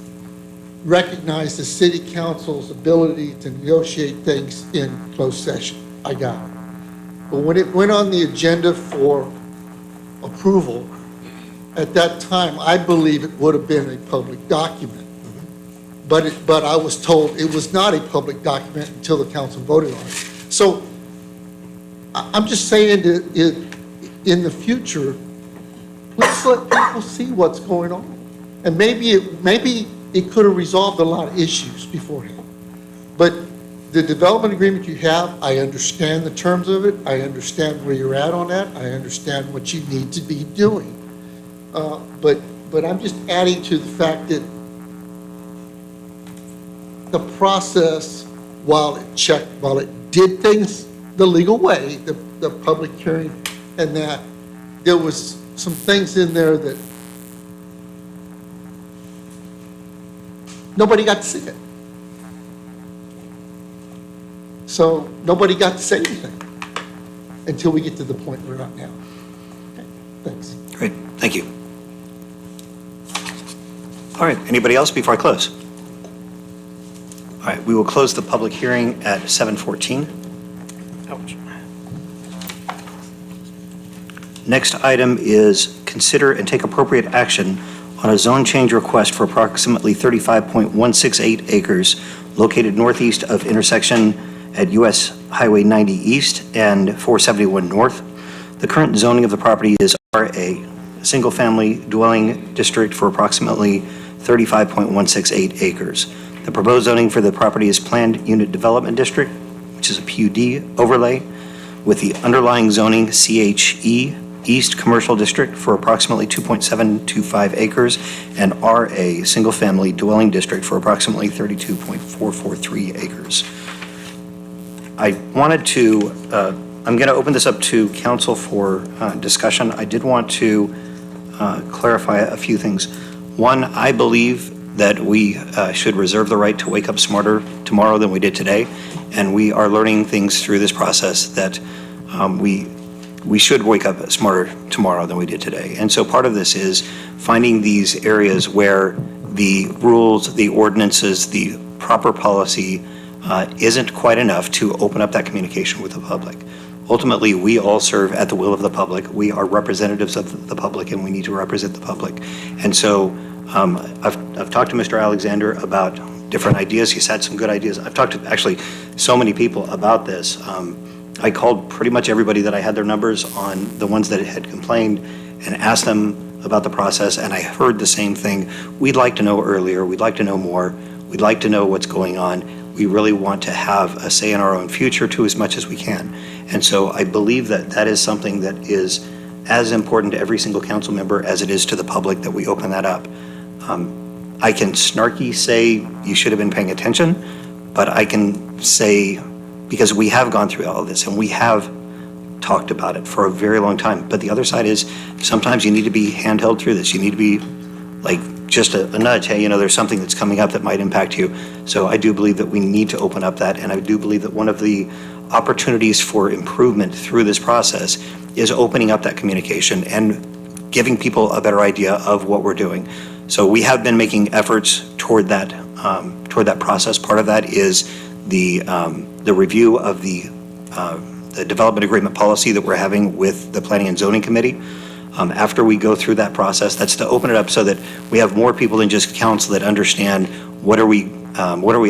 the city council's ability to negotiate things in closed session, I got it. But when it went on the agenda for approval, at that time, I believe it would have been a public document. But I was told it was not a public document until the council voted on it. So I'm just saying that in the future, let's let people see what's going on. And maybe it could have resolved a lot of issues beforehand. But the development agreement you have, I understand the terms of it. I understand where you're at on that. I understand what you need to be doing. But I'm just adding to the fact that the process, while it did things the legal way, the public hearing and that, there was some things in there that nobody got to see it. So nobody got to say anything until we get to the point we're at now. Okay, thanks. Great, thank you. All right, anybody else before I close? All right, we will close the public hearing at 7:14. Ouch. Next item is consider and take appropriate action on a zone change request for approximately 35.168 acres located northeast of intersection at US Highway 90 East and 471 North. The current zoning of the property is RA, a single-family dwelling district for approximately 35.168 acres. The proposed zoning for the property is Planned Unit Development District, which is a PUD overlay, with the underlying zoning CHE East Commercial District for approximately 2.725 acres, and RA Single Family Dwelling District for approximately 32.443 acres. I wanted to, I'm going to open this up to council for discussion. I did want to clarify a few things. One, I believe that we should reserve the right to wake up smarter tomorrow than we did today, and we are learning things through this process that we should wake up smarter tomorrow than we did today. And so part of this is finding these areas where the rules, the ordinances, the proper policy isn't quite enough to open up that communication with the public. Ultimately, we all serve at the will of the public. We are representatives of the public, and we need to represent the public. And so I've talked to Mr. Alexander about different ideas. He's had some good ideas. I've talked to actually so many people about this. I called pretty much everybody that I had their numbers on, the ones that had complained, and asked them about the process, and I heard the same thing. We'd like to know earlier. We'd like to know more. We'd like to know what's going on. We really want to have a say in our own future to as much as we can. And so I believe that that is something that is as important to every single council member as it is to the public, that we open that up. I can snarky say you should have been paying attention, but I can say, because we have gone through all of this and we have talked about it for a very long time. But the other side is sometimes you need to be handheld through this. You need to be like just a nudge. Hey, there's something that's coming up that might impact you. So I do believe that we need to open up that. And I do believe that one of the opportunities for improvement through this process is opening up that communication and giving people a better idea of what we're doing. So we have been making efforts toward that process. Part of that is the review of the development agreement policy that we're having with the Planning and Zoning Committee. After we go through that process, that's to open it up so that we have more people than just council that understand what are we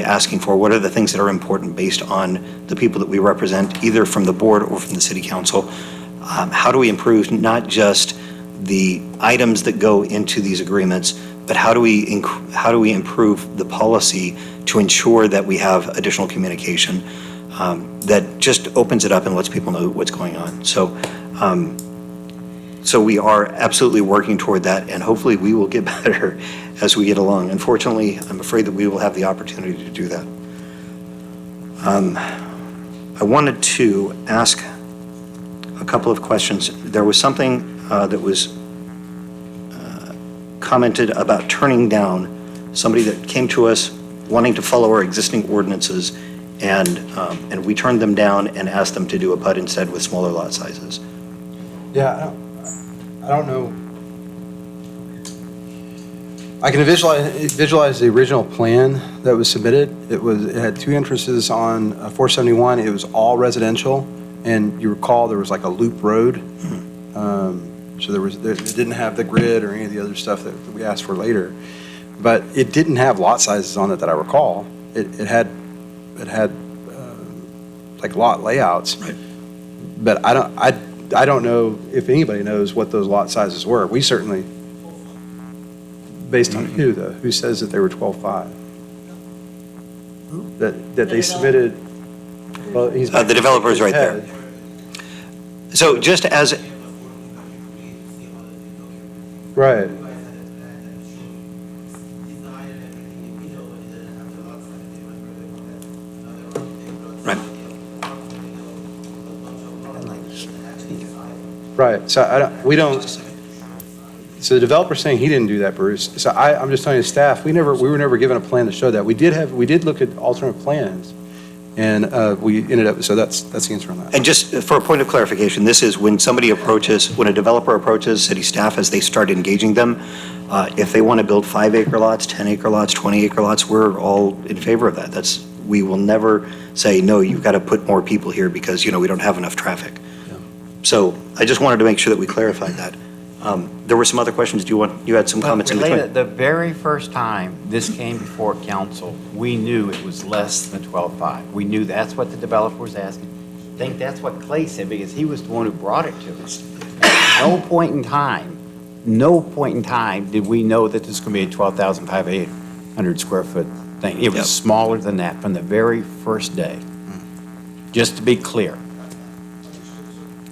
asking for, what are the things that are important based on the people that we represent, either from the board or from the city council. How do we improve not just the items that go into these agreements, but how do we improve the policy to ensure that we have additional communication that just opens it up and lets people know what's going on. So we are absolutely working toward that, and hopefully we will get better as we get along. Unfortunately, I'm afraid that we will have the opportunity to do that. I wanted to ask a couple of questions. There was something that was commented about turning down somebody that came to us wanting to follow our existing ordinances, and we turned them down and asked them to do a PUD instead with smaller lot sizes. Yeah, I don't know. I can visualize the original plan that was submitted. It had two entrances on 471. It was all residential, and you recall there was like a loop road. So it didn't have the grid or any of the other stuff that we asked for later. But it didn't have lot sizes on it that I recall. It had like lot layouts. Right. But I don't know if anybody knows what those lot sizes were. We certainly, based on who though? Who says that they were 12.5? That they submitted, well, he's. The developer's right there. So just as, Right. right. Right, so so the developer's saying he didn't do that, Bruce. So I'm just telling you, staff, we were never given a plan to show that. We did look at alternate plans, and we ended up, so that's the answer on that. And just for a point of clarification, this is when when a developer approaches city staff as they start engaging them, if they want to build 5-acre lots, 10-acre lots, 20-acre lots, we're all in favor of that. We will never say, no, you've got to put more people here because, we don't have enough traffic. So I just wanted to make sure that we clarified that. There were some other questions. You had some comments in between? Related, the very first time this came before council, we knew it was less than 12.5. We knew that's what the developer was asking. I think that's what Clay said, because he was the one who brought it to us. At no point in time did we know that this was going to be a 12,500 square foot thing. It was Yep. smaller than that from the very first day. Just to be clear.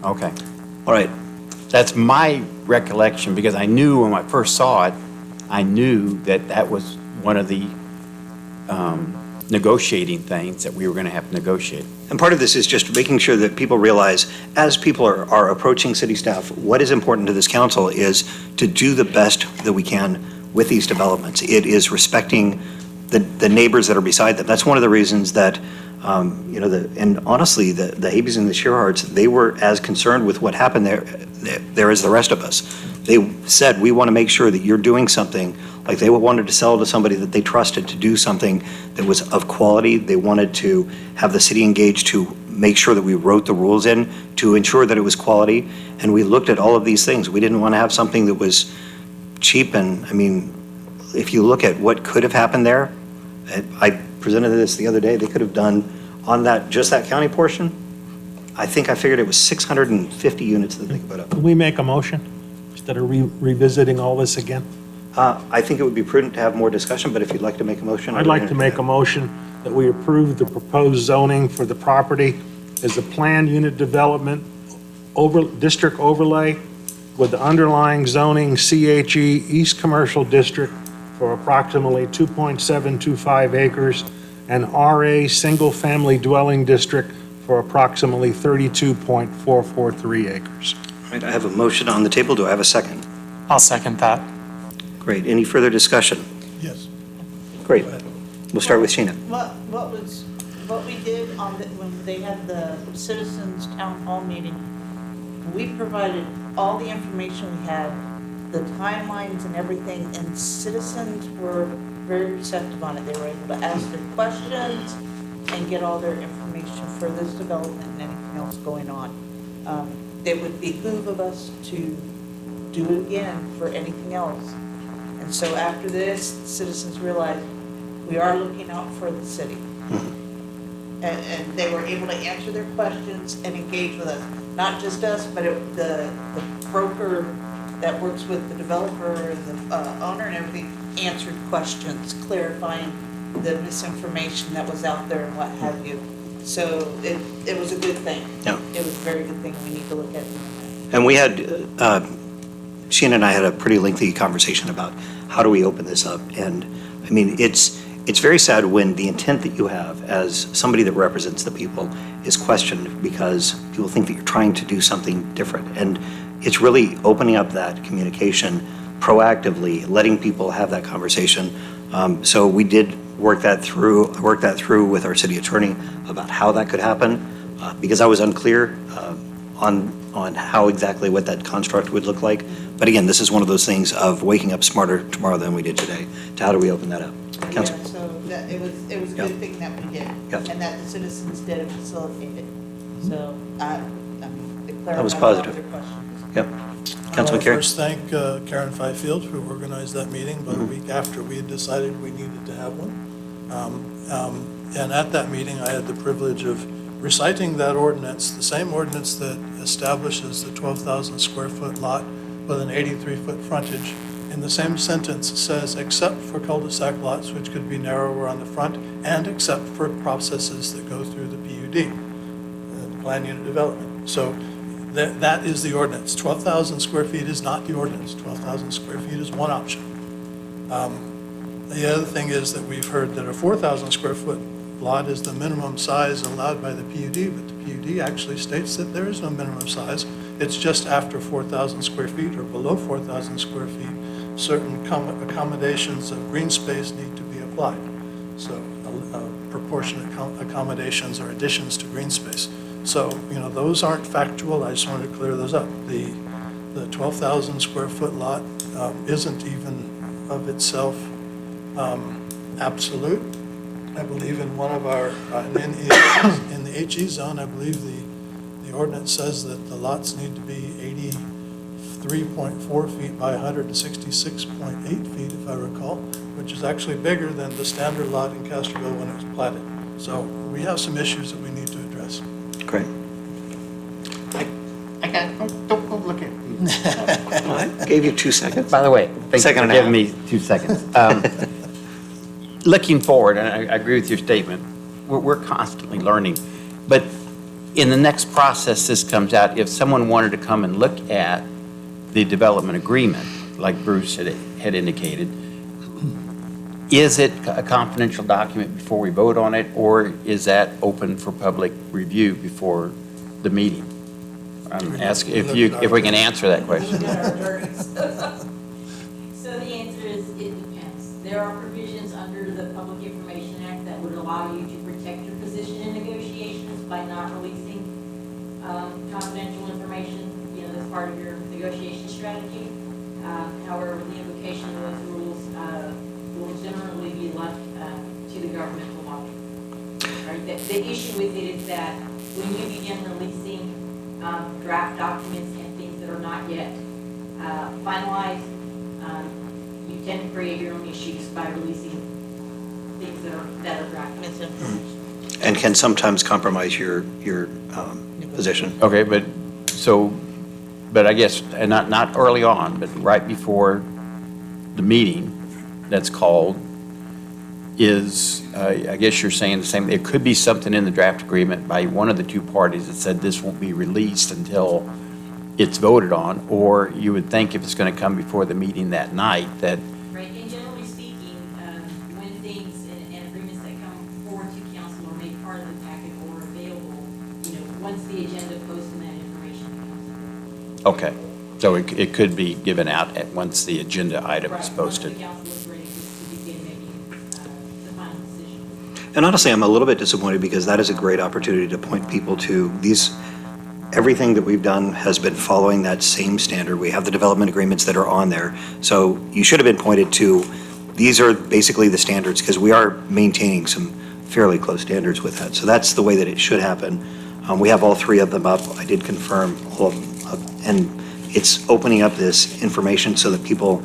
Okay. All right. That's my recollection, because I knew when I first saw it, I knew that that was one of the negotiating things that we were going to have to negotiate. And part of this is just making sure that people realize, as people are approaching city staff, what is important to this council is to do the best that we can with these developments. It is respecting the neighbors that are beside them. That's one of the reasons that, and honestly, the Abies and the Shearharts, they were as concerned with what happened there as the rest of us. They said, we want to make sure that you're doing something, like they wanted to sell to somebody that they trusted to do something that was of quality. They wanted to have the city engaged to make sure that we wrote the rules in to ensure that it was quality. And we looked at all of these things. We didn't want to have something that was cheap. And I mean, if you look at what could have happened there, I presented this the other day, they could have done on just that county portion, I think I figured it was 650 units that they could put up. Can we make a motion instead of revisiting all this again? I think it would be prudent to have more discussion, but if you'd like to make a motion. I'd like to make a motion that we approve the proposed zoning for the property as a planned unit development district overlay with the underlying zoning CHE East Commercial District for approximately 2.725 acres and RA Single Family Dwelling District for approximately 32.443 acres. All right, I have a motion on the table. Do I have a second? I'll second that. Great. Any further discussion? Yes. Great. We'll start with Sheena. What we did when they had the citizens town hall meeting, we provided all the information we had, the timelines and everything, and citizens were very receptive on it. They were able to ask their questions and get all their information for this development and anything else going on. It would behoove of us to do it again for anything else. And so after this, citizens realized we are looking out for the city. And they were able to answer their questions and engage with us. Not just us, but the broker that works with the developer and the owner and everything answered questions, clarifying the misinformation that was out there and what have you. So it was a good thing. Yeah. It was a very good thing. We need to look at it. And we had, Sheena and I had a pretty lengthy conversation about how do we open this up? And I mean, it's very sad when the intent that you have as somebody that represents the people is questioned because people think that you're trying to do something different. And it's really opening up that communication proactively, letting people have that conversation. So we did work that through with our city attorney about how that could happen, because I was unclear on how exactly what that construct would look like. But again, this is one of those things of waking up smarter tomorrow than we did today. To how do we open that up? Council? Yeah, so it was a good thing that we did, Yep. and that the citizens did it, facilitated. So, I mean, it That was clarified all positive. their questions. Yep. I Councilman want to Carey? first thank Karen Fifield, who organized that meeting about a week after we had decided we needed to have one. And at that meeting, I had the privilege of reciting that ordinance, the same ordinance that establishes the 12,000 square foot lot with an 83-foot frontage. In the same sentence, it says, except for cul-de-sac lots, which could be narrower on the front, and except for processes that go through the PUD, Plan Unit Development. So that is the ordinance. 12,000 square feet is not the ordinance. 12,000 square feet is one option. The other thing is that we've heard that a 4,000 square foot lot is the minimum size allowed by the PUD, but the PUD actually states that there is no minimum size. It's just after 4,000 square feet or below 4,000 square feet, certain accommodations of green space need to be applied. So proportionate accommodations or additions to green space. So, those aren't factual. I just wanted to clear those up. The 12,000 square foot lot isn't even of itself absolute. I believe in one of our, in the HE zone, I believe the ordinance says that the lots need to be 3.4 feet by 166.8 feet, if I recall, which is actually bigger than the standard lot in Castroville when it was platted. So we have some issues that we need to address. Great. I got, don't go look at me. I gave you 2 seconds. By the way, thanks Second for and a giving me 2 seconds. Looking forward, and I agree with your statement, we're constantly learning. But in the next process this comes out, if someone wanted to come and look at the development agreement, like Bruce had indicated, is it a confidential document before we vote on it, or is that open for public review before the meeting? I'm asking if we can answer that question. So the answer is, it depends. There are provisions under the Public Information Act that would allow you to protect your position in negotiations by not releasing confidential information, as part of your negotiation strategy. However, the invocation of those rules will generally be left to the governmental body. Right? The issue with it is that when you begin releasing draft documents and things that are not yet finalized, you tend to create your own issues by releasing things that are draft misinformation. And can sometimes compromise your position. Okay, but I guess, and not early on, but right before the meeting that's called, I guess you're saying the same, there could be something in the draft agreement by one of the two parties that said this won't be released until it's voted on, or you would think if it's going to come before the meeting that night that. Right, and generally speaking, when things and agreements that come forward to council are made part of the packet or available, once the agenda posts and that information becomes available. Okay, so it could be given out once the agenda item is posted. Once the council is ready to begin making the final decision. And honestly, I'm a little bit disappointed because that is a great opportunity to point people to everything that we've done has been following that same standard. We have the development agreements that are on there. So you should have been pointed to, these are basically the standards, because we are maintaining some fairly close standards with that. So that's the way that it should happen. We have all 3 of them up. I did confirm all of them up. And it's opening up this information so that people,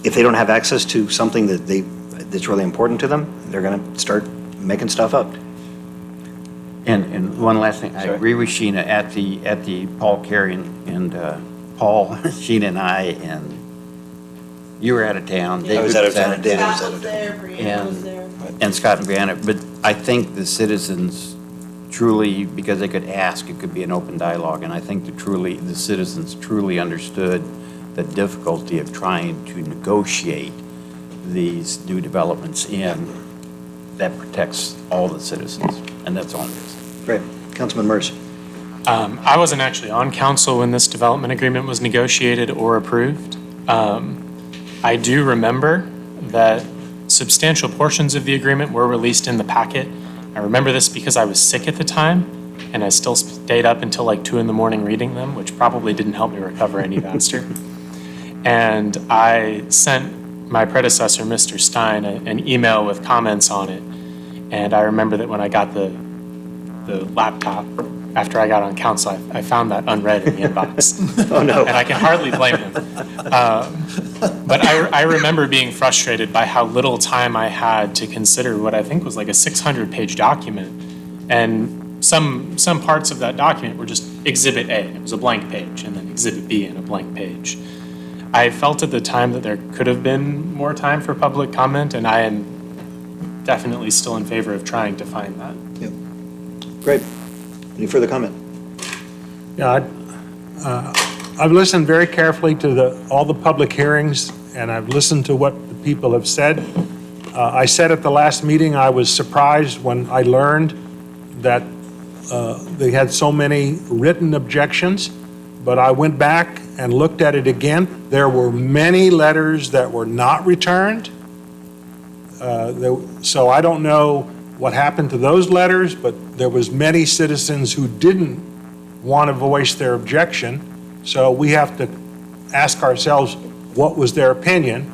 if they don't have access to something that's really important to them, they're going to start making stuff up. And one last thing, I agree with Sheena at the Paul Carey and Paul, Sheena and I, and you were out of town. I was out of town. David was Scott out of was town. there, Brianna was there. And Scott and Brianna, but I think the citizens truly, because they could ask, it could be an open dialogue, and I think the citizens truly understood the difficulty of trying to negotiate these new developments in that protects all the citizens, and that's all it is. Great. Councilman Merz. I wasn't actually on council when this development agreement was negotiated or approved. I do remember that substantial portions of the agreement were released in the packet. I remember this because I was sick at the time, and I still stayed up until like 2 a.m. reading them, which probably didn't help me recover any faster. And I sent my predecessor, Mr. Stein, an email with comments on it. And I remember that when I got the laptop, after I got on council, I found that unread in the inbox. Oh, no. And I can hardly blame him. But I remember being frustrated by how little time I had to consider what I think was like a 600-page document. And some parts of that document were just Exhibit A. It was a blank page, and then Exhibit B and a blank page. I felt at the time that there could have been more time for public comment, and I am definitely still in favor of trying to find that. Yep. Great. Any further comment? Yeah, I've listened very carefully to all the public hearings, and I've listened to what the people have said. I said at the last meeting, I was surprised when I learned that they had so many written objections, but I went back and looked at it again. There were many letters that were not returned. So I don't know what happened to those letters, but there was many citizens who didn't want to voice their objection. So we have to ask ourselves, what was their opinion?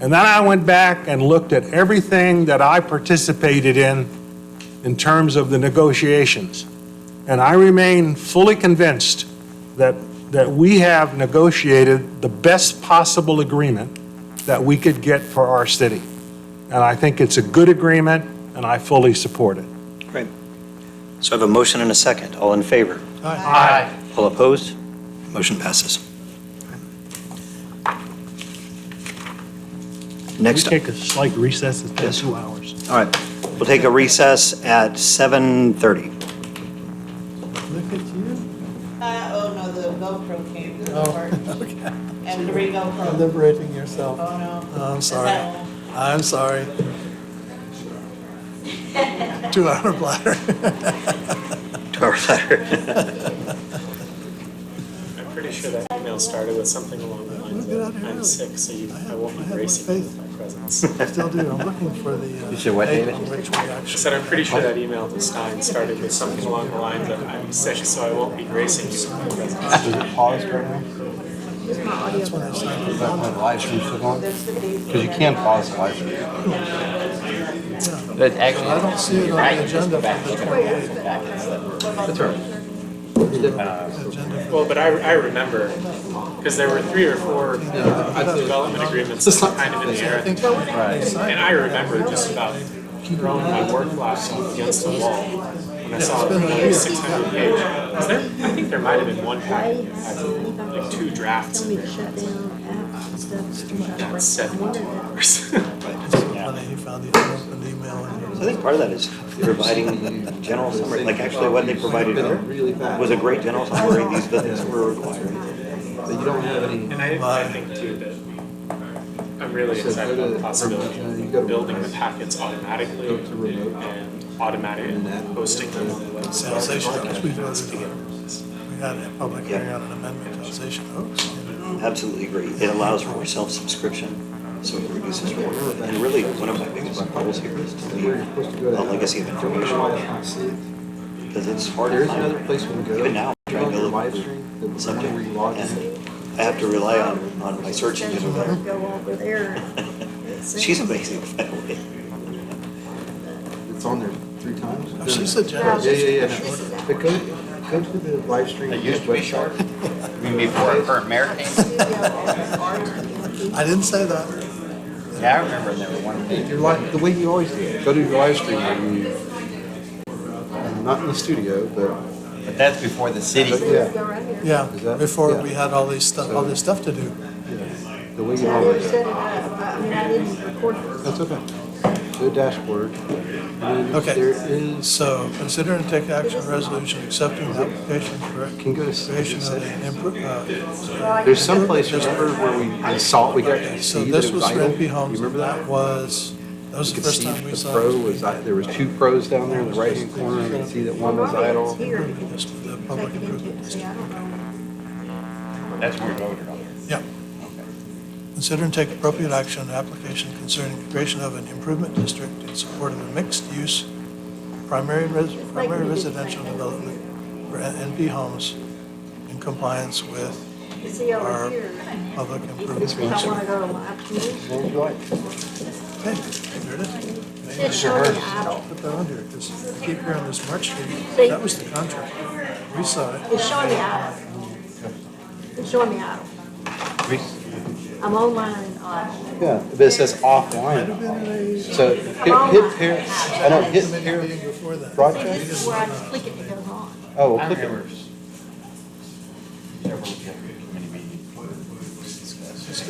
And then I went back and looked at everything that I participated in terms of the negotiations. And I remain fully convinced that that we have negotiated the best possible agreement that we could get for our city. And I think it's a good agreement, and I fully support it. Great. So I have a motion and a second. All in favor? Aye. All opposed? Motion passes. Next, We take a slight recess, it's been Yes. 2 hours. all right, we'll take a recess at 7:30. Look at you. Oh, no, the GoPro came to the Oh, part. okay. And the GoPro. Liberating yourself. Oh, no. Oh, I'm Is sorry. that- I'm sorry. 2-hour bladder. 2 hours later. I'm pretty sure that email started with something along the lines Get out of, of here I'm early. sick, so I won't be I have my gracing you with my presence. I still do. I'm looking for the You said what, date David? on which we I actually. said, I'm pretty sure that email to Stein started with something along the lines of, I'm sick, so I won't be gracing you with my presence. Does it pause right now? That's when I signed it. When the live stream's still on? Because you can pause the live stream. But actually, I don't see it on the agenda for the 28th. That's all right. Agenda Well, but I remember, because there were 3 or 4 development agreements that were kind of in the air. And I remember just about throwing my work laptop against the wall when I saw it was 600 page. I think there might have been one packet that had like 2 drafts Tell in me to there. shut down apps and stuff. to try to That's break- I 72 wondered that. hours. Funny, he found the unopened email in So I think part of that is providing a general summary, like actually what they provided here was a great general summary. These are the things that we're requiring. But you don't have any. And I think too that I'm really excited about the possibility of building the packets automatically and automatic posting them on the website. Sensation, because we voted on, we had a public hearing on an amendment to Alsatian Oaks. Absolutely agree. It allows for self-subscription, so it reduces work. And really, one of my biggest goals here is to leave a legacy of information. Because it's hard to There's find. another place we can go. Even now, I'm trying to Live build stream, a subject, where you log in. and I have to rely on my search engine. You better go over there. She's amazing, by the way. It's on there 3 times. Oh, she's a generous. Yeah. But go to the live stream. It used to be short. You mean before our current mayor came? I didn't say that. Yeah, I remember there were one page. Your live, the way you always do it. Go to your live stream and you, not in the studio, but. But that's before the city. Yeah. Yeah, Is that- before yeah. we had all this stuff to do. The way you I never always. set it up. I mean, I didn't record it. That's okay. Go to dashboard. And then Okay. there is, So consider and take action on resolution accepting the application for can you go to creation of settings? an There's some place, remember, where we saw, we got Okay, to so see that this it was was for idle? NP Homes. You remember that? That was the You could first see time we the saw. pro was, there was 2 pros down there in the right-hand corner, and you could see that one was idle. Here, This was the public take it into improvement it. district. See, I don't know. That's where we voted on. Yeah. Consider and take appropriate action on the application concerning the creation of an improvement district in support of a mixed-use primary residential development for NP Homes in compliance with See over our here. public improvement. I want to go to live stream. What would you like? Okay, there it is. It's showing idle. Put that on here, because I keep hearing this March Street. See? That was the contract. We saw it. It's showing me idle. It's showing me idle. I'm online idle. Yeah, but it says offline. So hit pair, I know, hit pair Before that. broadcast. This is where I just click it and it goes on. Oh, well, click it.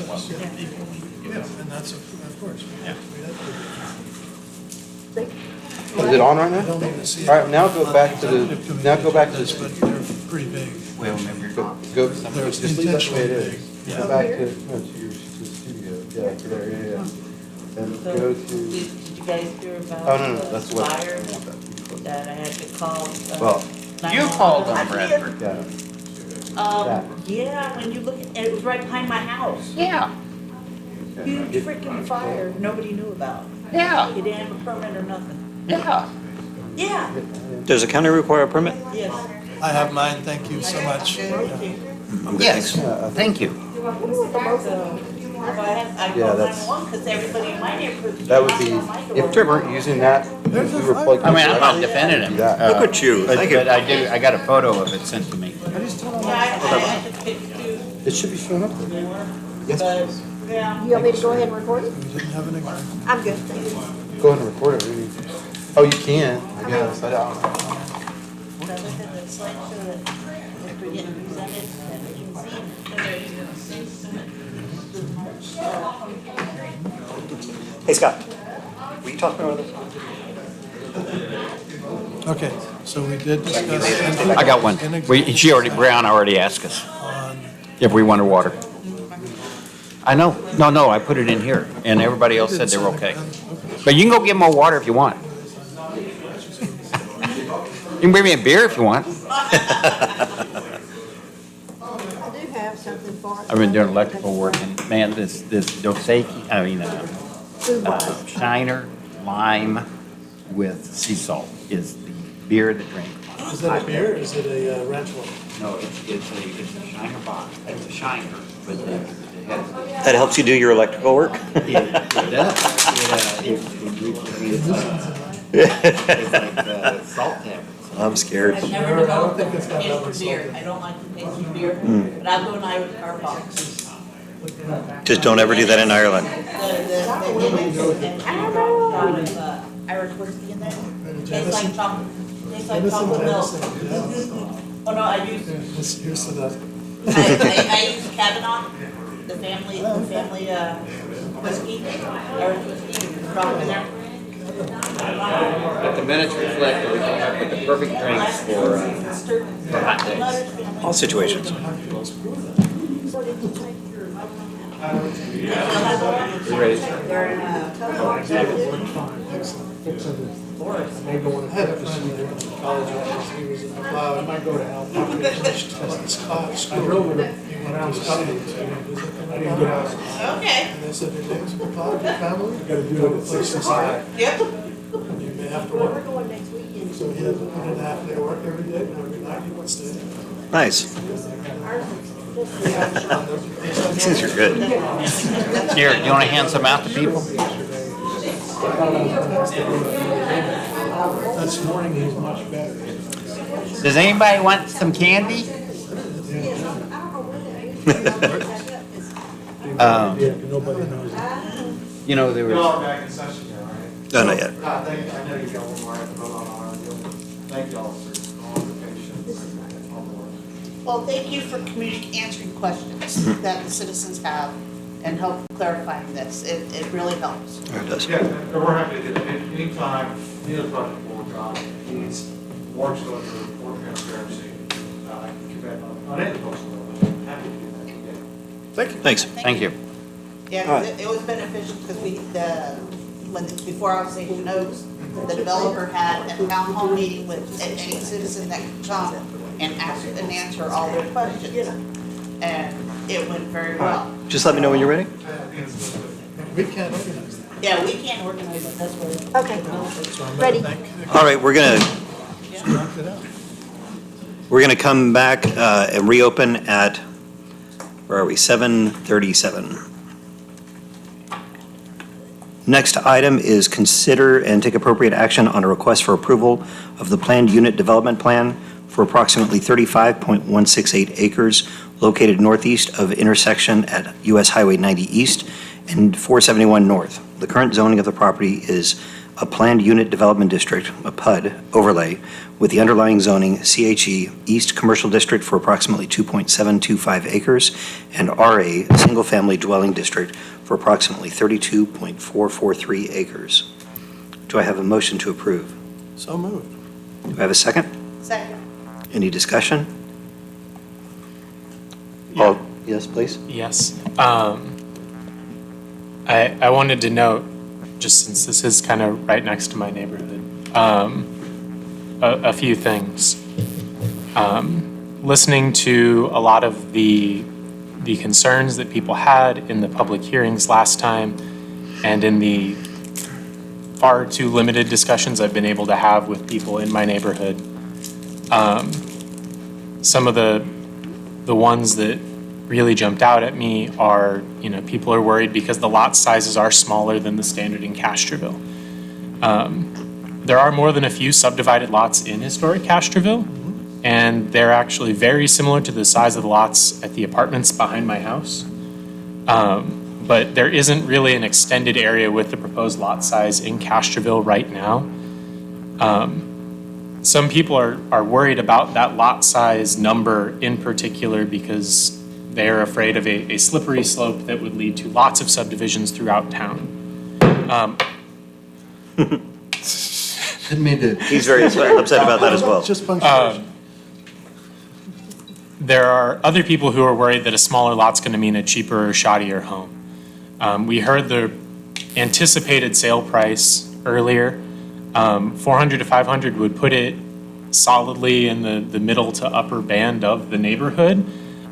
Yeah, and that's, of course. Yeah. Is it on right I now? don't even see it. All right, now go back to the, now go back to But the, they're pretty big. Well, maybe you're not. go, They're just leave that the way it intentionally is. big. Go back to, no, to your, to the studio, yeah, to there, yeah. And go to, Did you guys hear about oh, no, that's the what. fire that I had to call? Well, You called them, I did. Bradford. yeah, Yeah, when you look at, it was right behind my house. Yeah, Huge freaking fire nobody knew about. yeah, You didn't have a permit or nothing. yeah. Yeah, Does the county require a permit? yes. I have mine, thank you so much. I'm good, Yes, thanks. thank you. So, if I had, I Yeah, called that's- 911 because everybody in my neighborhood. that would be, if they weren't using that There's we were a plugged I mean, in I'm not correctly, defending him. do that. Look at you. But Thank you. but I got a photo of it sent to me. Yeah, I had to pick two, It should be showing up there. but, yeah. You want me to go ahead and record it? We didn't have an agreement. I'm good, thank you. Go ahead and record it. Oh, you can, I guess. I don't know. So look at the slideshow that if we're getting presented, that we can see. Hey, Scott, were you talking about this? Okay, so we did discuss. I got one. in Brown already asked us if we wanted water. I know. No, I put it in here, and everybody else said they were okay. But you can go get more water if you want. You can bring me a beer if you want. I do have something for it. I've been doing electrical work, and man, this Shiner Lime with sea salt is the beer that drinks. Is that a beer or is it a ranch water? No, it's a Shiner box. It's a Shiner, but it has. That helps you do your electrical work? It does. It's like salt tablets. I'm scared. I've never developed a taste for beer. I don't like the taste of beer, but I'll go and I would carve box. Just don't ever do that in Ireland. Irish whiskey in there. Tastes like chocolate, tastes like chocolate milk. Oh, no, I use, Here's to that. I use Kavanaugh, the family whiskey, Irish whiskey, drop it in there. But the minutes reflect that we come up with the perfect drinks for hot days. All situations. You ready? They're in I had a friend that went to college with us, he was in the cloud, I might go to Alpha, he finished testing Scott. I drove with him, he went around Scotland, so he was at the house. Okay. And they said, your name's McLeod, your family, you gotta do it at least this high. Yep. You may have to We're work. going next weekend. So he had to put in a half day of work every day, and every night he would stay there. Nice. These things are good. Here, do you want to hand some out to people? This morning, he's much better. Does anybody want some candy? Nobody knows. You know, there You all are was, back in session here, right? No, not yet. I know you got one more, I have to vote on our deal. Thank you all for all the patience. Well, thank you for answering questions that the citizens have and help clarifying this. It really helps. It does. Yeah, and we're happy to do it. Anytime, Neil's running for job, he's more exposure, more transparency. I can keep that on any post, I'm happy to do that. Yeah. Thank you. Thanks. thank you. Yeah, 'cause it was beneficial because before Osage Oaks, the developer had a town hall meeting with any citizen that could come and ask and answer all their questions. And it went very well. Just let me know when you're ready. We can't organize that. Yeah, we can't organize it, that's what. Okay, So I'm ready. gonna All right, we're gonna knock it out. come back and reopen at, where are we, 7:37. Next item is consider and take appropriate action on a request for approval of the planned unit development plan for approximately 35.168 acres located northeast of intersection at US Highway 90 East and 471 North. The current zoning of the property is a planned unit development district, a PUD overlay, with the underlying zoning CHE East Commercial District for approximately 2.725 acres and RA Single Family Dwelling District for approximately 32.443 acres. Do I have a motion to approve? So moved. Do I have a second? Second. Any discussion? Yeah. All- Yes, please. Yes. I wanted to note, just since this is kind of right next to my neighborhood, a few things. Listening to a lot of the concerns that people had in the public hearings last time and in the far too limited discussions I've been able to have with people in my neighborhood. Some of the ones that really jumped out at me are, people are worried because the lot sizes are smaller than the standard in Castroville. there are more than a few subdivided lots in historic Castroville, and they're actually very similar to the size of the lots at the apartments behind my house. But there isn't really an extended area with the proposed lot size in Castroville right now. Some people are worried about that lot size number in particular because they're afraid of a slippery slope that would lead to lots of subdivisions throughout town. Didn't mean to. He's very upset about that as well. Just punctuation. There are other people who are worried that a smaller lot's going to mean a cheaper or shoddier home. We heard the anticipated sale price earlier. 400 to 500 would put it solidly in the middle to upper band of the neighborhood.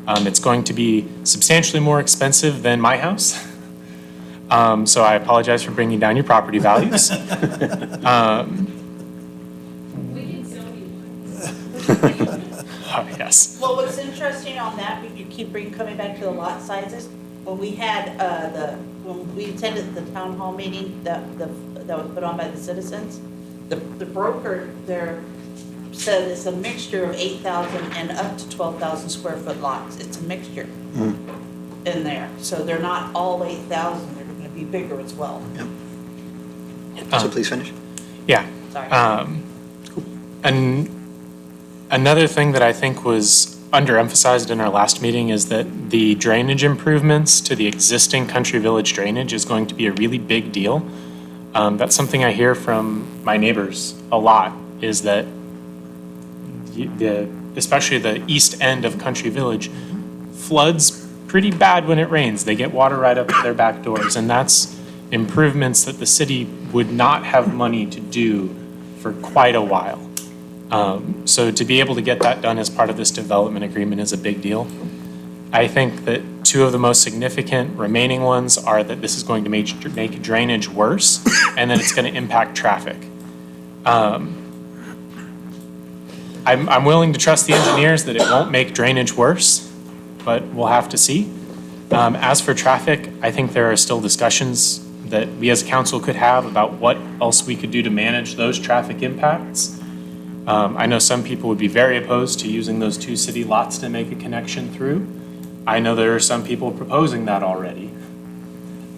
It's going to be substantially more expensive than my house. So I apologize for bringing down your property values. We can sell you one. Oh, yes. Well, what's interesting on that, you keep coming back to the lot sizes. When we had when we attended the town hall meeting that was put on by the citizens, the broker there said it's a mixture of 8,000 and up to 12,000 square foot lots. It's a mixture in there. So they're not all 8,000. They're going to be bigger as well. So please finish. Yeah. Sorry. And another thing that I think was underemphasized in our last meeting is that the drainage improvements to the existing Country Village drainage is going to be a really big deal. That's something I hear from my neighbors a lot, is that especially the east end of Country Village floods pretty bad when it rains. They get water right up to their back doors, and that's improvements that the city would not have money to do for quite a while. So to be able to get that done as part of this development agreement is a big deal. I think that two of the most significant remaining ones are that this is going to make drainage worse, and then it's going to impact traffic. I'm willing to trust the engineers that it won't make drainage worse, but we'll have to see. As for traffic, I think there are still discussions that we as a council could have about what else we could do to manage those traffic impacts. I know some people would be very opposed to using those two city lots to make a connection through. I know there are some people proposing that already.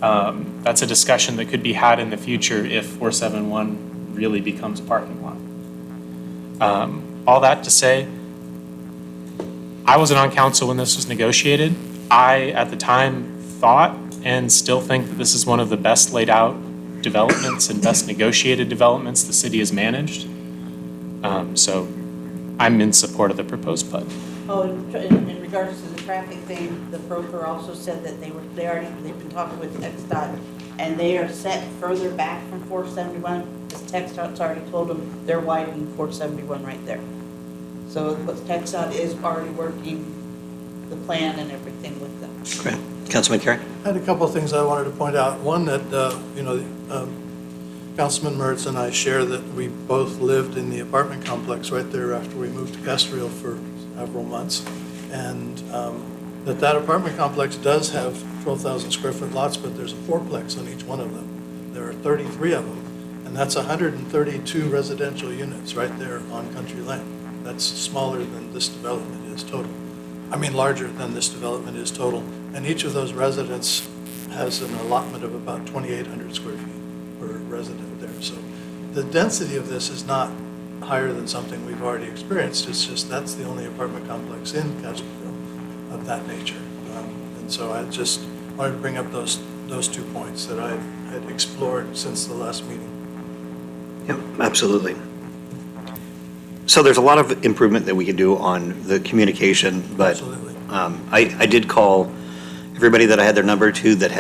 That's a discussion that could be had in the future if 471 really becomes a parking lot. All that to say, I wasn't on council when this was negotiated. I, at the time, thought and still think that this is one of the best laid out developments and best negotiated developments the city has managed. So I'm in support of the proposed PUD. Oh, in regards to the traffic thing, the broker also said that they've been talking with TxDOT, and they are set further back from 471, because TxDOT's already told them they're widening 471 right there. So TxDOT is already working the plan and everything with them. Great. Councilman Carey? I had a couple of things I wanted to point out. One, that, Councilman Mertz and I share that we both lived in the apartment complex right there after we moved to Castroville for several months. And that apartment complex does have 12,000 square foot lots, but there's a fourplex on each one of them. There are 33 of them, and that's 132 residential units right there on Country Lane. That's smaller than this development is total. I mean, larger than this development is total. And each of those residents has an allotment of about 2,800 square feet per resident there. So the density of this is not higher than something we've already experienced. It's just that's the only apartment complex in Castroville of that nature. And so I just wanted to bring up those 2 points that I had explored since the last meeting. Yep, absolutely. So there's a lot of improvement that we can do on the communication, but Absolutely. I did call everybody that I had their number to that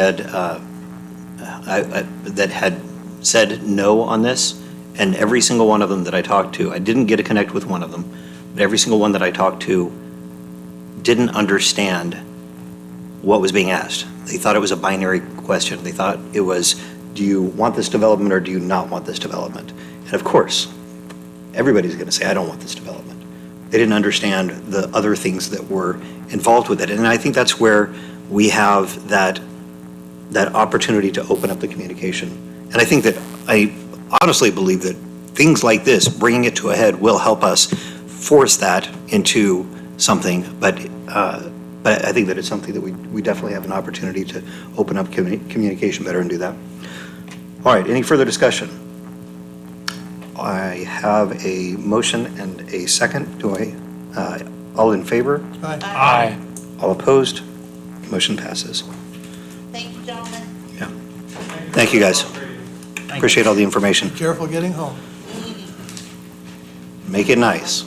had said no on this, and every single one of them that I talked to, I didn't get to connect with one of them, but every single one that I talked to didn't understand what was being asked. They thought it was a binary question. They thought it was, do you want this development or do you not want this development? And of course, everybody's going to say, I don't want this development. They didn't understand the other things that were involved with it. And I think that's where we have that opportunity to open up the communication. And I think that I honestly believe that things like this, bringing it to a head will help us force that into something, but I think that it's something that we definitely have an opportunity to open up communication better and do that. All right, any further discussion? I have a motion and a second. Do I, all in favor? Aye. All opposed? Motion passes. Thank you, gentlemen. Yeah. Thank you, guys. Appreciate all the information. Careful getting home. Make it nice.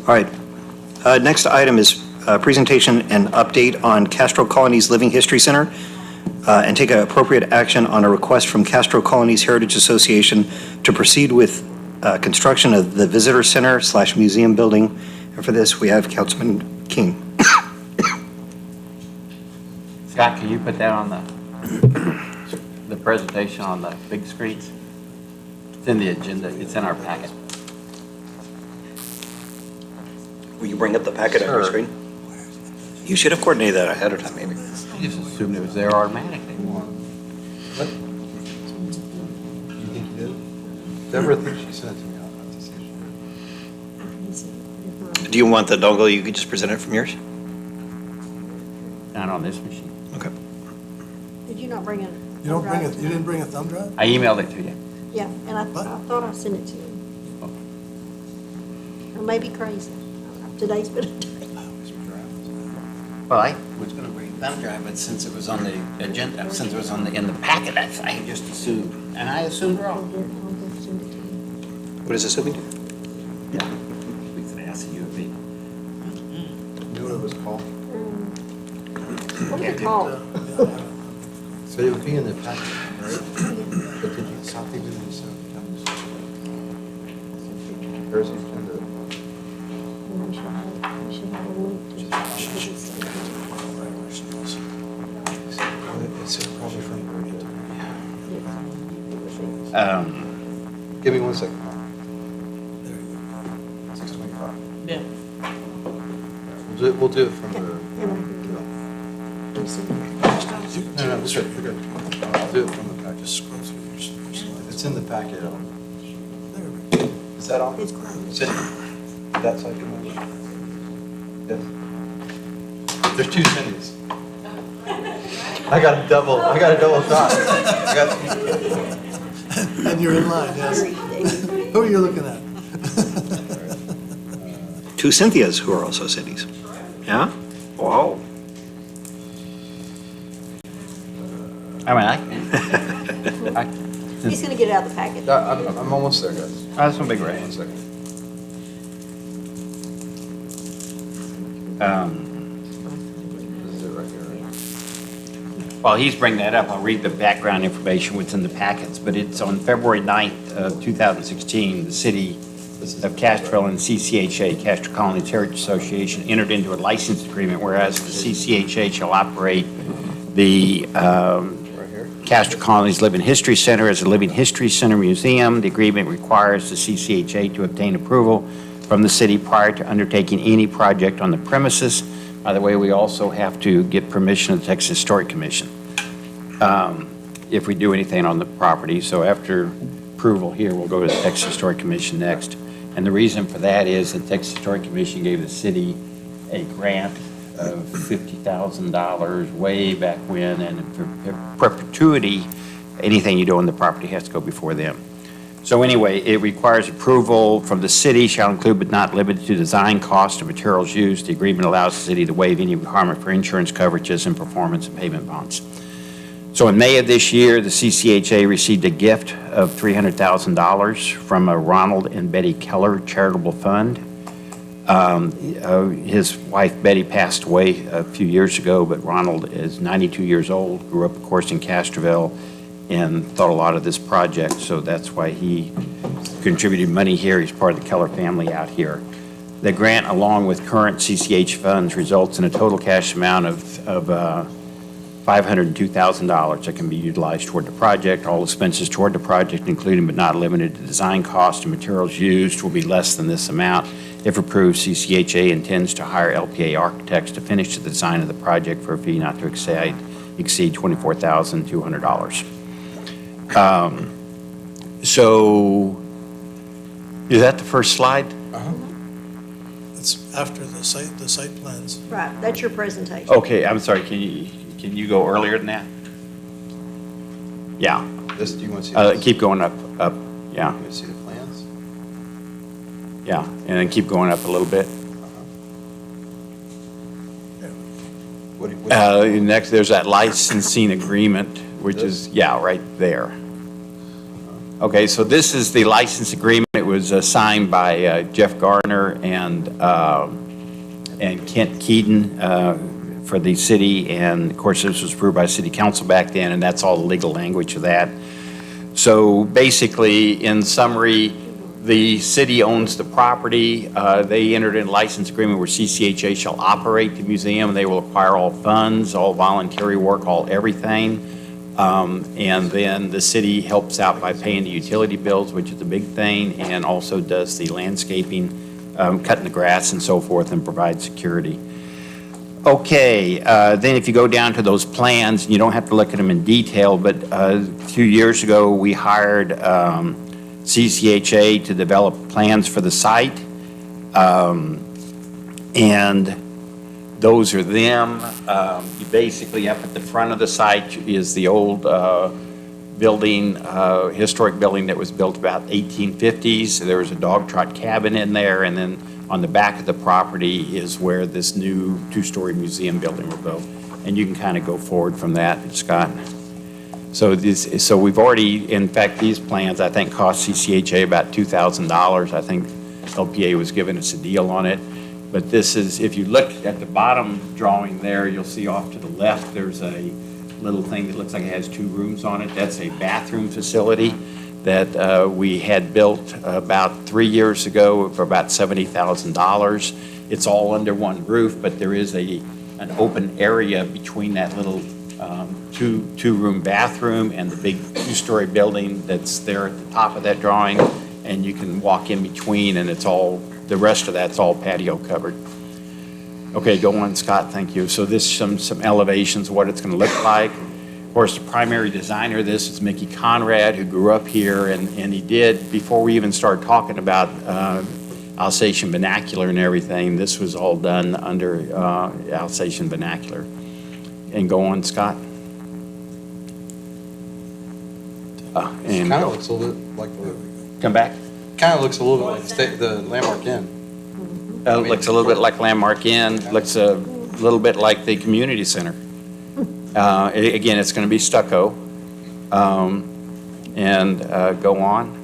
All right. Next item is presentation and update on Castro Colony's Living History Center, and take appropriate action on a request from Castro Colony's Heritage Association to proceed with construction of the Visitor Center / museum building. And for this, we have Councilman King. Scott, can you put that on the presentation on the big screens? It's in the agenda, it's in our packet. Will you bring up the packet on your Sure. screen? You should have coordinated that ahead of time, maybe. I just assumed it was there automatically. What? You think you did? Deborah thinks she sent it to me. I'll have to see if she did. Do you want the dongle? You could just present it from yours? Not on this machine. Okay. Did you not bring it? You didn't bring a thumb drive? I emailed it to you. Yeah, and I thought I sent it to you. I may be crazy. Today's been a day. Well, I was gonna bring a thumb drive, but since it was on the agenda, since it was in the packet, I just assumed, and I assumed I'll wrong. go send it to you. What does this mean? Yeah. We could ask you if You know what it was called? What was it called? So it would be in the packet, right? But did you copy it in yourself? There's the agenda. We should have a link to it. It's probably from Um, Give me 1 second. 625. Yeah. We'll do it from the, no, we're good. I'll do it from the packet. Just scroll through your slides. It's in the packet. There we go. Is that on? It's closed. Cindy, that side come on? Yes. There's two Cindy's. I got a double thought. I got And you're in line, yes. Who are you looking at? Two Cynthias who are also cities. Yeah? Wow. I mean, He's gonna get it out of the packet. I'm almost there, guys. that's no big rush. 1 second. This is it right here, right? While he's bringing that up, I'll read the background information what's in the packets, but it's on February 9th of 2016, the city of Castroville and CCHA, Castro Colony's Heritage Association, entered into a license agreement whereas the CCHA shall operate the Right here? Castro Colony's Living History Center as a Living History Center museum. The agreement requires the CCHA to obtain approval from the city prior to undertaking any project on the premises. By the way, we also have to get permission of the Texas Historic Commission if we do anything on the property. So after approval here, we'll go to the Texas Historic Commission next. And the reason for that is the Texas Historic Commission gave the city a grant of $50,000 way back when, and for perpetuity, anything you do on the property has to go before them. So anyway, it requires approval from the city, shall include but not limited to design cost and materials used. The agreement allows the city to waive any requirement for insurance coverages and performance and payment bonds. So in May of this year, the CCHA received a gift of $300,000 from a Ronald and Betty Keller charitable fund. His wife Betty passed away a few years ago, but Ronald is 92 years old, grew up, of course, in Castroville, and thought a lot of this project, so that's why he contributed money here. He's part of the Keller family out here. The grant, along with current CCH funds, results in a total cash amount of $502,000 that can be utilized toward the project. All expenses toward the project, including but not limited to design costs and materials used, will be less than this amount. If approved, CCHA intends to hire LPA architects to finish the design of the project for a fee not to exceed $24,200. So, is that the first slide? It's after the site plans. Right, that's your presentation. Okay, I'm sorry, can you go earlier than that? Yeah, This, do you want to see this? keep going up, yeah, You want to see the plans? yeah, and then keep going up a little bit. Next, there's that licensing agreement, which is, yeah, right there. Okay, so this is the license agreement. It was signed by Jeff Garner and Kent Keaton for the city, and of course, this was approved by city council back then, and that's all the legal language of that. So basically, in summary, the city owns the property. They entered in a license agreement where CCHA shall operate the museum. They will acquire all funds, all voluntary work, all everything. And then the city helps out by paying the utility bills, which is a big thing, and also does the landscaping, cutting the grass and so forth, and provides security. Okay, then if you go down to those plans, you don't have to look at them in detail, but a few years ago, we hired CCHA to develop plans for the site. And those are them. You basically, up at the front of the site is the old building, historic building that was built about 1850s. There was a dog trot cabin in there, and then on the back of the property is where this new two-story museum building will go. And you can kind of go forward from that, Scott. So we've already, in fact, these plans, I think, cost CCHA about $2,000. I think LPA was giving us a deal on it. But this is, if you look at the bottom drawing there, you'll see off to the left, there's a little thing that looks like it has 2 rooms on it. That's a bathroom facility that we had built about 3 years ago for about $70,000. It's all under one roof, but there is an open area between that little two-room bathroom and the big 2-story building that's there at the top of that drawing, and you can walk in between, and it's all, the rest of that's all patio covered. Okay, go on, Scott, thank you. So this is some elevations of what it's gonna look like. Of course, the primary designer of this is Mickey Conrad, who grew up here, and he did, before we even started talking about Alsatian vernacular and everything, this was all done under Alsatian vernacular. And go on, Scott. And Kind of looks a little bit like the, come back. kind of looks a little bit like the Landmark Inn. Looks a little bit like Landmark Inn, looks a little bit like the community center. Again, it's going to be stucco. And go on.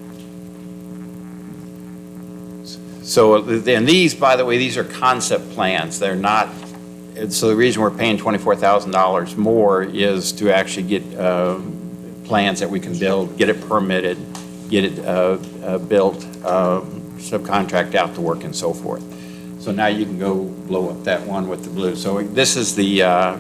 So, and these, by the way, these are concept plans. They're not, so the reason we're paying $24,000 more is to actually get plans that we can build, get it permitted, get it built, subcontract out the work and so forth. So now you can go blow up that one with the blue. So this is the,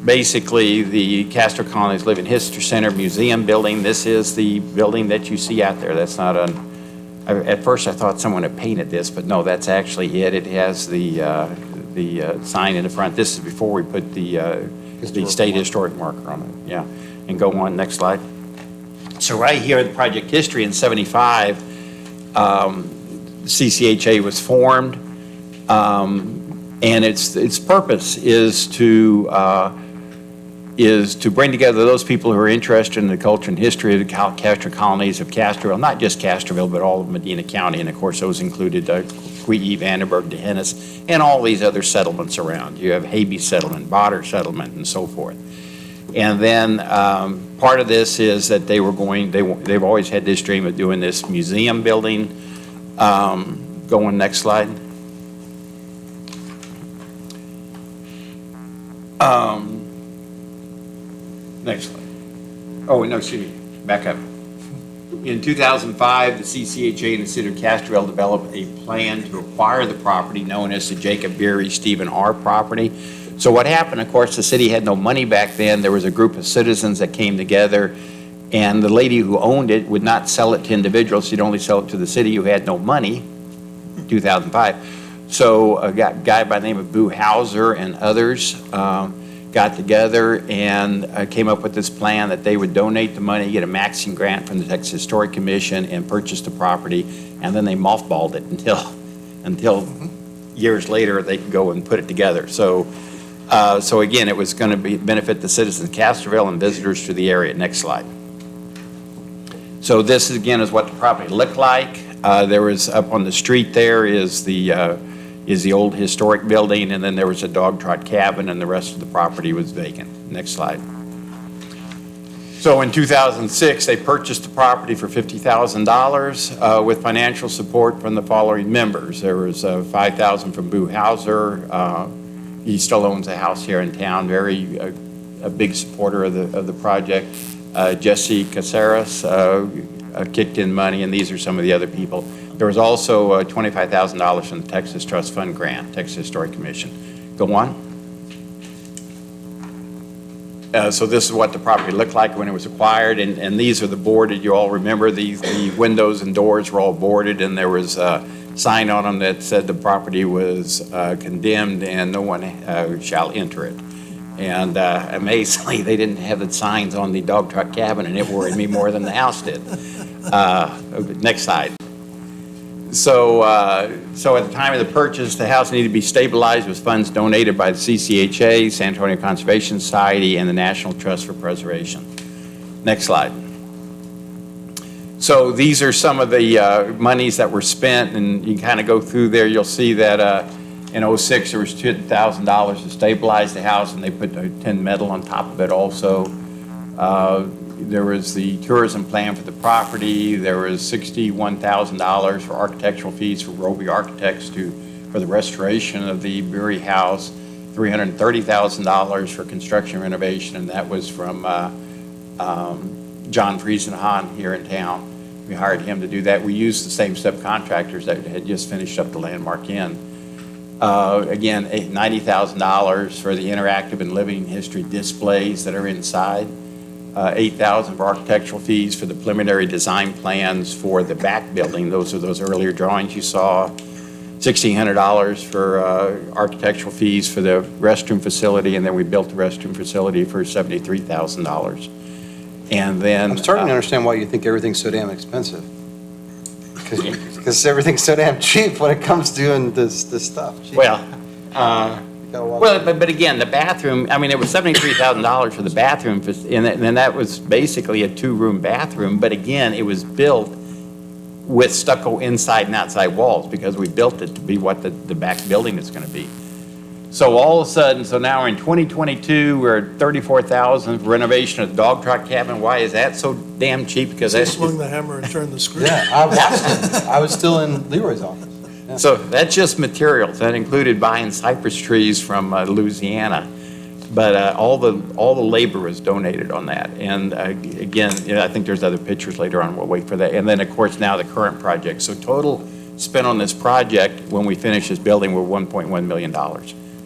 basically the Castro Colony's Living History Center Museum building. This is the building that you see out there. That's not at first I thought someone had painted this, but no, that's actually it. It has the sign in the front. This is before we put the state historic marker on it, yeah. And go on, next slide. So right here, the project history in '75, CCHA was formed, and its purpose is to bring together those people who are interested in the culture and history of the Castro colonies of Castroville, not just Castroville, but all of Medina County, and of course those included Quee, Vandenberg, Dehennis, and all these other settlements around. You have Haby settlement, Botter settlement, and so forth. And then part of this is that they've always had this dream of doing this museum building. Go on, next slide. Next slide. Oh, no, excuse me, back up. In 2005, the CCHA and the City of Castroville developed a plan to acquire the property known as the Jacob Beery Stephen R. property. So what happened, of course, the city had no money back then. There was a group of citizens that came together, and the lady who owned it would not sell it to individuals. She'd only sell it to the city who had no money, 2005. So a guy by the name of Boo Hauser and others got together and came up with this plan that they would donate the money, get a maxing grant from the Texas Historic Commission, and purchase the property, and then they mothballed it until years later they could go and put it together. So again, it was going to benefit the citizens of Castroville and visitors to the area. Next slide. So this again is what the property looked like. There was up on the street there is the old historic building, and then there was a dog trot cabin, and the rest of the property was vacant. Next slide. So in 2006, they purchased the property for $50,000 with financial support from the following members. There was $5,000 from Boo Hauser. He still owns a house here in town, a big supporter of the project. Jesse Caceres kicked in money, and these are some of the other people. There was also $25,000 from the Texas Trust Fund grant, Texas Historic Commission. Go on. So this is what the property looked like when it was acquired, and these are the boarded. You all remember the windows and doors were all boarded, and there was a sign on them that said the property was condemned and no one shall enter it. And amazingly, they didn't have the signs on the dog truck cabin, and it worried me more than the house did. Next slide. So at the time of the purchase, the house needed to be stabilized with funds donated by the CCHA, San Antonio Conservation Society, and the National Trust for Preservation. Next slide. So these are some of the monies that were spent, and you kind of go through there. You'll see that in 06 there was $10,000 to stabilize the house, and they put a tin metal on top of it also. There was the tourism plan for the property. There was $61,000 for architectural fees for Roby Architects for the restoration of the Bury House, $330,000 for construction renovation, and that was from John Friesenhahn here in town. We hired him to do that. We used the same subcontractors that had just finished up the Landmark Inn. Again, $90,000 for the interactive and living history displays that are inside. $8,000 for architectural fees for the preliminary design plans for the back building. Those are those earlier drawings you saw. $1,600 for architectural fees for the restroom facility, and then we built the restroom facility for $73,000. And then I'm starting to understand why you think everything's so damn expensive. Because everything's so damn cheap when it comes to doing this stuff. Jeez. But again, the bathroom, I mean, it was $73,000 for the bathroom, and that was basically a 2-room bathroom. But again, it was built with stucco inside and outside walls because we built it to be what the back building is going to be. So all of a sudden, so now we're in 2022, we're at $34,000 for renovation of the dog trot cabin. Why is that so damn cheap? Because He swung the hammer and turned the screw. Yeah, I watched it. I was still in Leroy's office. Yeah. So that's just materials. That included buying cypress trees from Louisiana. But all the labor was donated on that. And again, I think there's other pictures later on. We'll wait for that. And then, of course, now the current project. So total spent on this project when we finish this building were $1.1 million.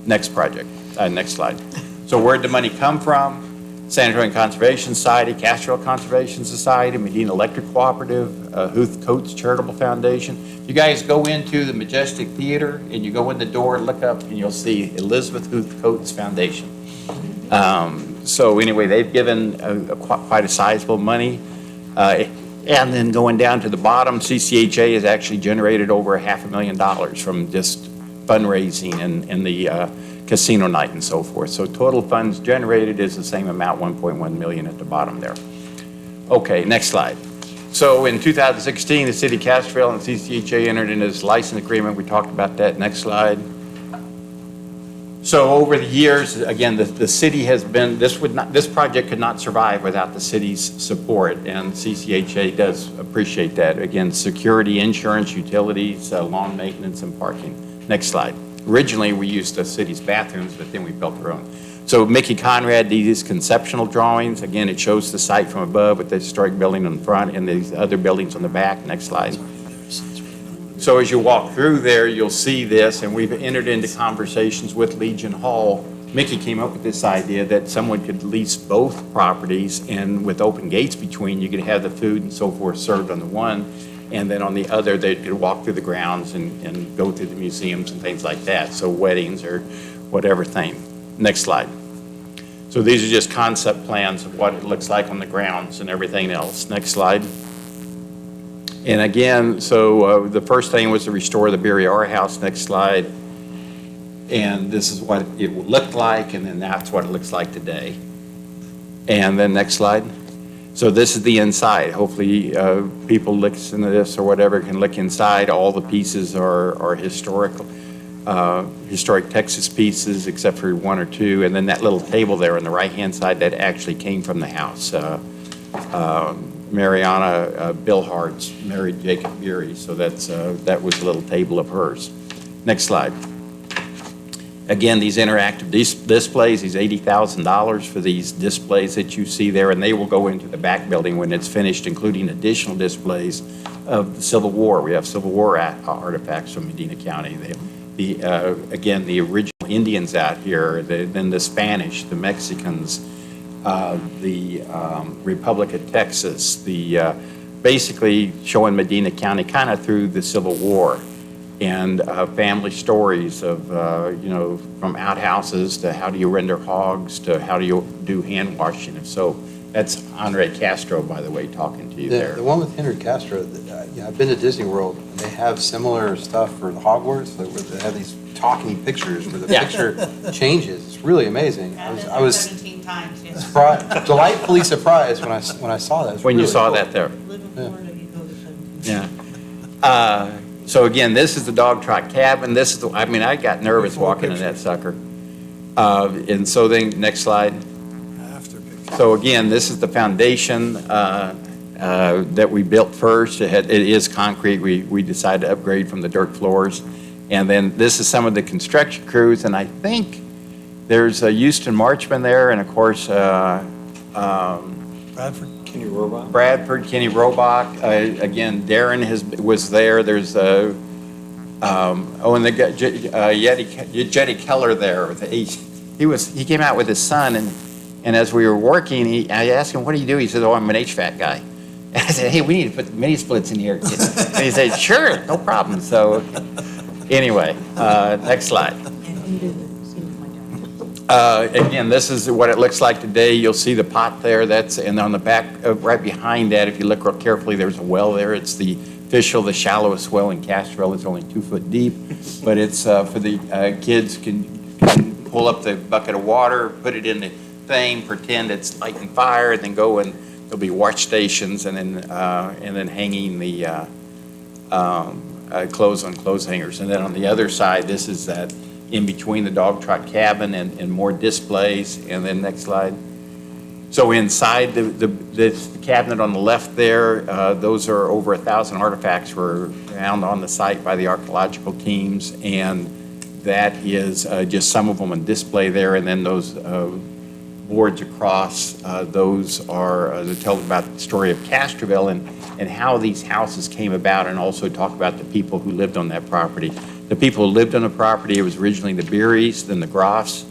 Next project. Next slide. So where'd the money come from? San Antonio Conservation Society, Castroville Conservation Society, Medina Electric Cooperative, Huth Coates Charitable Foundation. You guys go into the Majestic Theater and you go in the door and look up and you'll see Elizabeth Huth Coates Foundation. So anyway, they've given quite a sizable money. And then going down to the bottom, CCHA has actually generated over $500,000 from just fundraising and the casino night and so forth. So total funds generated is the same amount, 1.1 million at the bottom there. Okay, next slide. So in 2016, the city of Castroville and CCHA entered into this license agreement. We talked about that. Next slide. So over the years, again, the city has been, this project could not survive without the city's support, and CCHA does appreciate that. Again, security, insurance, utilities, lawn maintenance, and parking. Next slide. Originally, we used the city's bathrooms, but then we built our own. So Mickey Conrad did these conceptual drawings. Again, it shows the site from above with the historic building in the front and these other buildings on the back. Next slide. So as you walk through there, you'll see this, and we've entered into conversations with Legion Hall. Mickey came up with this idea that someone could lease both properties, and with open gates between, you could have the food and so forth served on the one, and then on the other, they could walk through the grounds and go through the museums and things like that. So weddings or whatever thing. Next slide. So these are just concept plans of what it looks like on the grounds and everything else. Next slide. And again, so the first thing was to restore the Beery R House. Next slide. And this is what it looked like, and then that's what it looks like today. And then next slide. So this is the inside. Hopefully people listen to this or whatever can look inside. All the pieces are historical, historic Texas pieces except for one or two. And then that little table there on the right-hand side that actually came from the house. Mariana Billhartz married Jacob Beery, so that was a little table of hers. Next slide. Again, these interactive displays, these $80,000 for these displays that you see there, and they will go into the back building when it's finished, including additional displays of the Civil War. We have Civil War artifacts from Medina County. Again, the original Indians out here, then the Spanish, the Mexicans, the Republic of Texas, basically showing Medina County kind of through the Civil War. And family stories of, from outhouses to how do you render hogs to how do you do hand washing. And so that's Andre Castro, by the way, talking to you there. The one with Henry Castro, I've been to Disney World, and they have similar stuff for the Hogwarts, where they have these talking pictures where the picture changes. It's really amazing. I was 17 times, yes. delightfully surprised when I saw that. When you saw that there. Live in Florida, you go to 17 times. Yeah. So again, this is the dog trot cabin. This is I got nervous walking in that sucker. And so then, next slide. So again, this is the foundation that we built first. It is concrete. We decided to upgrade from the dirt floors. And then this is some of the construction crews. And I think there's Houston Marchman there, and of course, Bradford. Bradford, Kenny Robach. Again, Darren was there. There's and the Jetty Keller there. He came out with his son, and as we were working, I asked him, "What do you do?" He said, "Oh, I'm an HVAC guy." And I said, "Hey, we need to put the mini splits in here." And he said, "Sure, no problem." So anyway, next slide. Again, this is what it looks like today. You'll see the pot there. And on the back, right behind that, if you look real carefully, there's a well there. It's the shallowest well in Castroville. It's only 2 foot deep, but it's for the kids can pull up the bucket of water, put it in the thing, pretend it's lighting fire, and then go and there'll be wash stations, and then hanging the clothes on clothes hangers. And then on the other side, this is that in between the dog trot cabin and more displays. And then next slide. So inside the cabinet on the left there, those are over 1,000 artifacts were found on the site by the archaeological teams, and that is just some of them on display there. And then those boards across, those are they tell about the story of Castroville and how these houses came about, and also talk about the people who lived on that property. The people who lived on the property, it was originally the Beerys, then the Groffs,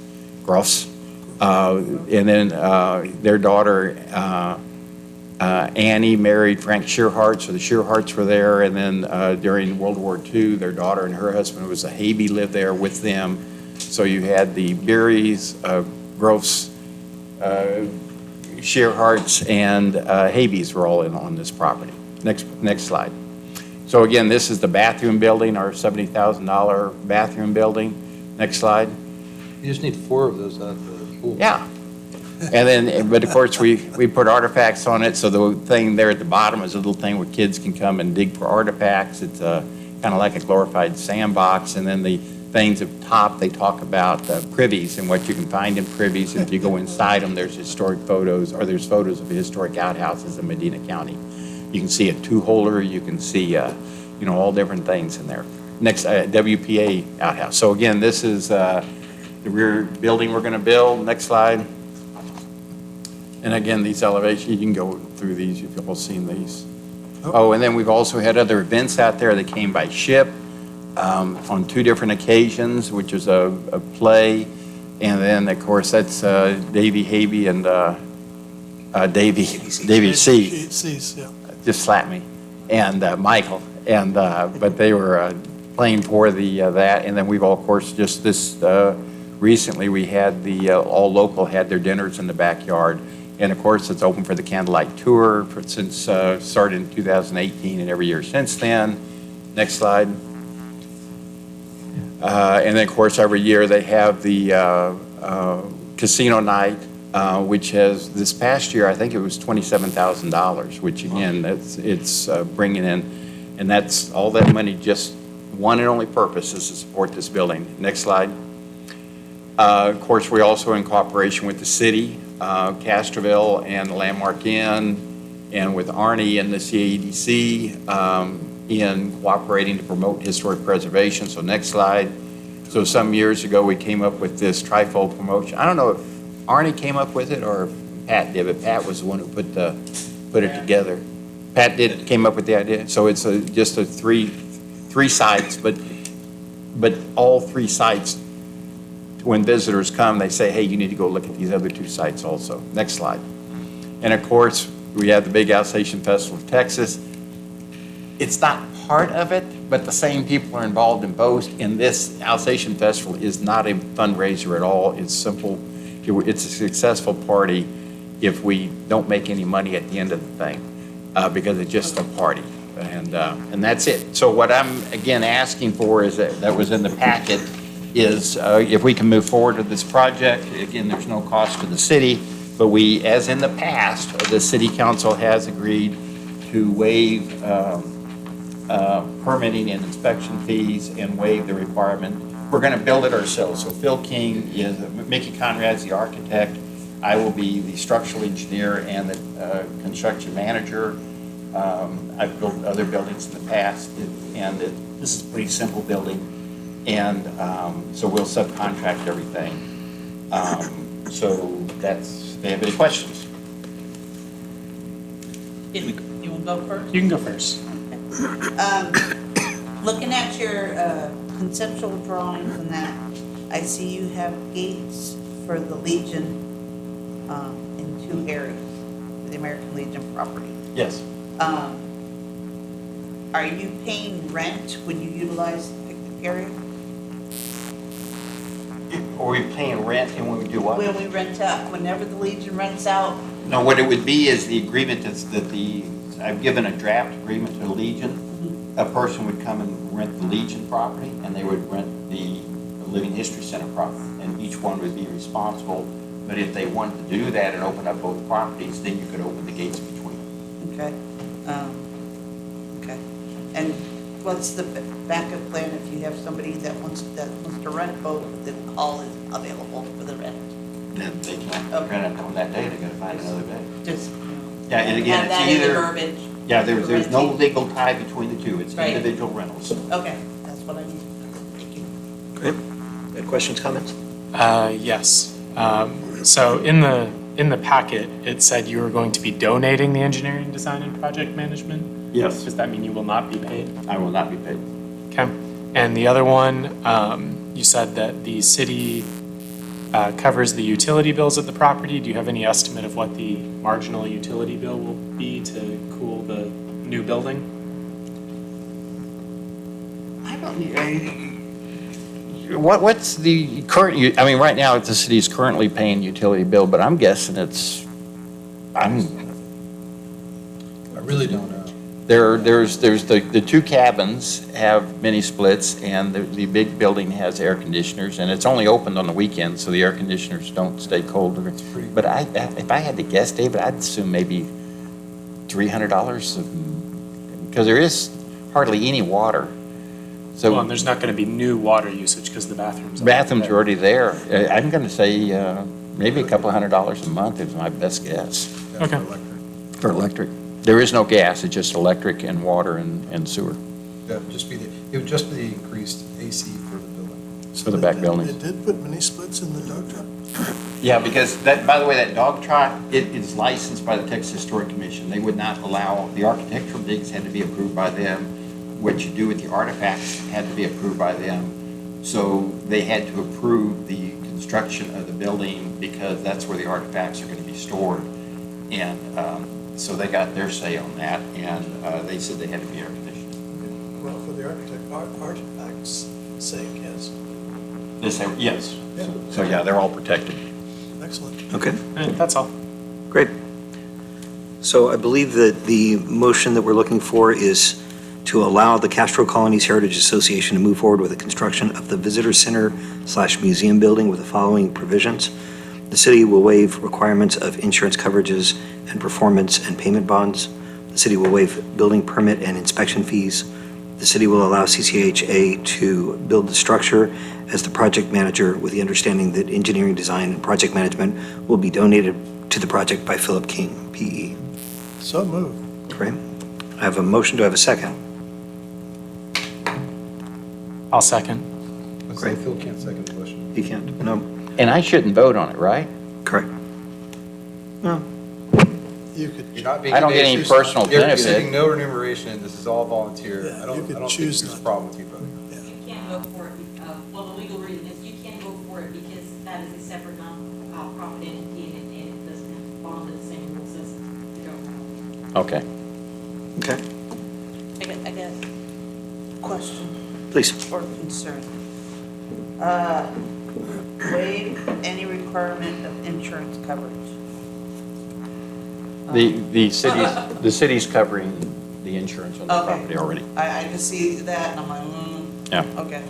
and then their daughter Annie married Frank Shearhart, so the Shearharts were there. And then during World War II, their daughter and her husband was a Habe lived there with them. So you had the Beerys, Groffs, Shearharts, and Habes were all in on this property. Next slide. So again, this is the bathroom building, our $70,000 bathroom building. Next slide. You just need 4 of those out the pool. Yeah. And then, but of course, we put artifacts on it. So the thing there at the bottom is a little thing where kids can come and dig for artifacts. It's kind of like a glorified sandbox. And then the things at the top, they talk about privies and what you can find in privies. And if you go inside them, there's historic photos, or there's photos of historic outhouses in Medina County. You can see a 2-holer, you can see, all different things in there. Next, WPA outhouse. So again, this is the rear building we're gonna build. Next slide. And again, these elevations, you can go through these, you've all seen these. Oh, and then we've also had other events out there that came by ship on 2 different occasions, which is a play. And then, of course, that's Davy Habe and Davy Cease. Yeah. Just slapped me, and Michael, but they were playing for that. And then we've all, of course, just this recently we had all local had their dinners in the backyard. And of course, it's open for the candlelight tour since started in 2018 and every year since then. Next slide. And then, of course, every year they have the casino night, which has, this past year, I think it was $27,000, which again, it's bringing in, and that's all that money, just one and only purpose is to support this building. Next slide. Of course, we also in cooperation with the city, Castroville and the Landmark Inn, and with Arnie and the CADC in cooperating to promote historic preservation. So next slide. So some years ago, we came up with this trifold promotion. I don't know if Arnie came up with it or if Pat did, but Pat was the one who put it together. Pat came up with the idea. So it's just a three sites, but all 3 sites, when visitors come, they say, hey, you need to go look at these other 2 sites also. Next slide. And of course, we have the big Alsatian Festival of Texas. It's not part of it, but the same people are involved in both. And this Alsatian Festival is not a fundraiser at all. It's simple. It's a successful party if we don't make any money at the end of the thing, because it's just a party. And that's it. So what I'm, again, asking for is that was in the packet, is if we can move forward with this project. Again, there's no cost to the city, but we, as in the past, the city council has agreed to waive permitting and inspection fees and waive the requirement. We're going to build it ourselves. So Phil King is, Mickey Conrad's the architect. I will be the structural engineer and the construction manager. I've built other buildings in the past, and this is a pretty simple building. And so we'll subcontract everything. So that's, if they have any questions. You want to go first? You can go first. Looking at your conceptual drawings and that, I see you have gates for the Legion in 2 areas, for the American Legion property. Yes. Are you paying rent when you utilize the picnic area? Are we paying rent and when we do what? When we rent out, whenever the Legion rents out? No, what it would be is the agreement is that I've given a draft agreement to the Legion. A person would come and rent the Legion property, and they would rent the Living History Center property, and each one would be responsible. But if they wanted to do that and open up both properties, then you could open the gates between them. Okay. Okay. And what's the backup plan if you have somebody that wants to rent both, the hall is available for the rent? Then they can't rent it on that day, they gotta find another day. Just, Yeah, and again, add that it's in the either, verbiage. yeah, there's no renting. legal tie between the 2. It's Right. individual rentals. Okay, that's what I need. Thank you. Great. Any questions, comments? Yes. So in the packet, it said you were going to be donating the engineering, design, and project management? Yes. Does that mean you will not be paid? I will not be paid. Okay. And the other one, you said that the city covers the utility bills at the property. Do you have any estimate of what the marginal utility bill will be to cool the new building? I don't, what's the current, I mean, right now, the city is currently paying utility bill, but I'm guessing I really don't know. There's the 2 cabins have mini splits, and the big building has air conditioners, and it's only opened on the weekends, so the air conditioners don't stay cold. But if I had to guess, David, I'd assume maybe $300, because there is hardly any water. So Well, and there's not going to be new water usage because the bathrooms bathrooms are already there. I'm going to say maybe a couple $100 a month is my best guess. Okay. For electric. There is no gas, it's just electric and water and sewer. It would just be the increased AC for the building. For the back building. It did put mini splits in the dog truck? Yeah, because that, by the way, that dog trot, it is licensed by the Texas Historic Commission. They would not allow, the architectural digs had to be approved by them. What you do with the artifacts had to be approved by them. So they had to approve the construction of the building because that's where the artifacts are going to be stored. And so they got their say on that, and they said they had to be air conditioned. Well, for the architect's sake, yes. Yes. So, yeah, they're all protected. Excellent. Okay, That's all. great. So I believe that the motion that we're looking for is to allow the Castro Colonies Heritage Association to move forward with the construction of the Visitor Center/Museum building with the following provisions. The city will waive requirements of insurance coverages and performance and payment bonds. The city will waive building permit and inspection fees. The city will allow CCHA to build the structure as the project manager with the understanding that engineering design and project management will be donated to the project by Philip King, PE. So moved. Great. I have a motion. Do I have a second? I'll second. Great. Phil can't second the motion. You can't? No. And I shouldn't vote on it, right? Correct. No. You could, You're not being I don't get any evasive. personal You're benefit. receiving no remuneration. This is all volunteer. Yeah, I don't you could think choose there's a not. problem with you voting. You can't vote for it, well, the legal reason is you can't vote for it because that is a separate non-profit entity and it doesn't follow the same rules as the government. Okay. Okay. I got a question Please. or concern. Waive any requirement of insurance coverage. The city's covering the insurance on the Okay. property already. I just see that and I'm like, Yeah. okay.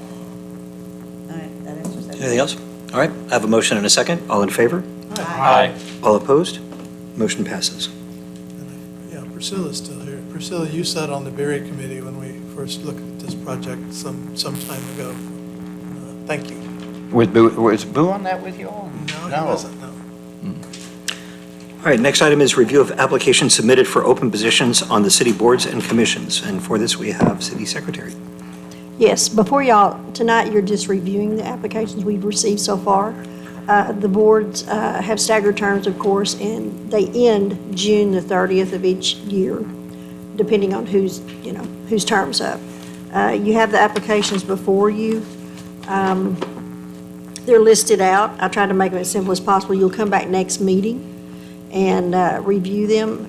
All right, that answers that. Anything else? All right. I have a motion and a second. All in favor? Aye. All opposed? Motion passes. yeah, Priscilla's still here. Priscilla, you sat on the Berry Committee when we first looked at this project some time ago. Thank you. Was Boo on that with you all? No, he wasn't, no. All right, next item is review of applications submitted for open positions on the city boards and commissions. And for this, we have City Secretary. Yes, before y'all, tonight you're just reviewing the applications we've received so far. The boards have staggered terms, of course, and they end June the 30th of each year, depending on whose term's up. You have the applications before you. They're listed out. I tried to make them as simple as possible. You'll come back next meeting and review them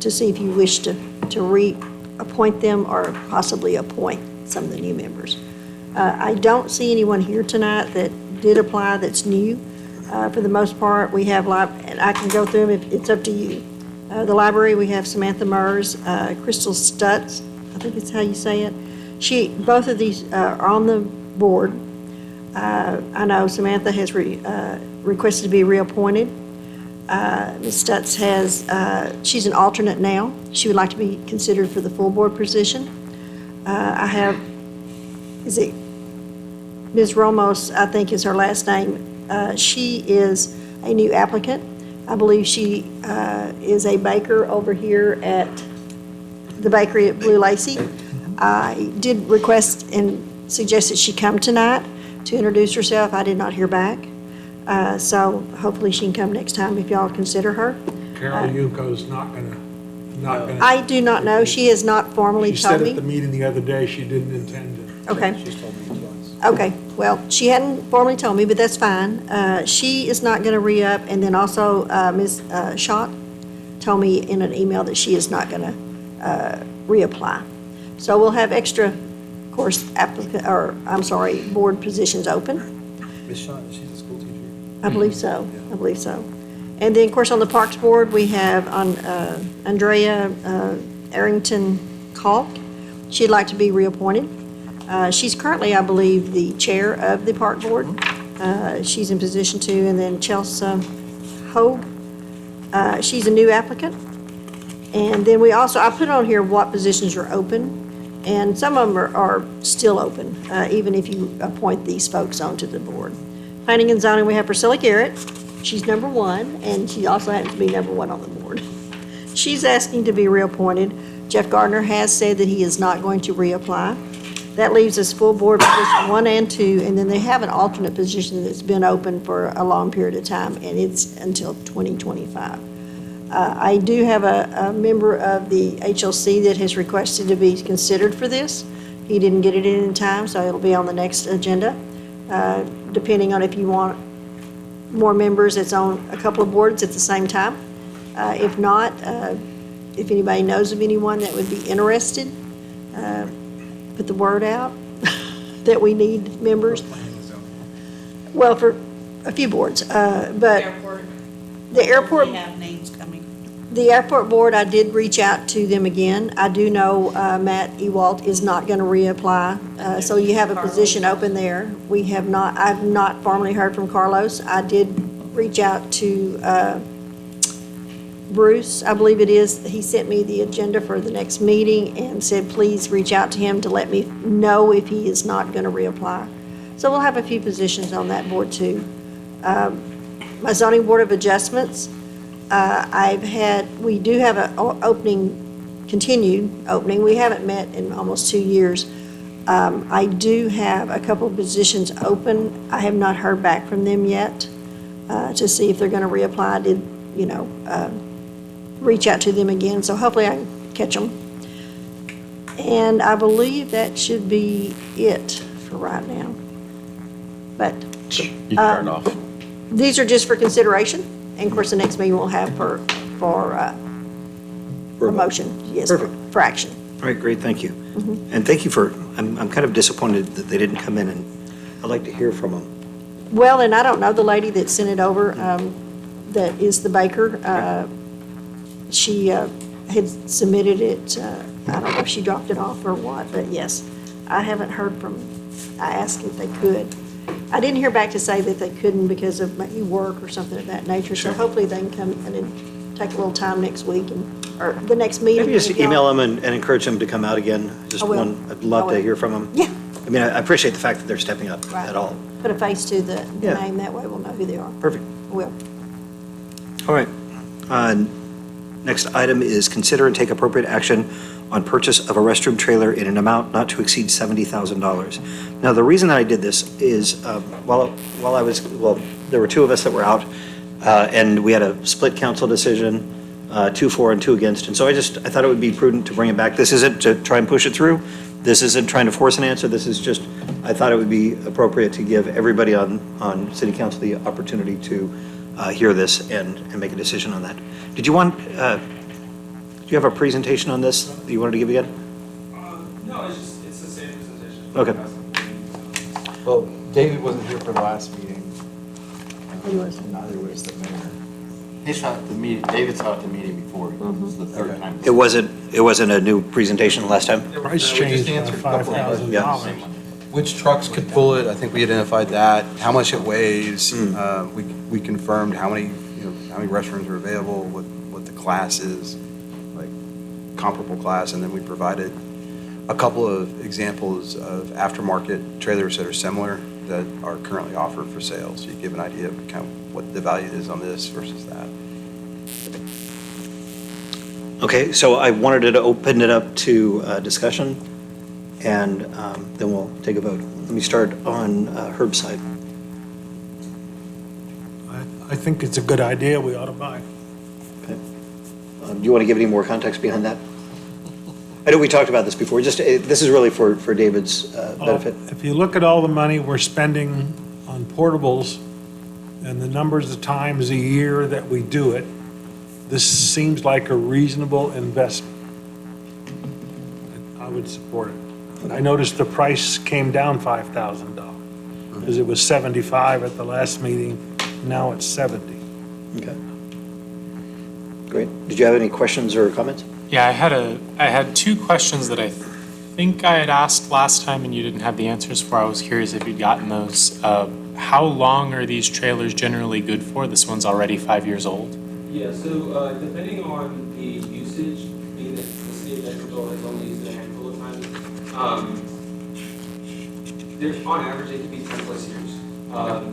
to see if you wish to reappoint them or possibly appoint some of the new members. I don't see anyone here tonight that did apply that's new. For the most part, we have, and I can go through them if it's up to you. The library, we have Samantha Murs, Crystal Stutz, I think it's how you say it. Both of these are on the board. I know Samantha has requested to be reappointed. Ms. Stutz she's an alternate now. She would like to be considered for the full board position. I have, Ms. Ramos, I think is her last name. She is a new applicant. I believe she is a baker over here at the bakery at Blue Lacy. I did request and suggest that she come tonight to introduce herself. I did not hear back. So hopefully she can come next time if y'all consider her. Carol Yuko's not gonna. I do not know. She has not formally She told said at the me. meeting the other day she didn't intend it. Okay. She's told me twice. Okay, well, she hadn't formally told me, but that's fine. She is not going to re-up, and then also Ms. Schott told me in an email that she is not going to reapply. So we'll have extra, of course, board positions open. Ms. Shaw, she's a school teacher. I believe so, I believe so. And then, of course, on the Parks Board, we have Andrea Arrington Kalk. She'd like to be reappointed. She's currently, I believe, the chair of the Park Board. She's in position 2, and then Chelsea Hogue. She's a new applicant. And then I put on here what positions are open, and some of them are still open, even if you appoint these folks onto the board. Planning and Zoning, we have Priscilla Garrett. She's number 1, and she also happens to be number 1 on the board. She's asking to be reappointed. Jeff Gardner has said that he is not going to reapply. That leaves us full board position 1 and 2, and then they have an alternate position that's been open for a long period of time, and it's until 2025. I do have a member of the HLC that has requested to be considered for this. He didn't get it in time, so it'll be on the next agenda. Depending on if you want more members, it's on a couple of boards at the same time. If not, if anybody knows of anyone that would be interested, put the word out that we need members. well, for a few boards, but Airport. the airport, We have names coming. the airport board, I did reach out to them again. I do know Matt Ewalt is not going to reapply, so you have a position open there. We have not, I've not formally heard from Carlos. I did reach out to Bruce, I believe it is. He sent me the agenda for the next meeting and said, please reach out to him to let me know if he is not going to reapply. So we'll have a few positions on that board too. My zoning board of adjustments, we do have an opening, continued opening. We haven't met in almost 2 years. I do have a couple of positions open. I have not heard back from them yet to see if they're going to reapply. I did, reach out to them again, so hopefully I can catch them. And I believe that should be it for right now. But You start off. these are just for consideration, and of course, the next meeting we'll have for motion, yes, Perfect. for action. All right, great, thank you. And thank you for, I'm kind of disappointed that they didn't come in, and I'd like to hear from them. Well, and I don't know the lady that sent it over, that is the baker. She had submitted it, I don't know if she dropped it off or what, but yes, I haven't heard from, I asked if they could. I didn't hear back to say that they couldn't because of maybe work or something of that nature, so hopefully they can come in and take a little time next week or the next meeting. Maybe just if y'all- email them and encourage them to come out again. Just I will. one, I'd love I to will. hear from them. Yeah. I mean, I appreciate the fact that they're stepping up Right. at all. Put a face to the Yeah. name, that way we'll know who they are. Perfect. Will. All right. Next item is consider and take appropriate action on purchase of a restroom trailer in an amount not to exceed $70,000. Now, the reason that I did this is while there were two of us that were out, and we had a split council decision, 2 for and 2 against. And so I thought it would be prudent to bring it back. This isn't to try and push it through. This isn't trying to force an answer. This is just, I thought it would be appropriate to give everybody on city council the opportunity to hear this and make a decision on that. Do you have a presentation on this that you wanted to give again? No, it's the same presentation. Okay. Well, David wasn't here for the last meeting. He wasn't. Neither was the mayor. He saw the meeting, David saw it at the meeting before. It was the third time. It wasn't a new presentation last time? Price We just change answered by a couple of questions. $5,000. Which trucks could pull it? I think we identified that. How much it weighs. We confirmed how many restrooms are available, what the class is, like comparable class, and then we provided a couple of examples of aftermarket trailers that are similar that are currently offered for sale. So you give an idea of kind of what the value is on this versus that. Okay, so I wanted to open it up to discussion, and then we'll take a vote. Let me start on Herb's side. I think it's a good idea, we ought to buy. Okay. Do you want to give any more context behind that? I know we talked about this before, just, this is really for David's benefit. If you look at all the money we're spending on portables and the numbers of times a year that we do it, this seems like a reasonable investment. I would support it. I noticed the price came down $5,000 because it was 75 at the last meeting, now it's 70. Okay. Great. Did you have any questions or comments? Yeah, I had 2 questions that I think I had asked last time and you didn't have the answers for. I was curious if you'd gotten those. How long are these trailers generally good for? This one's already 5 years old. Yeah, so depending on the usage, being that the city of Castroville has only used it a handful of times, on average, it could be 10 plus years.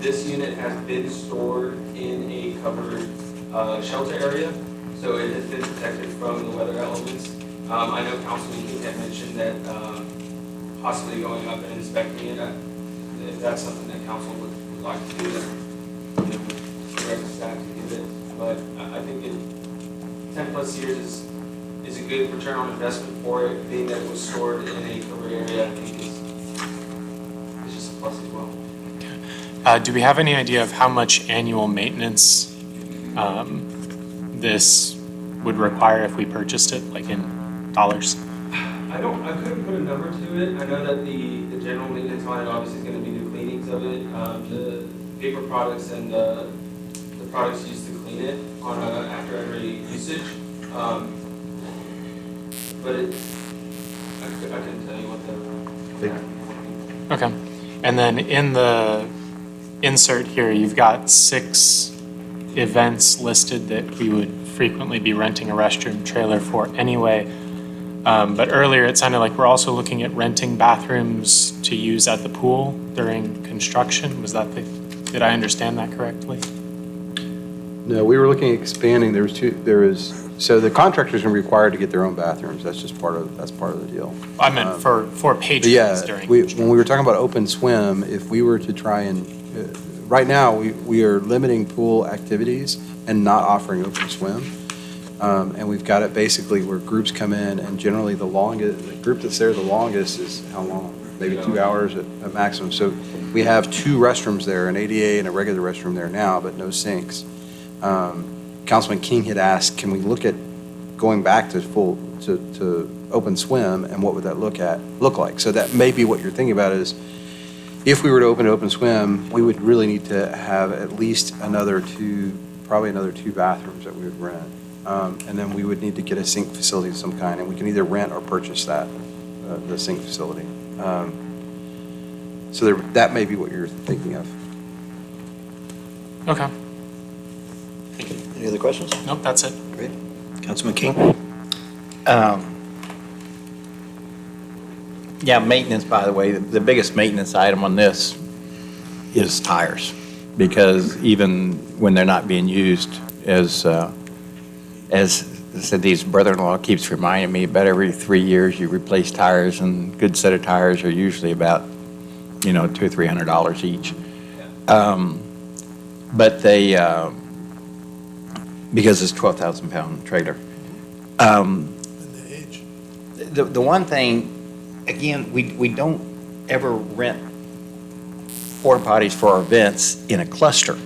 This unit has been stored in a covered shelter area, so it has been protected from the weather elements. I know Councilman King had mentioned that possibly going up and inspecting it, if that's something that council would like to do, then direct staff to do it. But I think 10 plus years is a good return on investment for it, being that it was stored in a covered area. I think it's just a plus as well. Do we have any idea of how much annual maintenance this would require if we purchased it, like in dollars? I couldn't put a number to it. I know that the general maintenance on it obviously is going to be the cleanings of it. The paper products and the products used to clean it on after every usage. But I couldn't tell you what the. Okay. And then in the insert here, you've got 6 events listed that we would frequently be renting a restroom trailer for anyway. But earlier, it sounded like we're also looking at renting bathrooms to use at the pool during construction. Did I understand that correctly? No, we were looking at expanding. So the contractors are required to get their own bathrooms. That's part of the deal. I meant for But patrons yeah, during. when we were talking about open swim, if we were to try and, right now, we are limiting pool activities and not offering open swim. And we've got it basically where groups come in, and generally the group that's there the longest is how long? Maybe 2 hours at maximum. So we have 2 restrooms there, an ADA and a regular restroom there now, but no sinks. Councilman King had asked, can we look at going back to open swim, and what would that look like? So that may be what you're thinking about is, if we were to open open swim, we would really need to have at least probably another 2 bathrooms that we would rent. And then we would need to get a sink facility of some kind, and we can either rent or purchase the sink facility. So that may be what you're thinking of. Okay. Any other questions? Nope, that's it. Great. Councilman King? Yeah, maintenance, by the way, the biggest maintenance item on this is tires, because even when they're not being used, as Cindy's brother-in-law keeps reminding me, about every 3 years you replace tires, and a good set of tires are usually about, $200 or $300 each. But they, because it's 12,000-pound trailer. The one thing, again, we don't ever rent porta potties for our events in a cluster.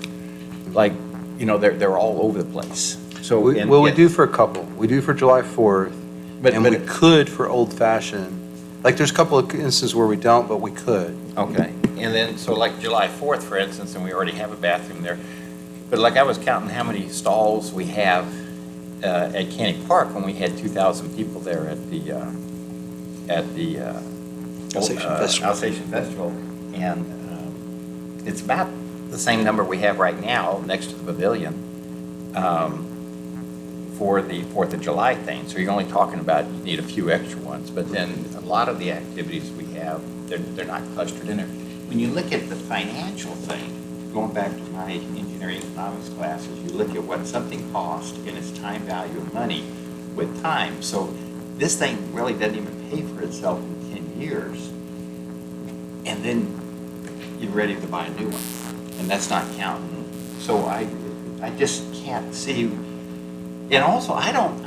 Like, they're all over the place. So We do for a couple. We do for July 4th, and we could for Old Fashioned. Like, there's a couple of instances where we don't, but we could. Okay, and then, so like July 4th, for instance, and we already have a bathroom there. But like I was counting how many stalls we have at Canning Park when we had 2,000 people there at the Alsatian Festival. And it's about the same number we have right now next to the pavilion for the 4th of July thing. So you're only talking about, you need a few extra ones. But then a lot of the activities we have, they're not clustered in there. When you look at the financial thing, going back to my engineering economics classes, you look at what something costs and its time value of money with time. So this thing really doesn't even pay for itself in 10 years. And then you're ready to buy a new one. And that's not counting. So I just can't see. And also, I don't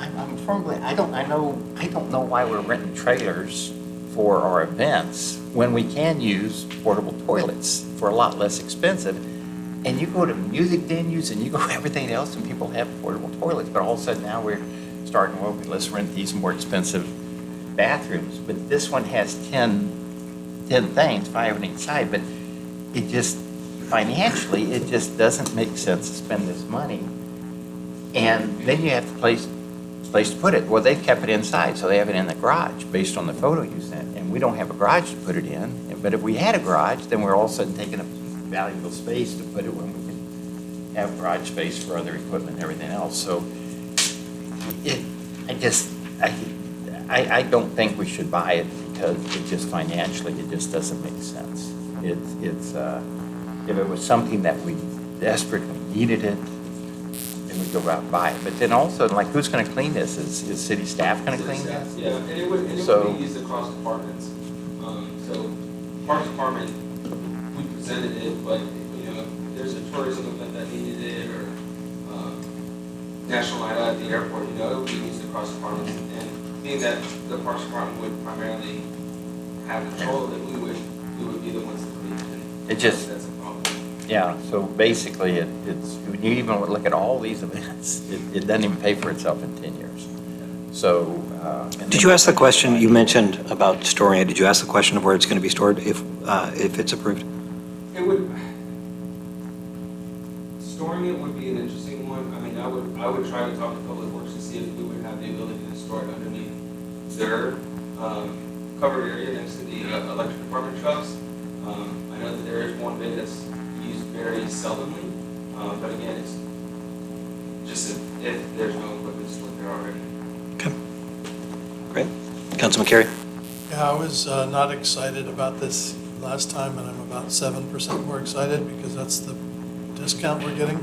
know why we're renting trailers for our events when we can use portable toilets for a lot less expensive. And you go to music venues and you go everything else, and people have portable toilets, but all of a sudden now we're starting, well, let's rent these more expensive bathrooms. But this one has 10 things, 5 on each side, but it just, financially, it just doesn't make sense to spend this money. And then you have the place to put it. Well, they've kept it inside, so they have it in the garage based on the photo you sent. And we don't have a garage to put it in. But if we had a garage, then we're all of a sudden taking up valuable space to put it when we can have garage space for other equipment and everything else. So I don't think we should buy it, because it just financially, it just doesn't make sense. If it was something that we desperately needed it, then we'd go out and buy it. But then also, like, who's going to clean this? Is city staff going to clean this? Yeah, and it would be used across departments. So Parks Department, we presented it, but, if there's a tourism event that needed it, or National Night Out at the airport, it would be used across departments. And being that the Parks Department would primarily have control of it, we would be the ones to clean it. It just, that's a problem. yeah, so basically, it's, when you even look at all these events, it doesn't even pay for itself in 10 years. So. Did you ask the question, you mentioned about storing it, did you ask the question of where it's going to be stored if it's approved? It would, storing it would be an interesting one. I mean, I would try to talk to Public Works to see if we would have the ability to store it underneath their covered area next to the electric department trucks. I know that there is one bay that's used very seldomly, but again, it's just if there's no equipment stored there already. Okay. Great. Councilman Carey? Yeah, I was not excited about this last time, and I'm about 7% more excited because that's the discount we're getting.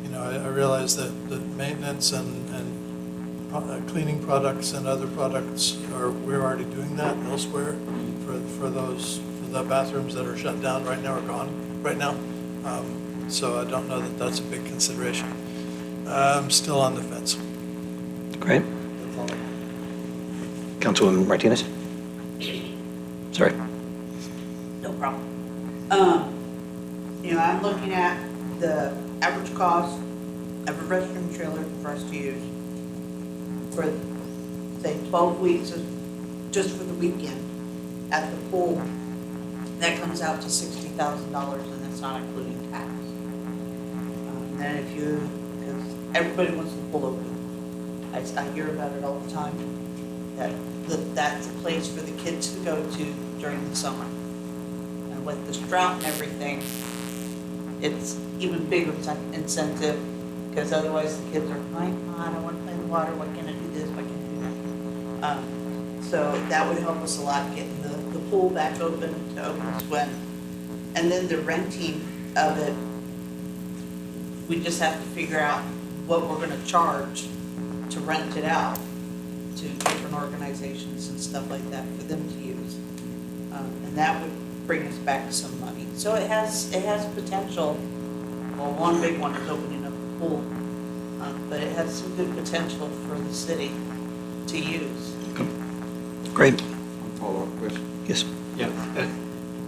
You know, I realize that maintenance and cleaning products and other products we're already doing that elsewhere for the bathrooms that are shut down right now or gone right now. So I don't know that that's a big consideration. I'm still on the fence. Great. That's all I have. Councilwoman Martinez? Sorry. No problem. You know, I'm looking at the average cost of a restroom trailer for us to use for, say, 12 weeks, just for the weekend at the pool. That comes out to $60,000, and that's not including tax. Then if you, because everybody wants the pool open. I hear about it all the time, that's a place for the kids to go to during the summer. And with this drought and everything, it's even bigger incentive, because otherwise the kids are, I don't want to play in the water, why can't I do this, why can't I do that? So that would help us a lot, getting the pool back open to open swim. And then the renting of it, we just have to figure out what we're gonna charge to rent it out to different organizations and stuff like that for them to use. And that would bring us back some money. So it has potential. Well, one big one is opening up the pool, but it has some good potential for the city to use. Great. Follow-up question. Yes. Yeah,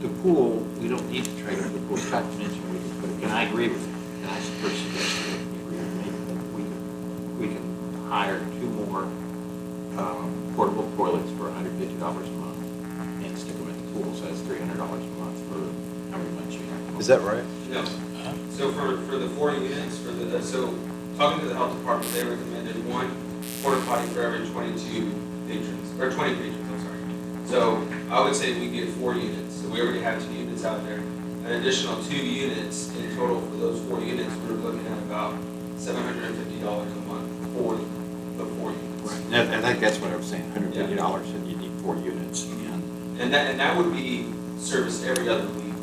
the pool, we don't need to trailer the pool. Scott mentioned we can put it, and I agree with you. And I first suggested that we can hire 2 more portable toilets for $150 a month and stick them at the pool, so that's $300 a month for however much you have. Is that right? No. So for the 4 units, so talking to the health department, they recommended 1 porta potty for every 22 patrons, or 20 patrons, I'm sorry. So I would say we get 4 units. So we already have 2 units out there. An additional 2 units in total for those 4 units, we're looking at about $750 a month for the 4 units. Right, and I think that's what I was saying, $150 and you need 4 units. And that would be serviced every other week.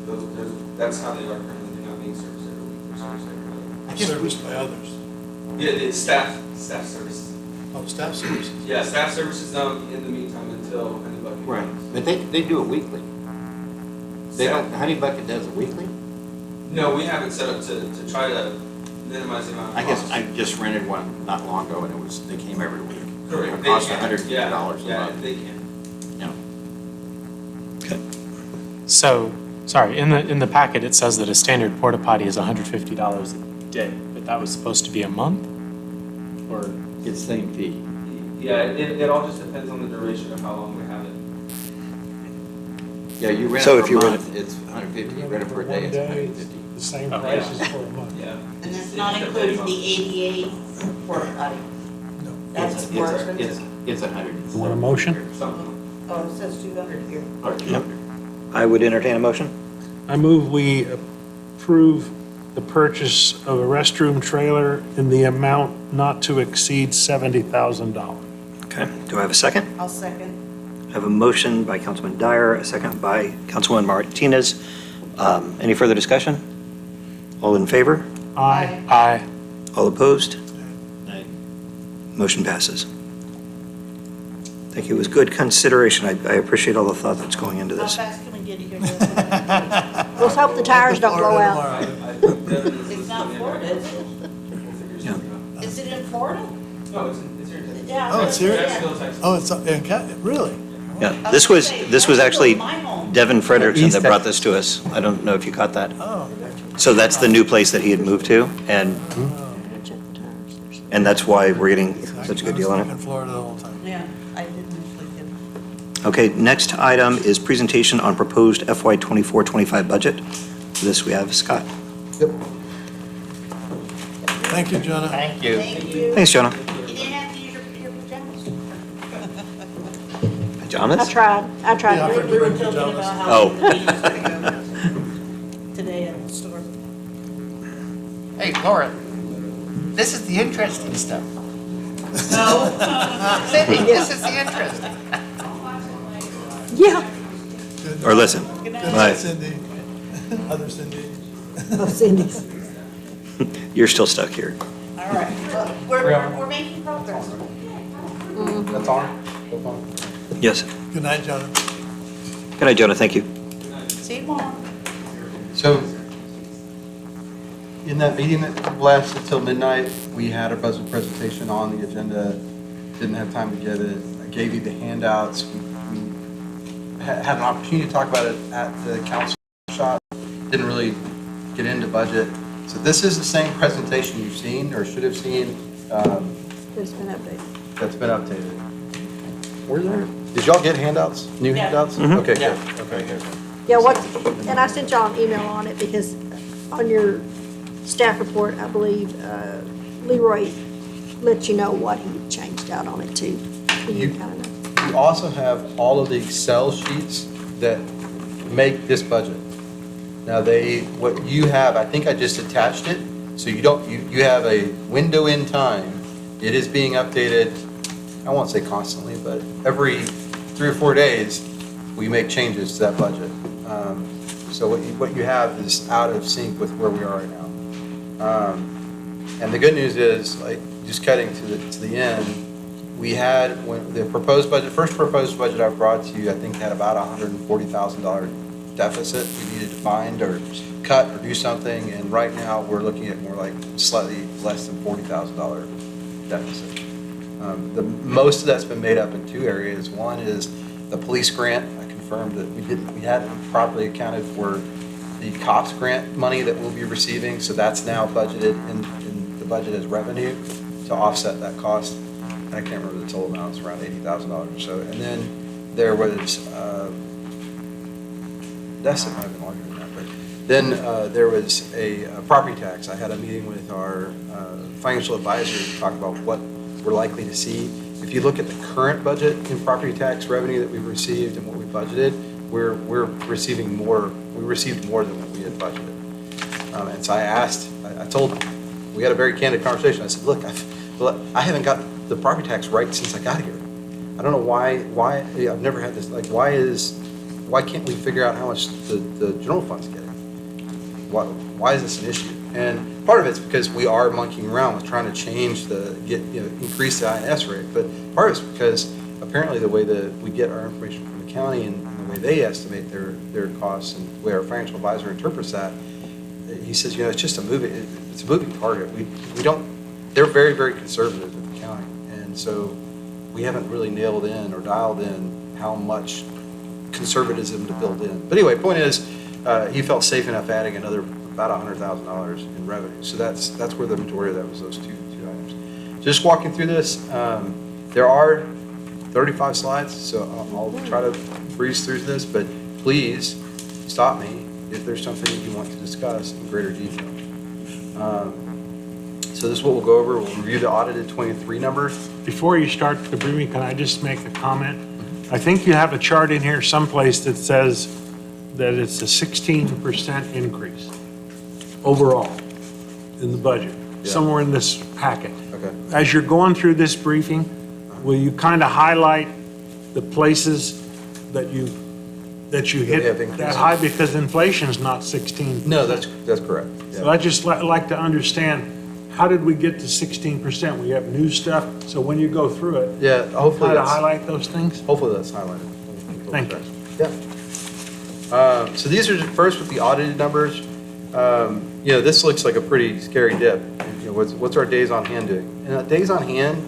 That's how they are currently. They're not being serviced every week. They're serviced every other week. Serviced by others. Yeah, it's staff services. Oh, staff services. Yeah, staff services in the meantime until Honey Bucket. Right, but they do it weekly. They don't, Honey Bucket does it weekly? No, we have it set up to try to minimize the amount of I guess cost. I just rented one not long ago and they came every week. Correct. It cost They can. $150 a month. Yeah, they can. So, sorry, in the packet, it says that a standard porta potty is $150 a day, but that was supposed to be a month? Or? It's same fee. Yeah, it all just depends on the duration of how long we have it. Yeah, you rent So it if for you a rent month, it's $150. You rent it for a day, it's $150. The same Oh, price yeah. as for a month. Yeah. And that's not including the ADA porta potty. That's more expensive. It's $100. You want a motion? Something. Oh, it says 200 here. Or $200. I would entertain a motion. I move we approve the purchase of a restroom trailer in the amount not to exceed $70,000. Okay. Do I have a second? I'll second. I have a motion by Councilman Dyer, a second by Councilwoman Martinez. Any further discussion? All in favor? Aye. Aye. All opposed? Nay. Motion passes. Thank you. It was good consideration. I appreciate all the thought that's going into How this. fast can we get it here? Let's hope the tires don't blow out. It's not Florida, is it? Yeah. Is it in Florida? No, it's here. Yeah. Oh, it's here? Jacksonville, Texas. Oh, it's really? Yeah, this was actually Devin Frederickson that brought this to us. I don't know if you caught that. Oh, So that's the new place that he had moved to, and that's why we're getting such a good deal on I was it. thinking Florida the whole time. Yeah, I didn't usually get Okay, next item is presentation on proposed FY '24-25 budget. For this, we have Scott. Thank you, Jonah. Thank you. Thanks, Jonah. You didn't have to use your pajamas. Pajamas? I tried. He offered to We were bring joking pajamas. about how Oh. the meeting was gonna go today at the store. Hey, Laura, this is the interesting stuff. No. Cindy, this is the interesting. Yeah. Or listen. Good Bye. night, Cindy. Other Cindy. Oh, Cindy's. You're still stuck here. All right, well, we're making progress. That's on? That's on. Yes. Good night, Jonah. Good night, Jonah. Thank you. See you tomorrow. So, in that meeting that lasted till midnight, we had a budget presentation on the agenda, didn't have time to get it. I gave you the handouts. We had an opportunity to talk about it at the council shop, didn't really get into budget. So this is the same presentation you've seen, or should have seen, It's been updated. that's been updated. Were there, did y'all get handouts, new Yeah. handouts? Mhm. Okay, Yeah. good, okay, good. Yeah, and I sent y'all an email on it because on your staff report, I believe, Leroy let you know what he changed out on it too. So you kind of know. You also have all of the Excel sheets that make this budget. Now what you have, I think I just attached it, so you have a window in time. It is being updated, I won't say constantly, but every 3 or 4 days, we make changes to that budget. So what you have is out of sync with where we are right now. And the good news is, like, just cutting to the end, we had, when the first proposed budget I brought to you, I think had about $140,000 deficit we needed to find or cut or do something, and right now, we're looking at more like slightly less than $40,000 deficit. Most of that's been made up in 2 areas. One is the police grant. I confirmed that we hadn't properly accounted for the COPS grant money that we'll be receiving, so that's now budgeted in the budget as revenue to offset that cost. I can't remember the total amount, it's around $80,000 or so. And then there was, that's it, might have been larger than that, but then there was a property tax. I had a meeting with our financial advisor to talk about what we're likely to see. If you look at the current budget in property tax revenue that we've received and what we budgeted, we're receiving more, we received more than what we had budgeted. And so I told, we had a very candid conversation. I said, look, I haven't got the property tax right since I got here. I don't know why I've never had this, like, why can't we figure out how much the general fund's getting? Why is this an issue? And part of it's because we are monkeying around with trying to change increase the INS rate, but part of it's because apparently the way that we get our information from the county and the way they estimate their costs and the way our financial advisor interprets that, he says, it's just it's a moving target. We don't, they're very, very conservative at the county. And so we haven't really nailed in or dialed in how much conservatism to build in. But anyway, point is, he felt safe enough adding another about $100,000 in revenue. So that's where the majority of that was, those two items. Just walking through this, there are 35 slides, so I'll try to breeze through this, but please stop me if there's something that you want to discuss in greater detail. So this is what we'll go over. We'll review the audited 23 numbers. Before you start the briefing, can I just make a comment? I think you have a chart in here someplace that says that it's a 16% increase overall in the budget, somewhere in this packet. Okay. As you're going through this briefing, will you kind of highlight the places that you hit have that increases. high, because inflation's not 16%? No, that's correct. Yeah. So I just like to understand, how did we get to 16%? We have new stuff, so when you go through it, Yeah, hopefully try to that's, highlight those things? hopefully that's highlighted. Thank you. Yeah. So these are first with the audited numbers. This looks like a pretty scary dip. What's our days on hand doing? And days on hand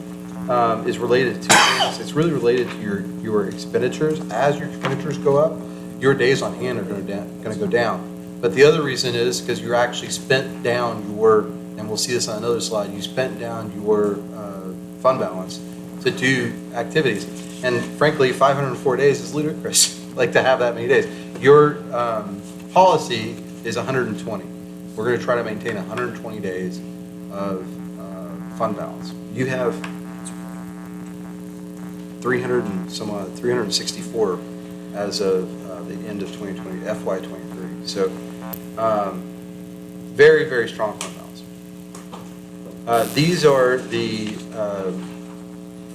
is related to things. It's really related to your expenditures. As your expenditures go up, your days on hand are going to go down. But the other reason is because you're actually spent down your, and we'll see this on another slide, you spent down your fund balance to do activities. And frankly, 504 days is ludicrous, like to have that many days. Your policy is 120. We're going to try to maintain 120 days of fund balance. You have 364 as of the end of 2020, FY23. So very, very strong fund balance. These are the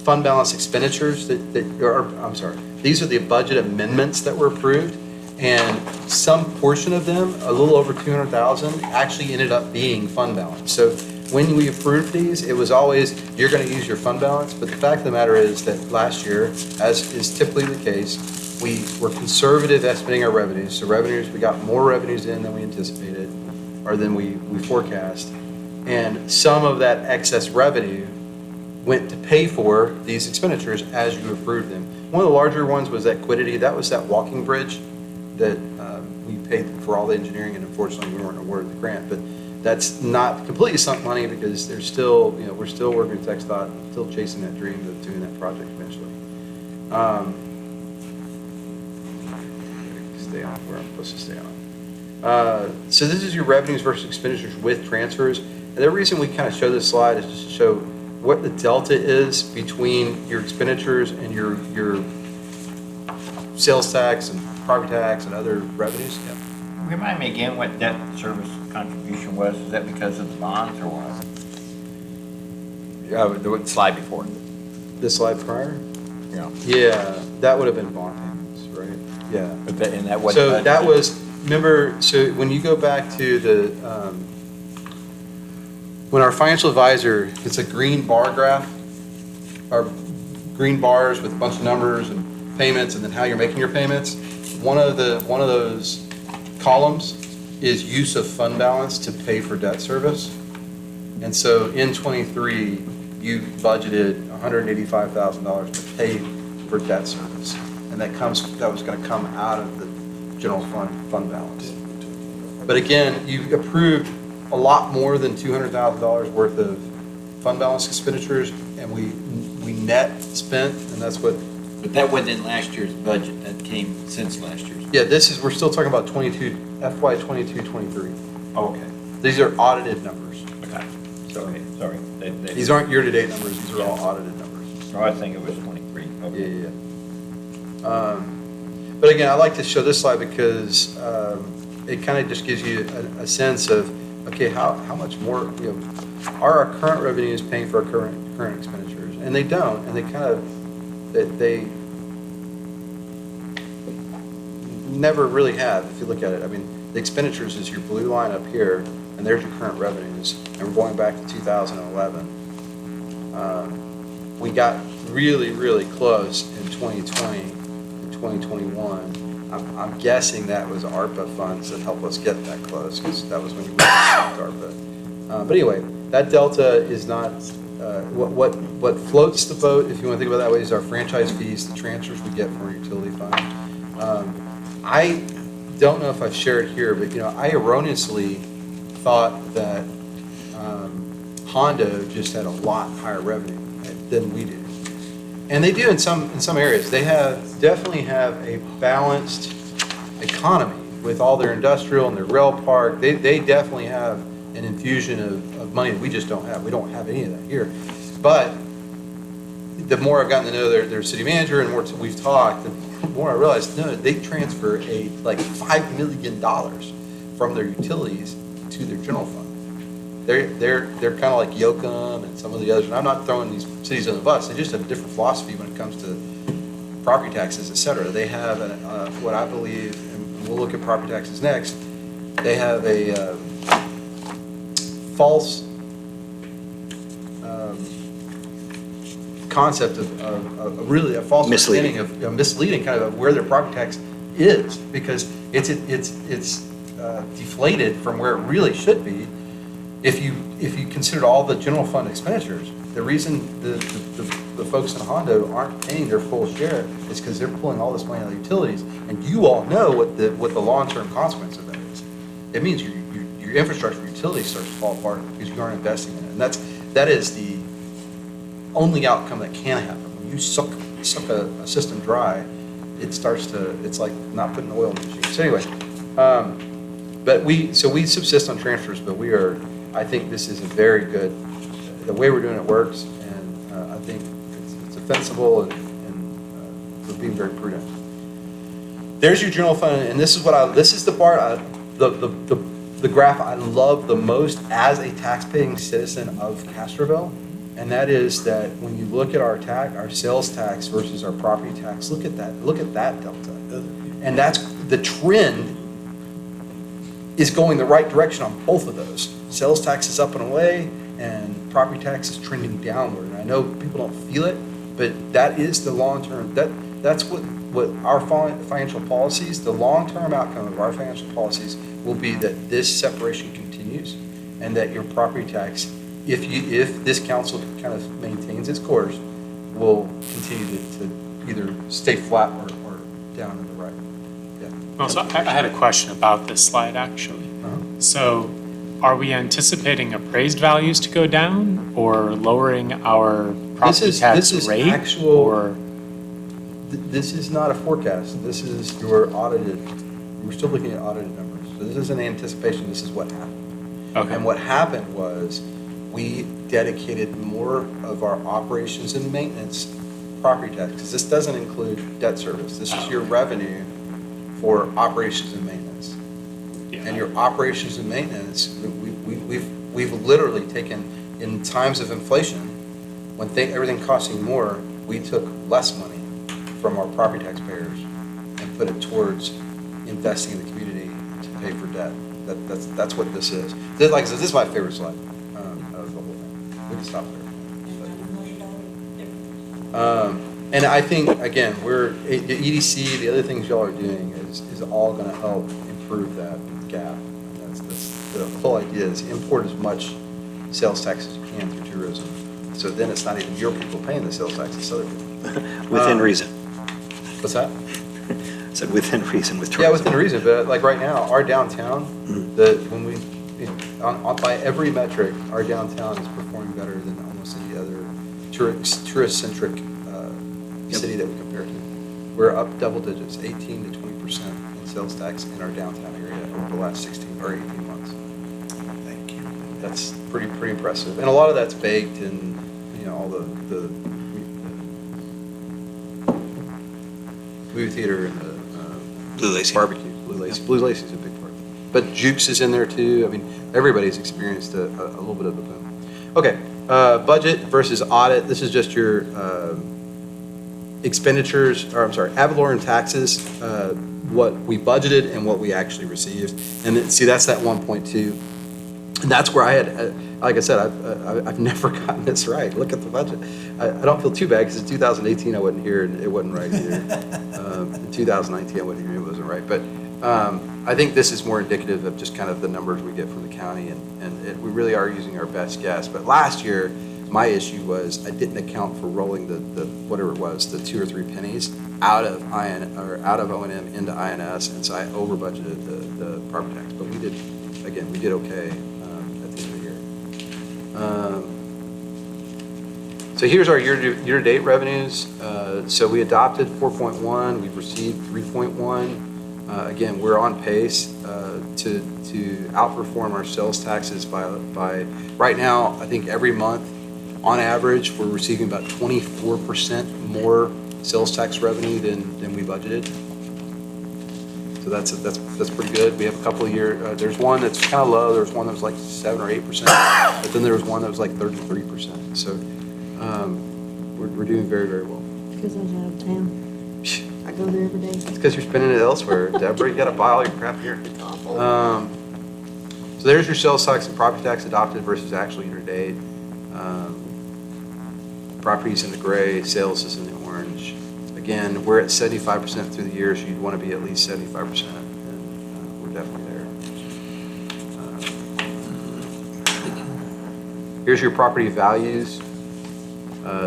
fund balance expenditures these are the budget amendments that were approved, and some portion of them, a little over 200,000, actually ended up being fund balance. So when we approved these, it was always, you're going to use your fund balance, but the fact of the matter is that last year, as is typically the case, we were conservative estimating our revenues. So revenues, we got more revenues in than we anticipated, or than we forecast. And some of that excess revenue went to pay for these expenditures as you approved them. One of the larger ones was that Quiddity. That was that walking bridge that we paid for all the engineering, and unfortunately we weren't awarded the grant. But that's not completely sunk money because there's still, we're still working with TxDOT, still chasing that dream of doing that project eventually. Stay on where I'm supposed to stay on. So this is your revenues versus expenditures with transfers. And the reason we kind of show this slide is just to show what the delta is between your expenditures and your sales tax and property tax and other revenues. Yeah. Remind me again what debt service contribution was. Is that because of the bonds or what? The slide before. The slide prior? Yeah. Yeah, that would have been bond payments, right? Yeah. But that, and that was. So that was, remember, so when you go back to the, when our financial advisor, it's a green bar graph, or green bars with a bunch of numbers and payments, and then how you're making your payments. One of those columns is use of fund balance to pay for debt service. And so in 23, you budgeted $185,000 to pay for debt service. And that was going to come out of the general fund balance. But again, you approved a lot more than $200,000 worth of fund balance expenditures, and we net spent, and that's what. But that wasn't in last year's budget. That came since last year's. Yeah, we're still talking about FY 22-23. Oh, okay. These are audited numbers. Okay. Sorry. These aren't year-to-date numbers. These are all audited numbers. Oh, I think it was 23. Okay. Yeah. But again, I like to show this slide because it kind of just gives you a sense of, okay, how much more, are our current revenues paying for our current expenditures? And they don't, and they kind of, they never really have, if you look at it. I mean, the expenditures is your blue line up here, and there's your current revenues, and we're going back to 2011. We got really, really close in 2020 and 2021. I'm guessing that was ARPA funds that helped us get that close, because that was when you really stopped ARPA. But anyway, that delta is not, what floats the boat, if you want to think about it that way, is our franchise fees, the transfers we get from our utility fund. I don't know if I've shared here, but I erroneously thought that Hondo just had a lot higher revenue than we do. And they do in some areas. They definitely have a balanced economy with all their industrial and their rail park. They definitely have an infusion of money that we just don't have. We don't have any of that here. But the more I've gotten to know their city manager and more we've talked, the more I realized, no, they transfer like $5 million from their utilities to their general fund. They're kind of like Yoakum and some of the others. And I'm not throwing these cities on the bus. They just have a different philosophy when it comes to property taxes, et cetera. They have what I believe, and we'll look at property taxes next, they have a false concept of really a false Misleading. understanding of misleading kind of where their property tax is, because it's deflated from where it really should be. If you considered all the general fund expenditures, the reason the folks in Hondo aren't paying their full share is because they're pulling all this money out of the utilities, and you all know what the long-term consequence of that is. It means your infrastructure, your utilities starts to fall apart because you aren't investing in it, and that is the only outcome that can happen. When you suck a system dry, it's like not putting oil in the machine. So anyway, but we subsist on transfers, but I think this is a very good, the way we're doing it works, and I think it's defensible, and we're being very prudent. There's your general fund, and this is the part, the graph I love the most as a taxpaying citizen of Castroville, and that is that when you look at our sales tax versus our property tax, look at that delta. And that's, the trend is going the right direction on both of those. Sales tax is up and away, and property tax is trending downward. And I know people don't feel it, but that is the long-term, that's what our financial policies, the long-term outcome of our financial policies will be that this separation continues, and that your property tax, if this council kind of maintains its course, will continue to either stay flat or down in the right. Yeah. Also, I had a question about this slide, actually. So are we anticipating appraised values to go down or lowering our property tax rate? This is not a forecast. This is your audited, we're still looking at audited numbers. So this isn't anticipation, this is what happened. Okay. And what happened was we dedicated more of our operations and maintenance property tax, because this doesn't include debt service. This is your revenue for operations and maintenance. Yeah. And your operations and maintenance, we've literally taken, in times of inflation, when everything costing more, we took less money from our property taxpayers and put it towards investing in the community to pay for debt. That's what this is. Like I said, this is my favorite slide of the whole thing. We can stop there. And I think, again, the EDC, the other things y'all are doing is all going to help improve that gap. That's the whole idea is import as much sales tax as you can through tourism. So then it's not even your people paying the sales tax, it's other people. Within reason. What's that? I said within reason with tourism. Yeah, within reason, but like right now, our downtown, by every metric, our downtown is performing better than almost any other tourist-centric city that we compare to. We're up double digits, 18 to 20% in sales tax in our downtown area over the last 16 or 18 months. Thank you. That's pretty impressive. And a lot of that's baked in, all the movie theater and the Blue Lacy barbecue. Blue Lacy is a big part. But Jukes is in there too. I mean, everybody's experienced a little bit of a boom. Okay, budget versus audit. This is just your expenditures, or I'm sorry, ad valorem taxes, what we budgeted and what we actually received. And then, see, that's that 1.2. And that's where I had, like I said, I've never gotten this right. Look at the budget. I don't feel too bad because in 2018 I wasn't here and it wasn't right either. In 2019 I wasn't here and it wasn't right. But I think this is more indicative of just kind of the numbers we get from the county, and we really are using our best guess. But last year, my issue was I didn't account for rolling the whatever it was, the 2 or 3 pennies out of O&M into INS, and so I over budgeted the property tax. But we did okay. So here's our year-to-date revenues. So we adopted 4.1, we've received 3.1. Again, we're on pace to outperform our sales taxes by right now, I think every month, on average, we're receiving about 24% more sales tax revenue than we budgeted. So that's pretty good. We have a couple of years, there's one that's kind of low, there's one that was like 7 or 8%, but then there was one that was like 33%. So we're doing very, very well. Because I was out of town. I go there every day. It's because you're spending it elsewhere. Deborah, you got to buy all your crap here. So there's your sales tax and property tax adopted versus actual year to date. Properties in the gray, sales is in the orange. Again, we're at 75% through the year, so you'd want to be at least 75%, and we're definitely there. Here's your property values.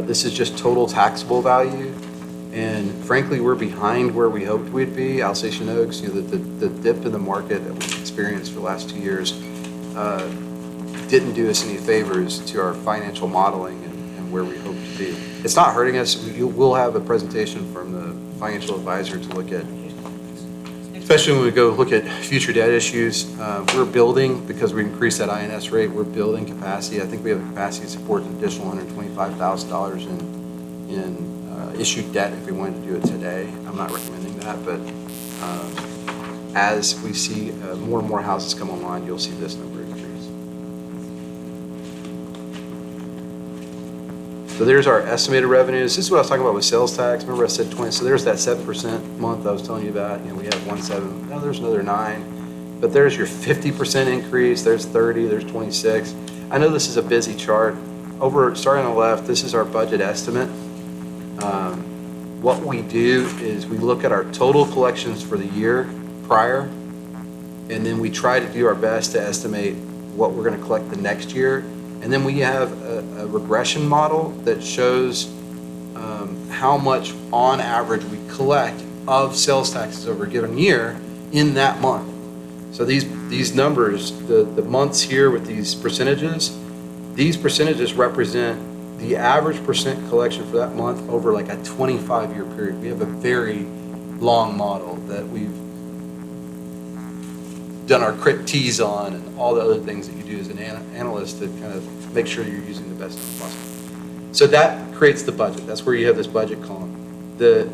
This is just total taxable value. And frankly, we're behind where we hoped we'd be. Alsatian Oaks, the dip in the market that we've experienced for the last 2 years didn't do us any favors to our financial modeling, and where we hope to be. It's not hurting us. We'll have a presentation from the financial advisor to look at, especially when we go look at future debt issues. We're building, because we increased that INS rate, we're building capacity. I think we have the capacity to support an additional $125,000 in issued debt if we wanted to do it today. I'm not recommending that, but as we see more and more houses come online, you'll see this number increase. So there's our estimated revenues. This is what I was talking about with sales tax. Remember I said 20, so there's that 7% month I was telling you about. We have 1.7, now there's another 9. But there's your 50% increase, there's 30, there's 26. I know this is a busy chart. Starting on the left, this is our budget estimate. What we do is we look at our total collections for the year prior, and then we try to do our best to estimate what we're going to collect the next year. And then we have a regression model that shows how much on average we collect of sales taxes over a given year in that month. So these numbers, the months here with these percentages represent the average percent collection for that month over like a 25-year period. We have a very long model that we've done our crit teas on and all the other things that you do as an analyst to kind of make sure you're using the best possible. So that creates the budget. That's where you have this budget column. The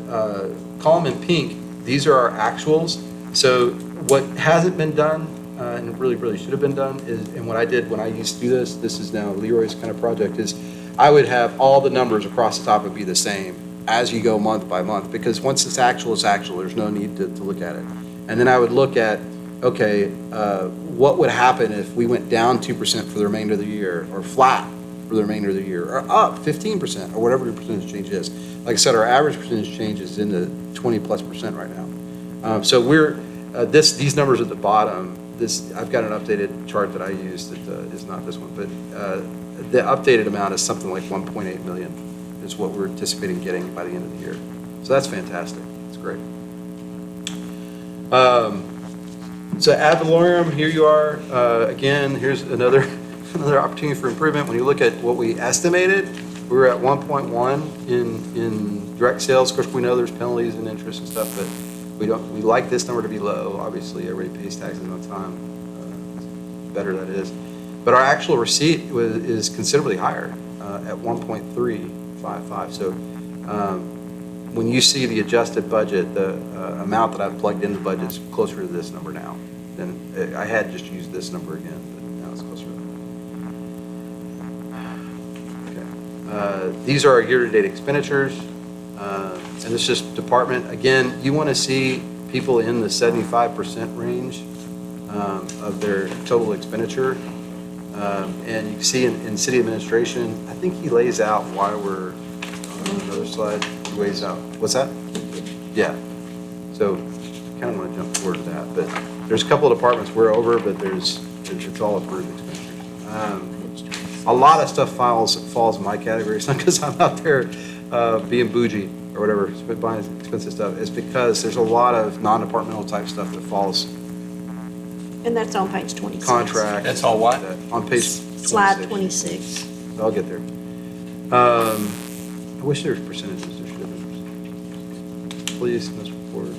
column in pink, these are our actuals. So what hasn't been done, and really should have been done, is, and what I did when I used to do this is now Leroy's kind of project, is I would have all the numbers across the top would be the same as you go month by month, because once it's actual, there's no need to look at it. And then I would look at, okay, what would happen if we went down 2% for the remainder of the year, or flat for the remainder of the year, or up 15%, or whatever your percentage change is. Like I said, our average percentage change is in the 20+% right now. So we're, these numbers at the bottom, I've got an updated chart that I use that is not this one, but the updated amount is something like 1.8 million is what we're anticipating getting by the end of the year. So that's fantastic. It's great. So ad valorem, here you are. Again, here's another opportunity for improvement. When you look at what we estimated, we were at 1.1 in direct sales. Of course, we know there's penalties and interest and stuff, but we like this number to be low. Obviously, everybody pays taxes on time. Better that is. But our actual receipt is considerably higher at 1.355. So when you see the adjusted budget, the amount that I've plugged in the budget is closer to this number now. And I had just used this number again, but now it's closer to that. Okay. These are our year-to-date expenditures. And this is department. Again, you want to see people in the 75% range of their total expenditure. And you can see in city administration, I think he lays out why we're on another slide. He lays out, what's that? Yeah. So I kind of want to jump forward to that, but there's a couple of departments we're over, but it's all approved expenditures. A lot of stuff falls in my category. It's not because I'm out there being bougie or whatever, buying expensive stuff. It's because there's a lot of non-departmental type stuff that falls. And that's on page 26. Contract. That's all what? On page 26. Slide 26. I'll get there. I wish there was percentages. There should have been. Please, let's report.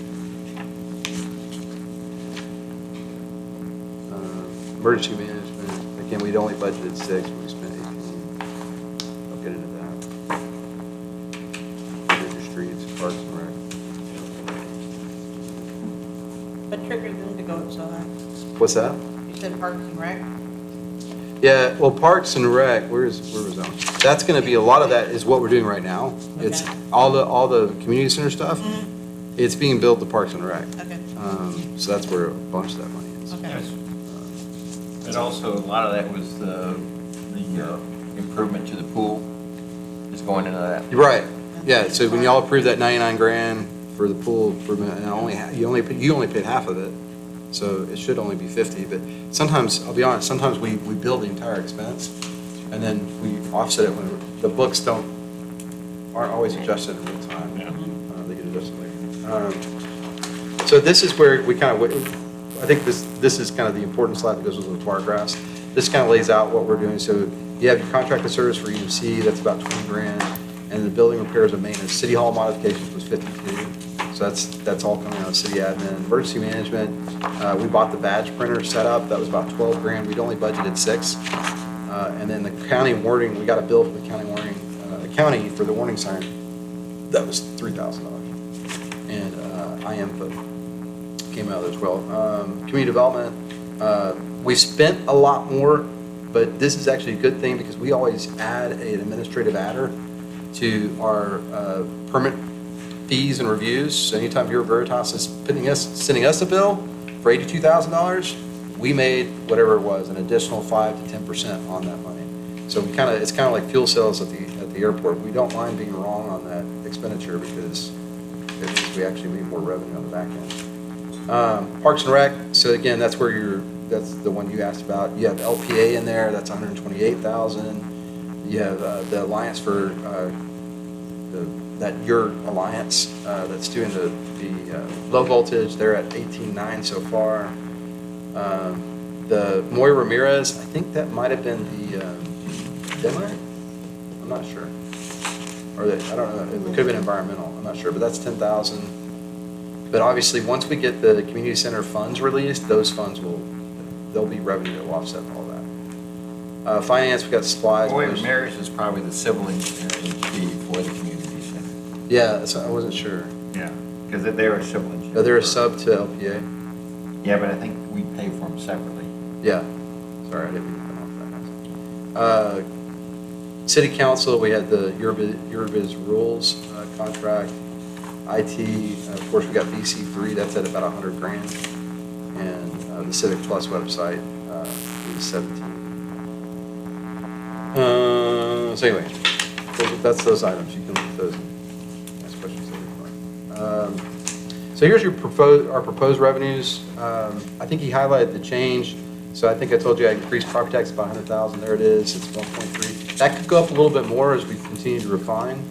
Emergency management. Again, we'd only budgeted 6, but we spent 18. I'll get into that. Major streets, parks and rec. What triggered them to go so high? What's that? You said Parks and Rec? Yeah, well, Parks and Rec, where was that one? That's going to be, a lot of that is what we're doing right now. It's all the community center stuff. It's being billed to Parks and Rec. Okay. So that's where a bunch of that money is. Okay. But also, a lot of that was the improvement to the pool is going into that. Right. Yeah. So when y'all approved that 99 grand for the pool improvement, and you only paid half of it, so it should only be 50. But sometimes, I'll be honest, sometimes we bill the entire expense, and then we offset it when the books aren't always adjusted in real time. Yeah. They get adjusted later. So this is where we kind of, I think this is kind of the important slide that goes with the bar graphs. This kind of lays out what we're doing. So You have your contracted service for EMC, that's about 20 grand, and the building repairs and maintenance, city hall modifications was 52. So that's all coming out of city admin. Emergency management, we bought the badge printer setup, that was about 12 grand, we'd only budgeted 6. And then the county warning, we got a bill from the county warning, the county for the warning sign, that was $3,000. And IMPA came out of as well. Community development, we spent a lot more, but this is actually a good thing because we always add an administrative adder to our permit fees and reviews. So anytime Bureau Veritas is sending us a bill for $82,000, we made whatever it was, an additional 5 to 10% on that money. So it's kind of like fuel sales at the airport. We don't mind being wrong on that expenditure because it means we actually make more revenue on the back end. Parks and Rec, so again, that's the one you asked about. You have LPA in there, that's 128,000. You have the Alliance for your Alliance that's doing the low voltage. They're at 18.9 so far. The Moy Ramirez, I think that might have been the demo. I'm not sure. Or I don't know. It could have been environmental. I'm not sure, but that's 10,000. But obviously, once we get the community center funds released, those funds there'll be revenue that will offset all that. Finance, we got supplies. Boy, Ramirez is probably the civil engineering fee for the community center. Yeah, so I wasn't sure. Yeah, because they're a civil engineer. But they're a sub to LPA. Yeah, but I think we pay for them separately. Yeah. Sorry, I didn't mean to come off that. City council, we had the Euroviz rules contract. IT, of course, we got BC3, that's at about 100 grand. And the Civic Plus website is 17. So anyway, that's those items. You can look at those and ask questions later. So here's our proposed revenues. I think he highlighted the change. So I think I told you I increased property tax by 100,000. There it is. It's 1.3. That could go up a little bit more as we continue to refine.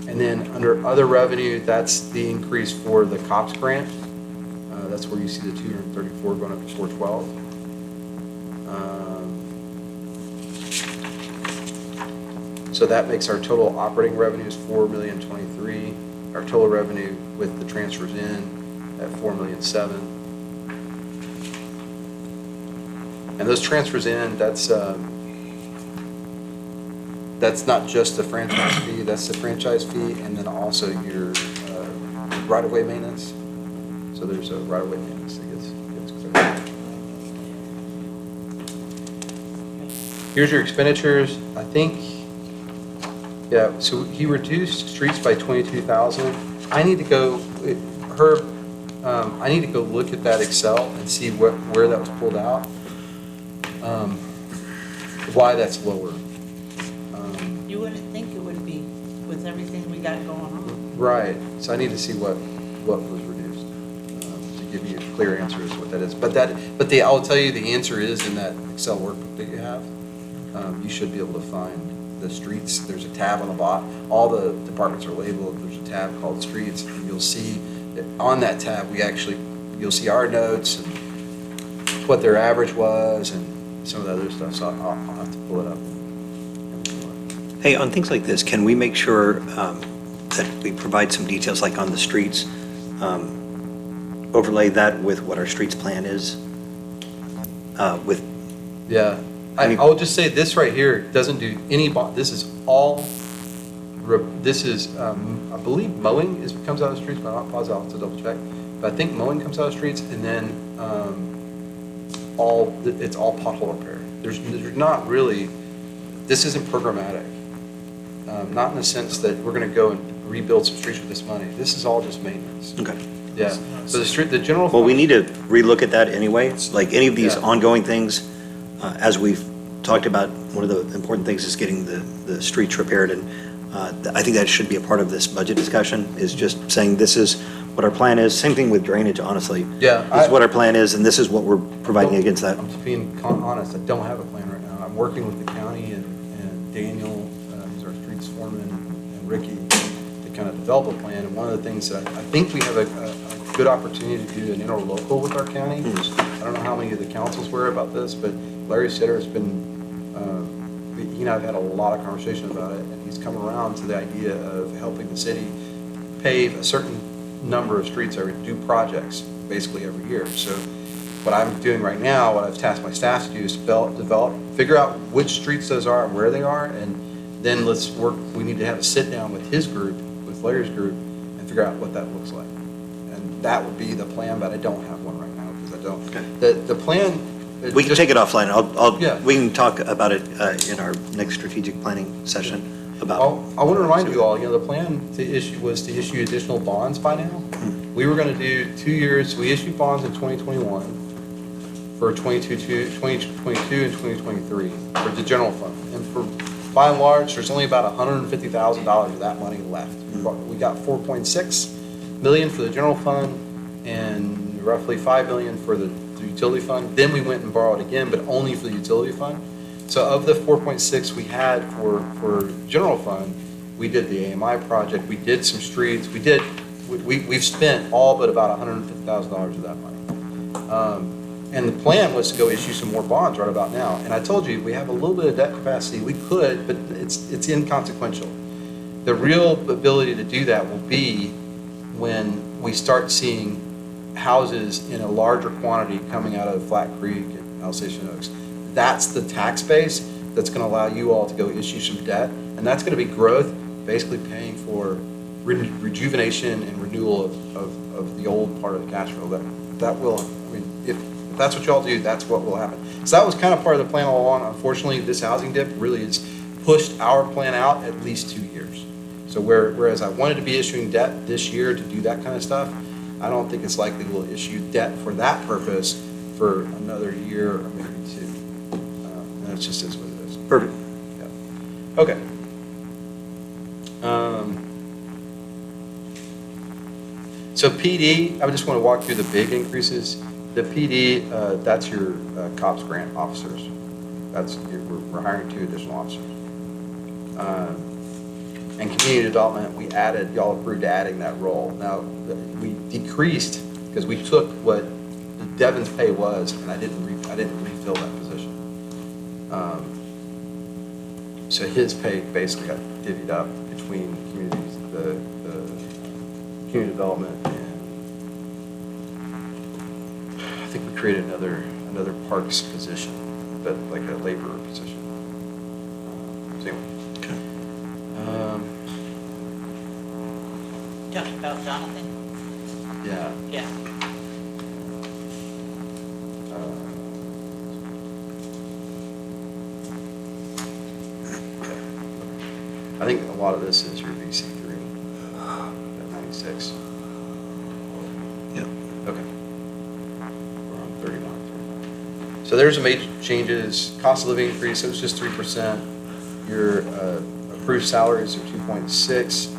And then under other revenue, that's the increase for the COPS grant. That's where you see the 234 going up to 412. So that makes our total operating revenues $4,023,000. Our total revenue with the transfers in at $4,007,000. And those transfers in, that's not just the franchise fee, that's the franchise fee, and then also your right-of-way maintenance. So there's a right-of-way maintenance that gets cleared. Here's your expenditures. I think, yeah, so he reduced streets by 22,000. I need to go, I need to go look at that Excel and see where that was pulled out. Why that's lower. You wouldn't think it would be with everything we got going on. Right, so I need to see what was reduced, to give you a clear answer as to what that is. I'll tell you, the answer is in that Excel workbook that you have. You should be able to find the streets. There's a tab on the bottom. All the departments are labeled. There's a tab called streets, and you'll see that on that tab, you'll see our notes and what their average was and some of the other stuff, so I'll have to pull it up. Hey, on things like this, can we make sure that we provide some details, like on the streets, overlay that with what our streets plan is? Yeah, I'll just say this right here doesn't do any, this is all, I believe mowing comes out of the streets, but I'm not positive, I'll have to double check. But I think mowing comes out of the streets, and then it's all pothole repair. There's not really, this isn't programmatic. Not in the sense that we're going to go and rebuild some streets with this money. This is all just maintenance. Okay. Yeah. So the general. Well, we need to relook at that anyway. Like any of these ongoing things, as we've talked about, one of the important things is getting the streets repaired. And I think that should be a part of this budget discussion, is just saying this is what our plan is. Same thing with drainage, honestly. Yeah. This is what our plan is, and this is what we're providing against that. I'm just being honest. I don't have a plan right now. I'm working with the county and Daniel, who's our streets foreman, and Ricky to kind of develop a plan. And one of the things that I think we have a good opportunity to do an interlocal with our county. I don't know how many of the councils were about this, but Larry Sitter has been and I have had a lot of conversation about it, and he's come around to the idea of helping the city pave a certain number of streets or do projects basically every year. So what I'm doing right now, what I've tasked my staff to do is figure out which streets those are and where they are, and then let's work, we need to have a sit down with his group, with Larry's group, and figure out what that looks like. And that would be the plan, but I don't have one right now, because I don't. The plan. We can take it offline. Yeah. We can talk about it in our next strategic planning session about. I want to remind you all, the plan was to issue additional bonds by now. We were going to do 2 years, we issued bonds in 2021 for 2022 and 2023 for the general fund. And for, by and large, there's only about $150,000 of that money left. We got 4.6 million for the general fund and roughly 5 million for the utility fund. Then we went and borrowed again, but only for the utility fund. So of the 4.6 we had for general fund, we did the AMI project, we did some streets, we've spent all but about $150,000 of that money. And the plan was to go issue some more bonds right about now. And I told you, we have a little bit of debt capacity. We could, but it's inconsequential. The real ability to do that will be when we start seeing houses in a larger quantity coming out of Flat Creek and Alsatian Oaks. That's the tax base that's going to allow you all to go issue some debt. And that's going to be growth, basically paying for rejuvenation and renewal of the old part of Castroville. That will, I mean, if that's what y'all do, that's what will happen. So that was kind of part of the plan all along. Unfortunately, this housing dip really has pushed our plan out at least 2 years. So whereas I wanted to be issuing debt this year to do that kind of stuff, I don't think it's likely we'll issue debt for that purpose for another year or maybe 2. And that's just is what it is. Perfect. Yeah. Okay. So PD, I just want to walk through the big increases. The PD, that's your COPS grant officers. We're hiring 2 additional officers. And community development, y'all approved adding that role. Now, we decreased because we took what Devin's pay was, and I didn't refill that position. So his pay basically got divvied up between communities, the community development, and I think we created another parks position, but like a laborer position. So anyway. Talking about Jonathan? Yeah. Yeah. I think a lot of this is your VC3, at 96. Yep. Okay. We're on 39. So there's some major changes. Cost of living increase, it was just 3%. Your approved salaries are 2.6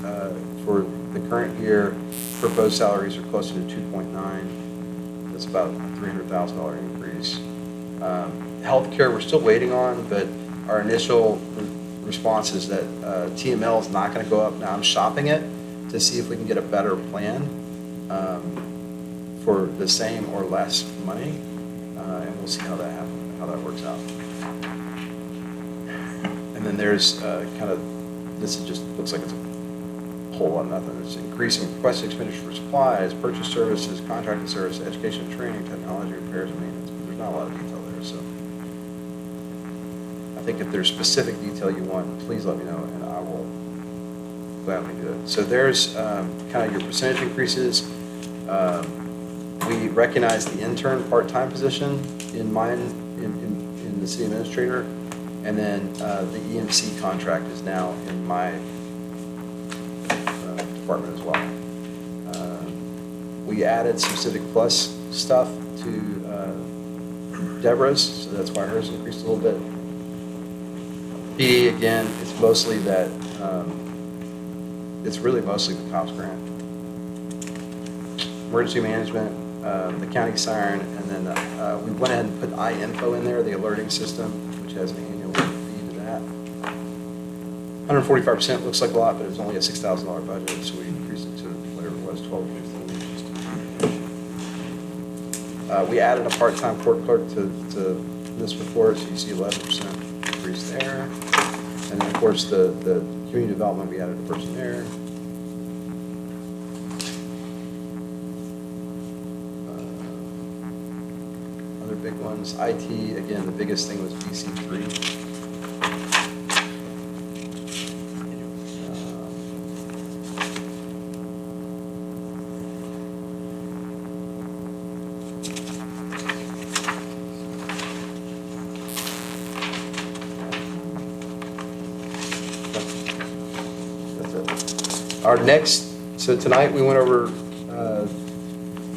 for the current year. Proposed salaries are closer to 2.9. That's about a $300,000 increase. Healthcare, we're still waiting on, but our initial response is that TML is not going to go up. Now I'm shopping it to see if we can get a better plan for the same or less money, and we'll see how that happens, how that works out. And then there's kind of, this is just looks like it's a whole lot of nothing. It's increasing requested expenditure for supplies, purchase services, contracted services, education and training, technology, repairs and maintenance. But there's not a lot of detail there, so. I think if there's specific detail you want, please let me know and I will gladly do it. So there's kind of your percentage increases. We recognize the intern part-time position in the city administrator, and then the EMC contract is now in my department as well. We added some Civic Plus stuff to Deborah's, so that's why hers increased a little bit. PD, again, it's mostly that, it's really mostly the COPS grant. Emergency management, the county siren, and then we went ahead and put iInfo in there, the alerting system, which has an annual fee to that. 145% looks like a lot, but it's only a $6,000 budget, so we increased it to whatever it was, 12. We added a part-time court clerk to this report, so you see 11% increase there. And then, of course, the community development, we added a person there. Other big ones, IT, again, the biggest thing was BC3. Our next, so tonight we went over,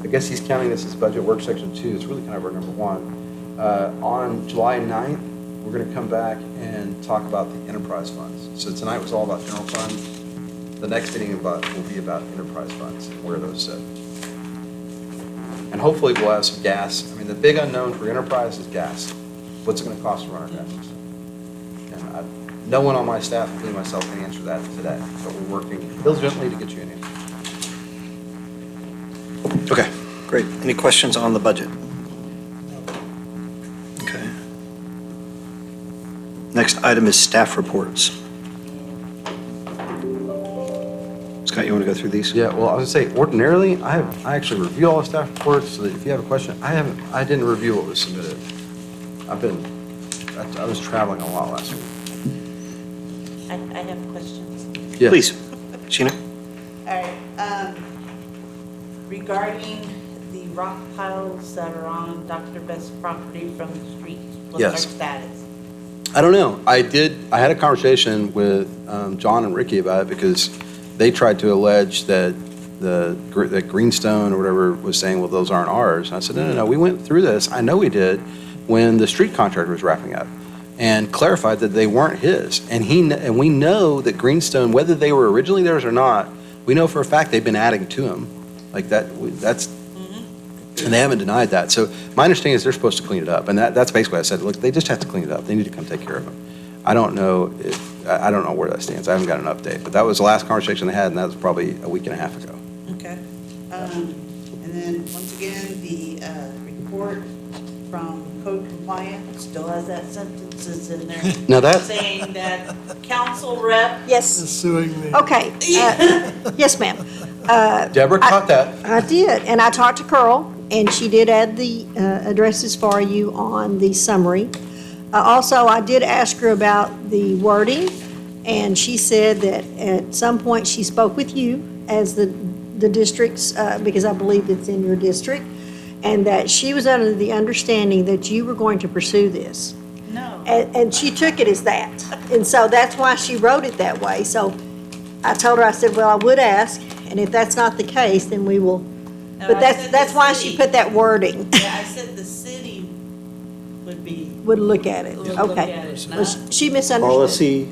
I guess he's counting this as budget work section 2. It's really kind of our number 1. On July 9th, we're going to come back and talk about the enterprise funds. So tonight was all about general fund. The next meeting will be about enterprise funds and where those sit. And hopefully we'll have some gas. I mean, the big unknown for enterprise is gas. What's it going to cost to run our gas system? And no one on my staff, including myself, can answer that today, but we're working diligently to get you an answer. Okay, great. Any questions on the budget? Okay. Next item is staff reports. Scott, you want to go through these? Yeah, well, I was gonna say, ordinarily, I actually review all the staff reports, so that if you have a question, I didn't review what was submitted. I was traveling a lot last week. I have questions. Yes. Please, Sheena? All right, regarding the rock piles that are on Dr. Best's property from the street, what's our Yes. status? I don't know. I had a conversation with John and Ricky about it because they tried to allege that that Greenstone or whatever was saying, well, those aren't ours. And I said, no, we went through this. I know we did when the street contractor was wrapping up and clarified that they weren't his. And we know that Greenstone, whether they were originally theirs or not, we know for a fact they've been adding to them. Like that's, and they haven't denied that. So my understanding is they're supposed to clean it up. And that's basically what I said, look, they just have to clean it up. They need to come take care of them. I don't know where that stands. I haven't got an update. But that was the last conversation they had, and that was probably a week and a half ago. Okay. And then, once again, the report from Code Compliance still has that sentences in there. Now that- saying that council rep. Yes. Suing me. Okay. Yes, ma'am. Deborah caught that. I did, and I talked to Carl, and she did add the addresses for you on the summary. Also, I did ask her about the wording, and she said that at some point she spoke with you as the district's, because I believe it's in your district, and that she was under the understanding that you were going to pursue this. No. And she took it as that. And so that's why she wrote it that way. So I told her, I said, well, I would ask, and if that's not the case, then we will. No, But I said that's the why city. she put that wording, Yeah, I said the city would be. would look at it. Would look Okay. at it, Well, not- she misunderstood. Policy.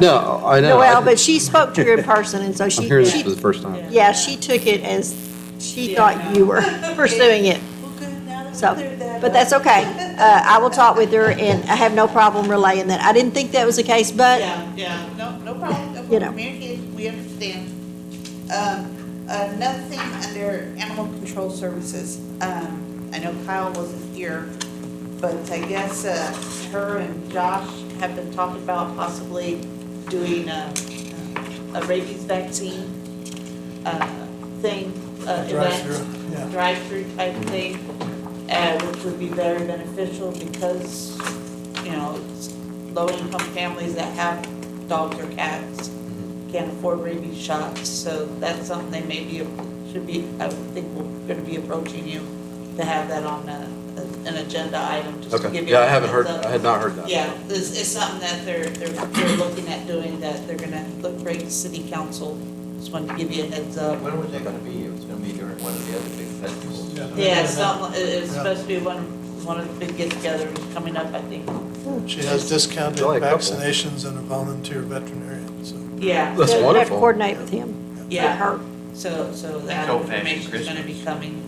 No, I know. Well, but she spoke to you in person, and so I'm she, hearing this for the first time. yeah, she took it as she thought you were pursuing it. Well, good, now that we So, cleared that but up. that's okay. I will talk with her, and I have no problem relaying that. I didn't think that was the case, but Yeah, no problem. You know. Communication, we understand. Another thing under animal control services, I know Kyle wasn't here, but I guess, her and Josh have been talking about possibly doing a rabies vaccine, thing, event. Drive-through, yeah. Drive-through type thing, which would be very beneficial because, you know, it's low-income families that have dogs or cats can't afford rabies shots, so that's something they should be, I would think we're gonna be approaching you to have that on an agenda item, just to Okay. give you. Yeah, a I haven't heard, heads up. I had not heard that. Yeah, it's something that they're looking at doing, that they're gonna look for the city council, just wanted to give you a heads up. When was that gonna be? It was gonna be during one of the other big festivals. Yeah, it's something, it's supposed to be one of the big get-togethers coming up, I think. She has discounted Only a couple. vaccinations and a volunteer veterinarian, so. Yeah. That's they have to wonderful. coordinate with him. Yeah. Her. So that Like old-fashioned information's gonna be Christmas. coming.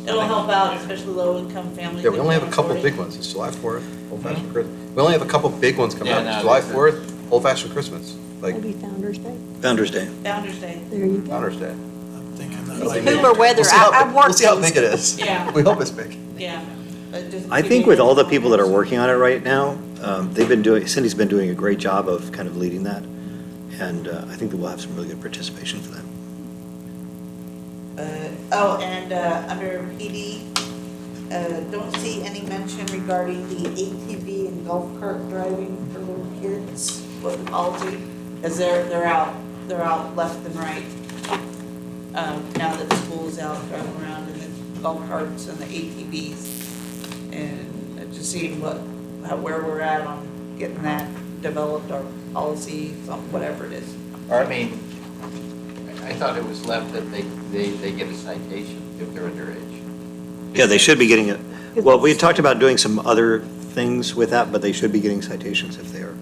It'll help out, especially low-income families. Yeah, we that only have a can't couple afford big it. ones. It's July 4th, Old Fashioned Christmas. We only have a couple big ones coming Yeah, up. no, July that's it. 4th, Old Fashioned Christmas, like Maybe Founder's Day. Founder's Day. Founder's Day. There you go. Founder's Day. I'm thinking that It's might cooler weather. I've worked We'll see how these. big it is. Yeah. We hope it's big. Yeah. But just I give think you with a all the heads people that are working on it right now, Cindy's been doing a great job of kind of leading that, and I think that we'll have some really good participation for that. Under PD, don't see any mention regarding the ATV and golf cart driving for little kids, what the policy, because they're out left and right. Now that school is out, driving around in the golf carts and the ATVs, and just seeing where we're at on getting that developed, our policy, something, whatever it is. I mean, I thought it was left that they get a citation if they're underage. Yeah, they should be getting it. Well, we had talked about doing some other things with that, but they should be getting citations if they are.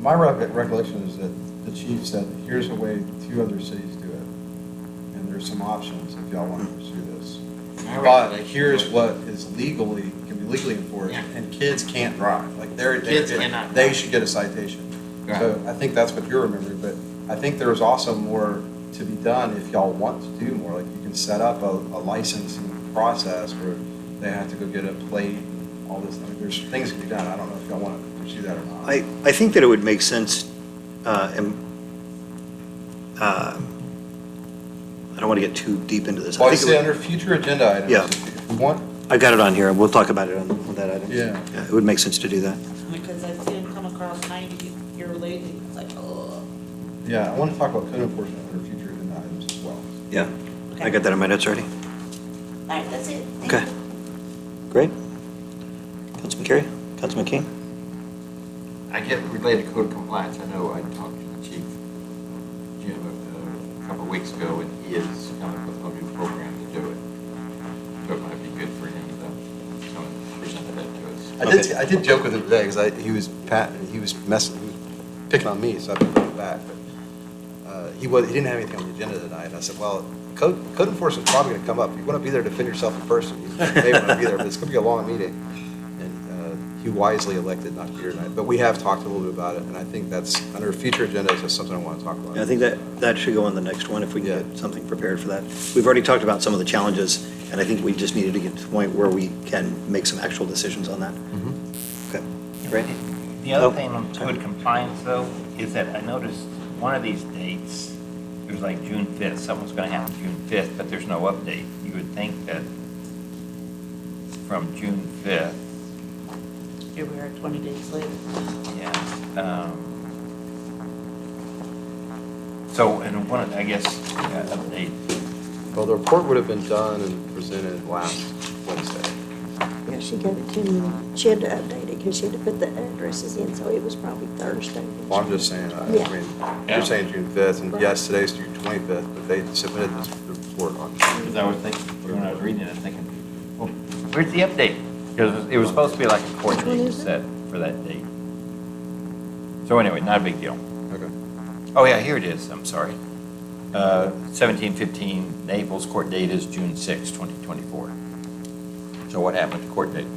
My recollection is that the chief said, here's a way 2 other cities do it. And there's some options if y'all want to pursue this. But here's what is can be legally enforced, and kids can't drive. Like they should get a citation. Right. So I think that's what you're remembering, but I think there's also more to be done if y'all want to do more. Like you can set up a licensing process where they have to go get a plate and all this. I mean, there's things that can be done. I don't know if y'all want to pursue that or not. I think that it would make sense, I don't want to get too deep into this. Well, I think say under future agenda items, Yeah. if you want. I've got it on here, and we'll talk about it on that item. Yeah. It would make sense to do that. Because I've seen them come across 90 here lately, it's like, oh. Yeah, I want to talk about code enforcement under future agenda items as well. Yeah, I got that in my notes already. All right, that's it. Thank Okay, you. great. Councilman Carey, Councilman King? I get related to code of compliance. I know I talked to the chief, Jim, a couple of weeks ago, and he is coming up with a new program to do it. So it might be good for him to come and present that to us. I did joke with him today because he was picking on me, so I put it back. But he didn't have anything on the agenda tonight. And I said, well, code enforcement is probably going to come up. You want to be there to defend yourself in person. You may want to be there, but it's going to be a long meeting. And he wisely elected not to be here tonight. But we have talked a little bit about it, and I think that's under future agendas. That's something I want to talk about. Yeah, I think that should go on the next one if we can get something prepared for that. We've already talked about some of the challenges, and I think we just needed to get to the point where we can make some actual decisions on that. Okay, great. The other thing on code compliance, though, is that I noticed one of these dates, it was like June 5th, something's going to happen June 5th, but there's no update. You would think that from June 5th, Here we are 20 days later. yeah. So, and one, I guess, update. Well, the report would have been done and presented last Wednesday. Yeah, she gave it to me. She had to update it because she had to put the addresses in, so it was probably Thursday. Well, I'm just saying, Yeah. you're saying June 5th, and yes, today's June 25th, but they submitted this report on. Because I was thinking, when I was reading it, I was thinking, well, where's the update? Because it was supposed to be like a court Which one date is it? set for that date. So anyway, not a big deal. Okay. Oh, yeah, here it is, I'm sorry. 1715 Naples, court date is June 6, 2024. So what happened with the court date?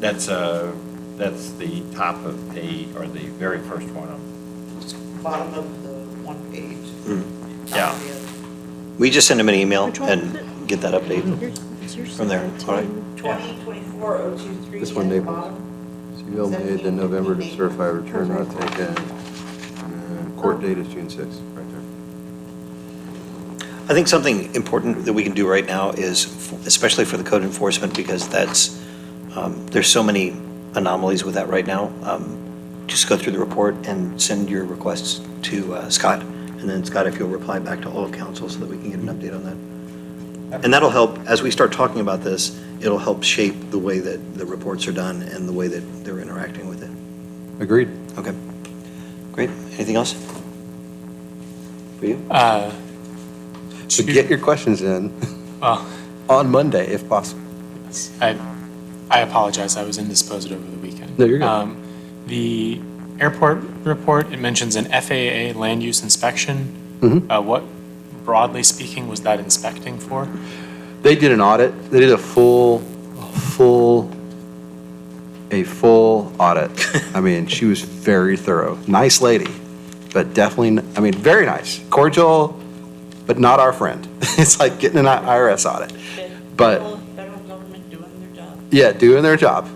That's the top of page, or the very first one. Bottom of the one page. Yeah. We just send them an email Which one is it? and get that update from there. All right. 2024-023 This one, at the Naples. bottom. CBL made in November to certify return not taken. Court date is June 6th, right there. I think something important that we can do right now is, especially for the code enforcement, because there's so many anomalies with that right now. Just go through the report and send your requests to Scott. And then Scott, if you'll reply back to all of council so that we can get an update on that. And that'll help, as we start talking about this, it'll help shape the way that the reports are done and the way that they're interacting with it. Agreed. Okay, great. Anything else for you? So get your questions in Well, on Monday, if possible. I apologize, I was indisposed over the weekend. No, you're good. The airport report, it mentions an FAA land use inspection. What, broadly speaking, was that inspecting for? They did an audit. They did a full audit. I mean, she was very thorough. Nice lady, but definitely, I mean, very nice. Cordial, but not our friend. It's like getting an IRS audit. But Federal government doing their job. yeah, doing their job.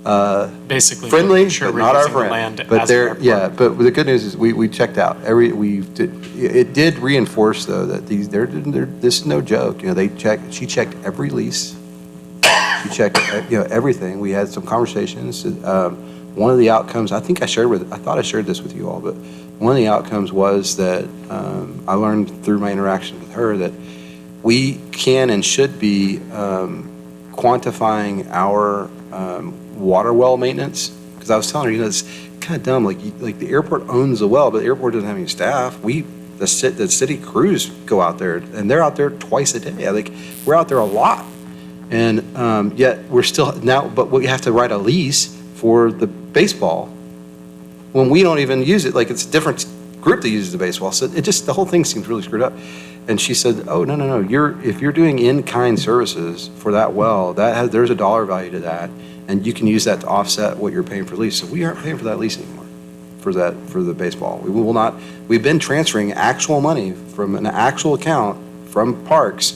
Basically, friendly, making sure but we're not our using the friend. land But as the they're, airport. yeah, but the good news is we checked out. It did reinforce though that this is no joke. You know, she checked every lease. She checked, everything. We had some conversations. One of the outcomes, I thought I shared this with you all, but one of the outcomes was that I learned through my interaction with her that we can and should be quantifying our water well maintenance. Because I was telling her, it's kind of dumb. Like the airport owns the well, but the airport doesn't have any staff. The city crews go out there, and they're out there twice a day. Like we're out there a lot, and yet we're still now. But we have to write a lease for the baseball when we don't even use it. Like it's a different group that uses the baseball. So the whole thing seems really screwed up. And she said, "Oh, no. If you're doing in-kind services for that well, there's a dollar value to that, and you can use that to offset what you're paying for lease." So we aren't paying for that lease anymore for the baseball. We will not. We've been transferring actual money from an actual account from parks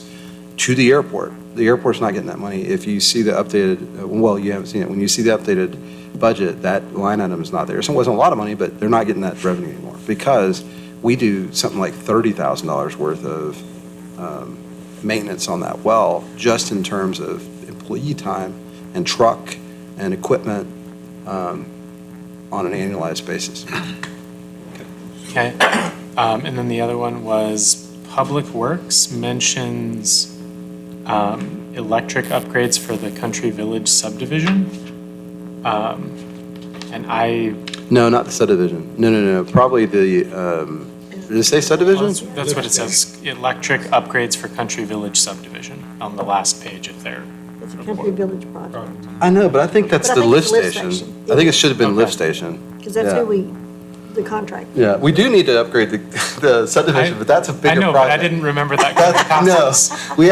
to the airport. The airport's not getting that money. If you see the updated, well, you haven't seen it. When you see the updated budget, that line item is not there. So it wasn't a lot of money, but they're not getting that revenue anymore because we do something like $30,000 worth of maintenance on that well, just in terms of employee time and truck and equipment on an annualized basis. Okay. And then the other one was Public Works mentions electric upgrades for the Country Village subdivision. And No, not the subdivision. No. Probably the, did it say subdivision? That's what it says, electric upgrades for Country Village subdivision on the last page of their It's a Country Village project, I know, but I think that's But I the think lift it's lift station. station. I think it should have been lift Okay. station. because that's Yeah. who the contract. Yeah, we do need to upgrade the subdivision, but that's a bigger I project. know, but I didn't remember that kind of process. No, we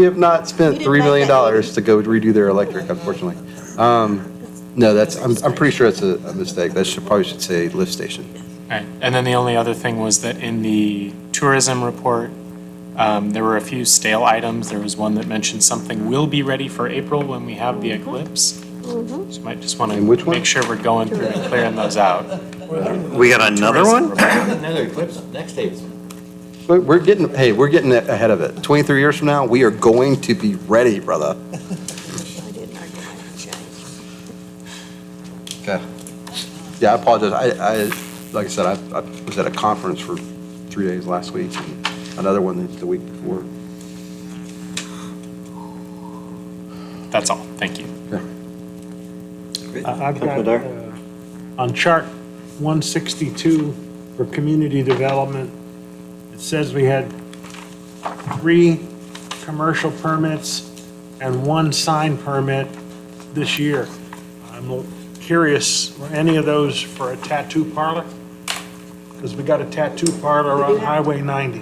have not spent You didn't $3 make million that to go redo their electric, unfortunately. No, I'm pretty sure it's a mistake. That probably should say lift station. Right. And then the only other thing was that in the tourism report, there were a few stale items. There was one that mentioned something will be ready for April when we have the eclipse. So you might just want to And which one? make sure we're going through and clearing those out. We got another one? Another eclipse next April. But we're getting ahead of it. 23 years from now, we are going to be ready, brother. I did not go back and check. Okay. Yeah, I apologize. Like I said, I was at a conference for 3 days last week, and another one the week before. That's all. Thank you. I've got, on chart 162 for community development, it says we had 3 commercial permits and 1 sign permit this year. I'm curious, were any of those for a tattoo parlor? Because we got a tattoo parlor on Highway 90.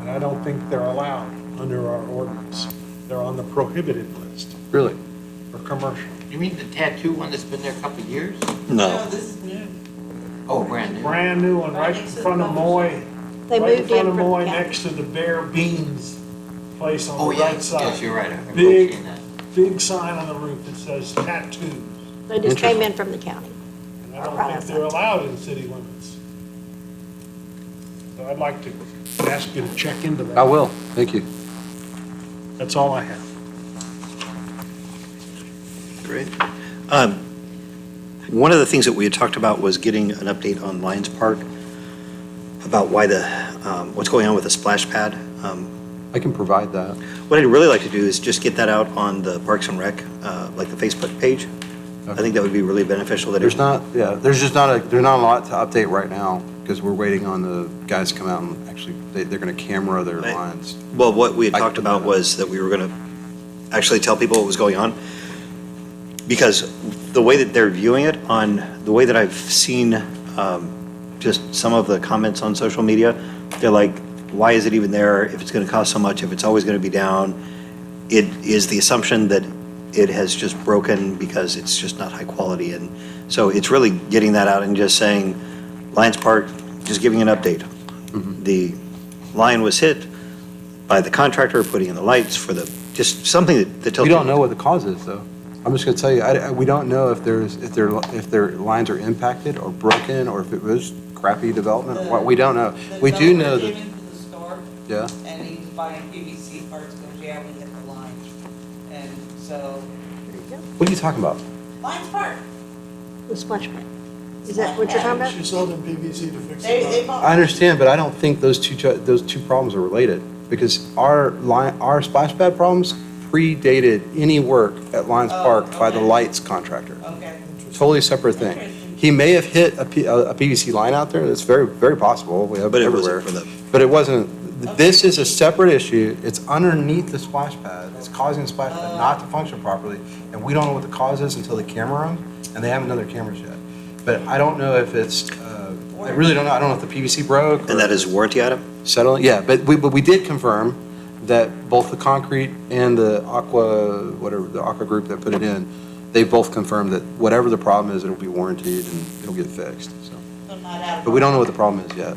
And I don't think they're allowed under our ordinance. They're on the prohibited list Really? for commercial. You mean the tattoo one that's been there a couple of years? No. this is new. Oh, brand new. Brand new one, right in front of Moy. They Right moved in in front of from the Moy, county. next to the Bare Beans place on Oh, the yeah, right side. yes, you're right. I remember Big, seeing that. big sign on the roof that says tattoos. They just came in from the county. And I don't think they're allowed in city limits. So I'd like to ask you to check into that. I will. Thank you. That's all I have. Great. One of the things that we had talked about was getting an update on Lions Park about why what's going on with the splash pad. I can provide that. What I'd really like to do is just get that out on the Parks and Rec, like the Facebook page. I think that would be really beneficial. There's There's not a lot to update right now because we're waiting on the guys to come out and actually, they're going to camera their lines. Well, what we had talked about was that we were going to actually tell people what was going on. Because the way that they're viewing it, the way that I've seen just some of the comments on social media, they're like, why is it even there if it's going to cost so much, if it's always going to be down? It is the assumption that it has just broken because it's just not high quality. And so it's really getting that out and just saying, Lions Park, just giving an update. The line was hit by the contractor putting in the lights for just something that tells We don't people- know what the cause is, though. I'm just gonna tell you, we don't know if their lines are impacted or broken, or if it was crappy development. What, we don't know. We do know that, The developer came into the store, yeah, and he was buying PVC parts, goes, yeah, we hit the line. And so, what are you talking about? Lions Park, The splash pad. Is that what you're talking about? She sold him PVC to fix they it. bought. I understand, but I don't think those two problems are related, because our splash pad problems predated any work at Lions Park by the lights contractor. Okay. Totally separate thing. He may have hit a PVC line out there, that's very, very possible, we have But it everywhere. wasn't for the, But it wasn't, this is a separate issue, it's underneath the splash pad, it's causing the splash pad not to function properly, and we don't know what the cause is until the camera runs, and they haven't done their cameras yet. But I don't know if it's, I really don't know, I don't know if the PVC broke. and that is a warranty item? Settling, yeah, but we did confirm that both the concrete and the Aqua group that put it in, they both confirmed that whatever the problem is, it'll be warranted and it'll get fixed, so. But we don't know what the problem is yet.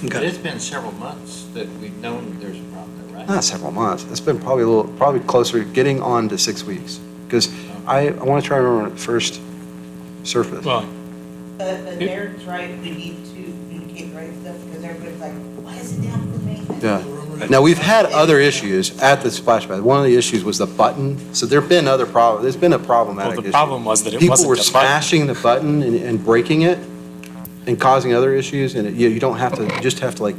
But it's been several months that we've known there's a problem there, right? Not several months, it's been probably closer, getting on to 6 weeks. Because I want to try to remember when it first surfaced. Well, But Derek's right, we need to communicate the right stuff, because everybody's like, why is it down for maintenance? Yeah. Now, we've had other issues at the splash pad. One of the issues was the button. So there've been other problems. There's been a problematic well, the issue. problem was that it People wasn't were the button. smashing the button and breaking it and causing other issues. And you don't have to, you just have to like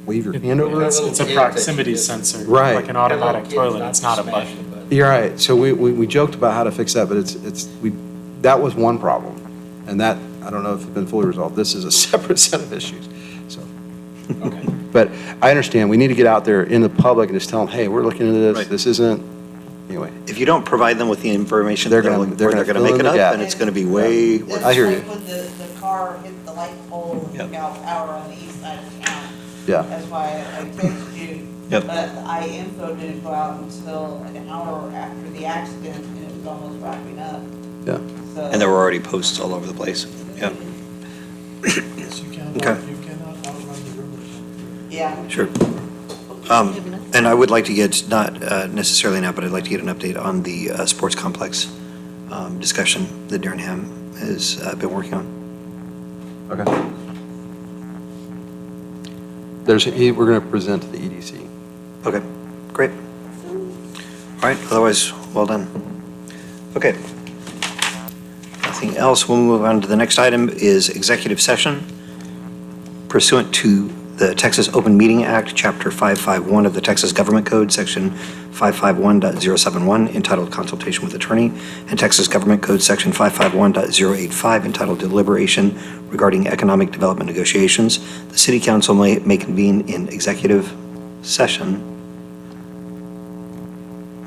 wave your hand over it. It's a proximity sensor. Right. Like an automatic toilet, it's not a button. You're right. So we joked about how to fix that, but that was one problem. And that, I don't know if it's been fully resolved. This is a separate set of issues, so. Okay. But I understand, we need to get out there in the public and just tell them, hey, we're looking into this, Right. this isn't, anyway. If you don't provide them with the information They're they're gonna- looking they're for, they're gonna gonna fill make in it the up, gap. and it's gonna be way worse. I hear you. It's like when the car hit the light pole and Yep. took out power on the east side of town. Yeah. That's why I texted you. Yep. But the info didn't go out until like an hour after the accident, and it was almost wrapping up. Yeah. So. And there were already posts all over the place. Yeah, Yes, you cannot, Okay. you cannot outrun the river. Yeah. sure. And I would like to get, not necessarily now, but I'd like to get an update on the sports complex discussion that Darren Ham has been working on. Okay. We're going to present to the EDC. Okay, great. All right, otherwise, well done. Okay. Nothing else. We'll move on to the next item is executive session. Pursuant to the Texas Open Meeting Act, Chapter 551 of the Texas Government Code, Section 551.071, entitled Consultation with Attorney, and Texas Government Code, Section 551.085, entitled Deliberation Regarding Economic Development Negotiations, the City Council may convene in executive session.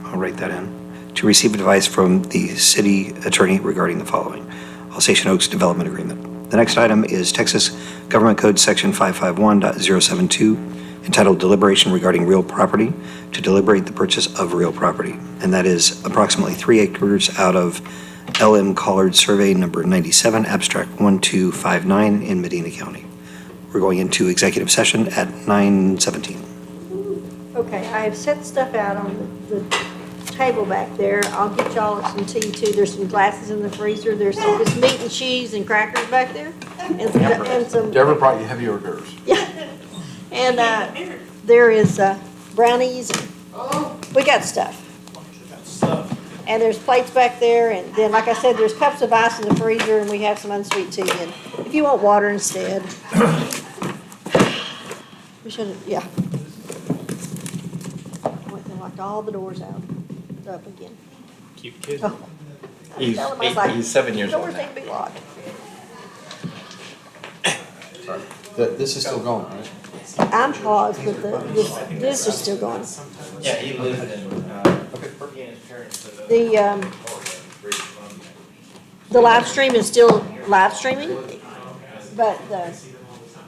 I'll write that in. To receive advice from the city attorney regarding the following: Alsatian Oaks Development Agreement. The next item is Texas Government Code Section 551.072, entitled Deliberation Regarding Real Property, to deliberate the purchase of real property. And that is approximately 3 acres out of LM Collard Survey Number 97, Abstract 1259 in Medina County. We're going into executive session at 9:17. Okay, I have set stuff out on the table back there. I'll get y'all some tea too. There's some glasses in the freezer. There's some just meat and cheese and crackers back there. And some. Deborah brought you heavy hors d'oeuvres. Yeah. And there is brownies. We got stuff. And there's plates back there. And then, like I said, there's cups of ice in the freezer, and we have some unsweet tea. And if you want water instead. We should have, yeah. Went and locked all the doors out. It's up again. Cute kid. Oh. He's Tell him I was like, 7 years old doors now. need to be locked. This is still going, right? I'm paused, but this is still going. Yeah, he lives in, he and his parents The live stream is still live streaming, but the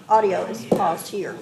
audio is paused here.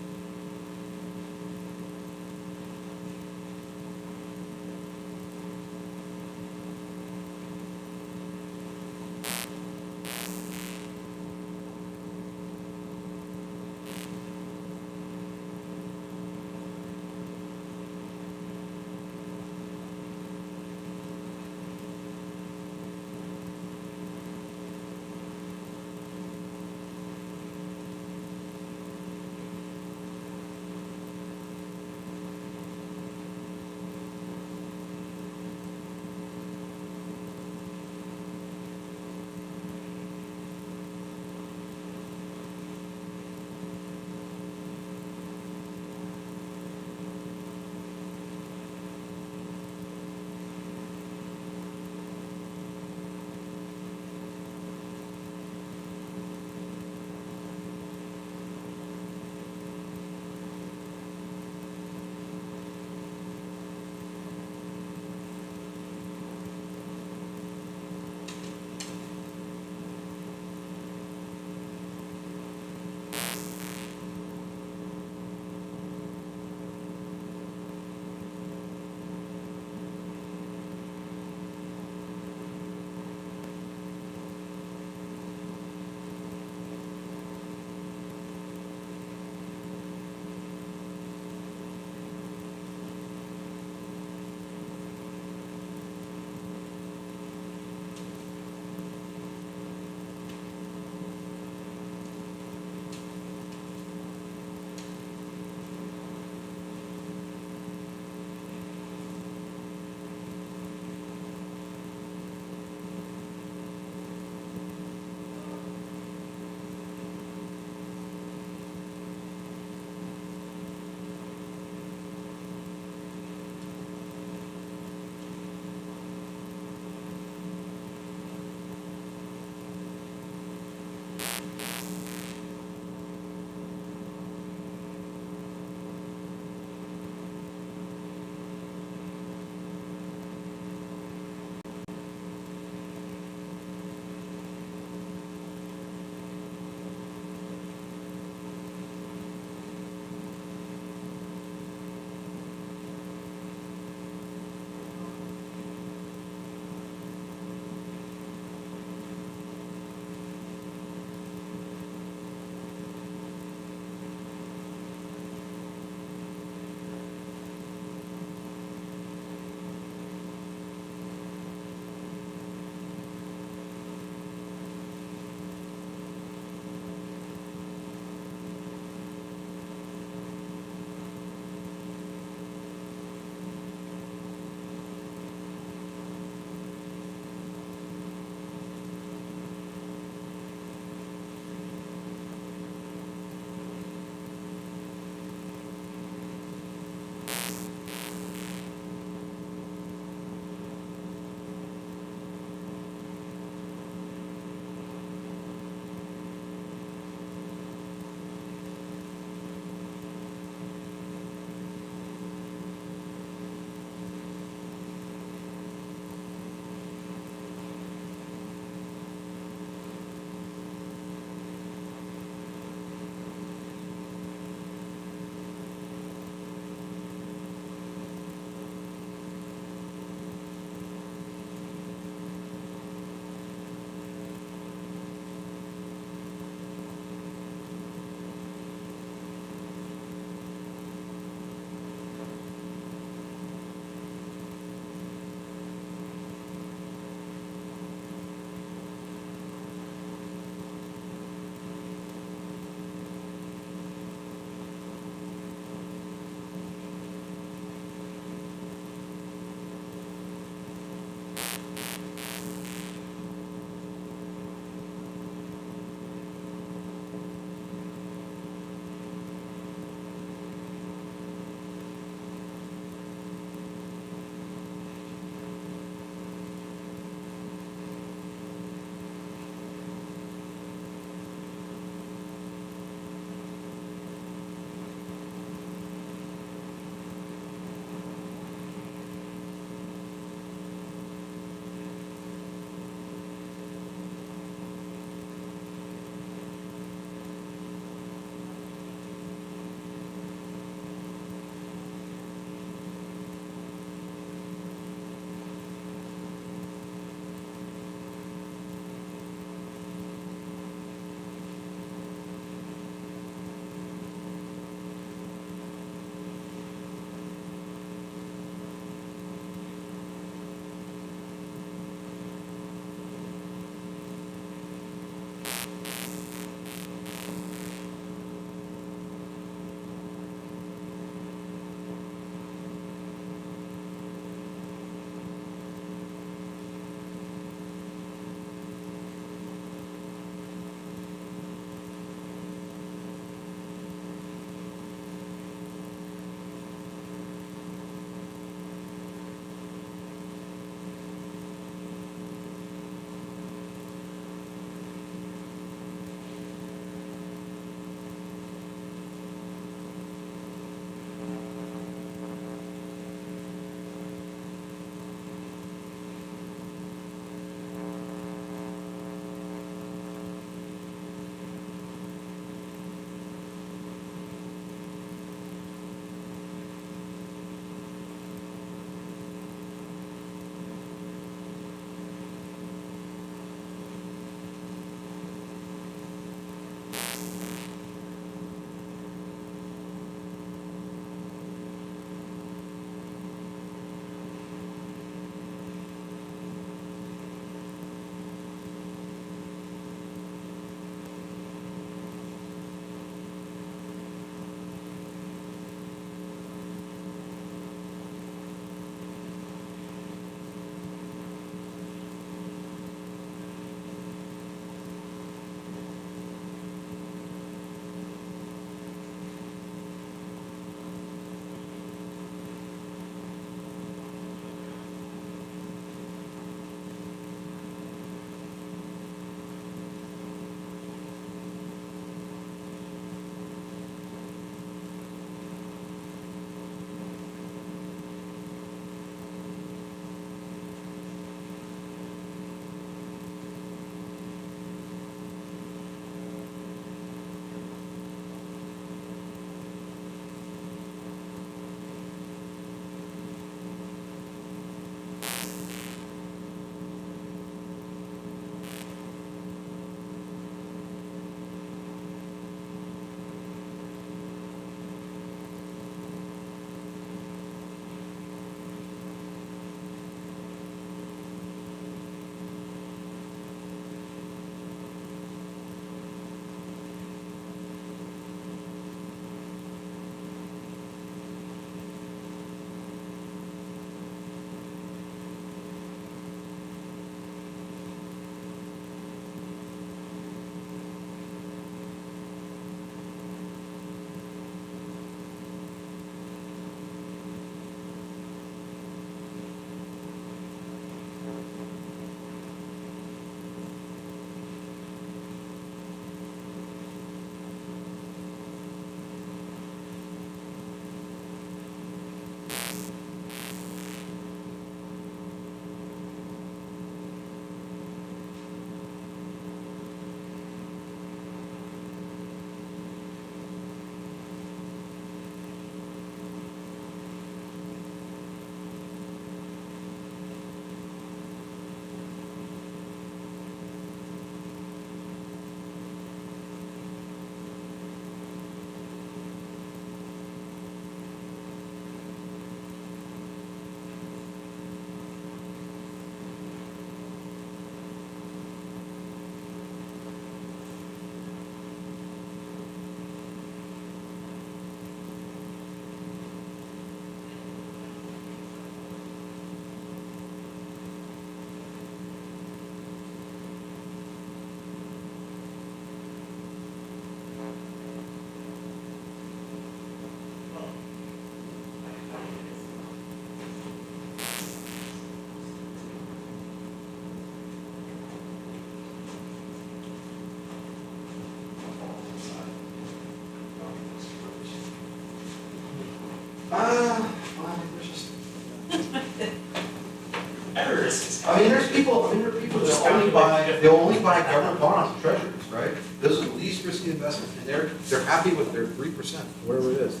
I mean, there are people that only buy government bonds and treasuries, right? Those are the least risky investment, and they're happy with their 3%, whatever it is.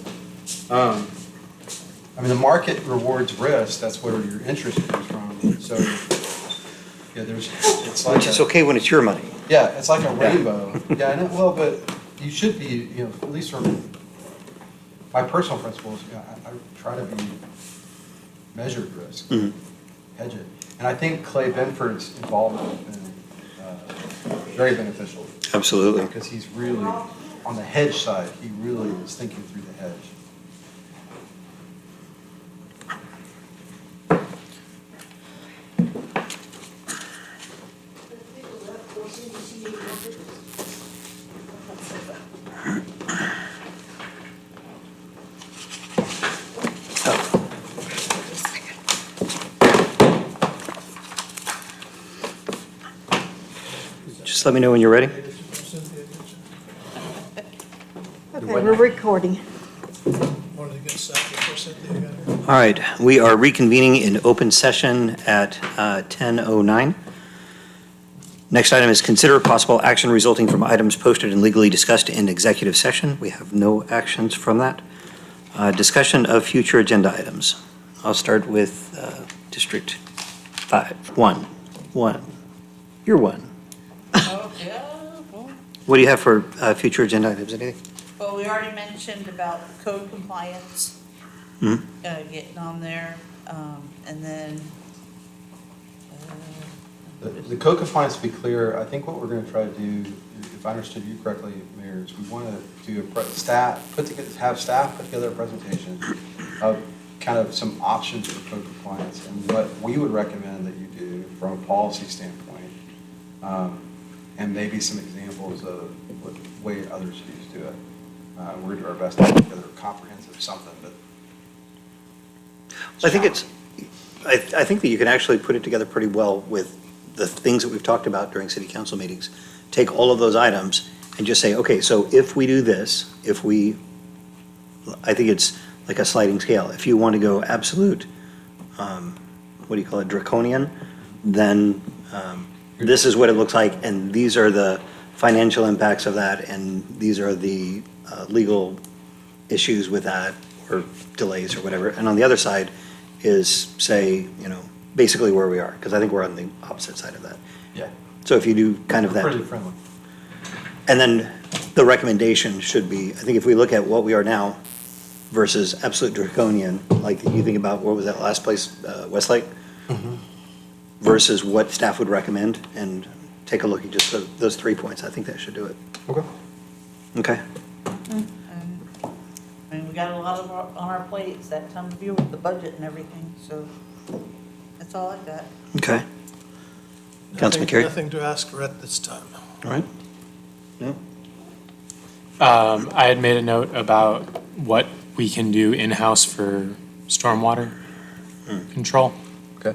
I mean, the market rewards risk, that's where your interest comes from, so, yeah, it's like. Which is okay when it's your money. Yeah, it's like a rainbow. Yeah, I know, well, but you should be, at least from my personal principles, I try to be measured risk, hedge it. And I think Clay Benford's involvement has been very beneficial. Absolutely. Because he's really, on the hedge side, he really is thinking through the hedge. Just let me know when you're ready. Okay, we're recording. Wanted to get Seth before Cynthia got here. All right, we are reconvening in open session at 10:09. Next item is consider possible action resulting from items posted and legally discussed in executive session. We have no actions from that. Discussion of future agenda items. I'll start with District 5. One. You're one. Oh, yeah, well, What do you have for future agenda items? Anything? well, we already mentioned about code compliance, Hmm? getting on there, and then, The code compliance, to be clear, I think what we're going to try to do, if I understood you correctly, Mayor, is we want to do have staff put together a presentation of kind of some options for code compliance and what we would recommend that you do from a policy standpoint, and maybe some examples of what way other cities do it. We're going to do our best to put together a comprehensive something, but I think that you can actually put it together pretty well with the things that we've talked about during city council meetings. Take all of those items and just say, okay, so if we do this, I think it's like a sliding scale. If you want to go absolute, what do you call it, draconian, then this is what it looks like, and these are the financial impacts of that, and these are the legal issues with that, or delays or whatever. And on the other side is say, basically where we are, because I think we're on the opposite side of that. yeah. So if you do kind of We're that. pretty friendly. And then the recommendation should be, I think if we look at what we are now versus absolute draconian, like you think about, what was that last place, Westlake? Versus what staff would recommend, and take a look at just those 3 points. I think that should do it. Okay. Okay. I mean, we got a lot on our plates that time of year with the budget and everything, so that's all I got. Okay. Councilman Carey? Nothing to ask for at this time. All right. No? I had made a note about what we can do in-house for stormwater control. Okay.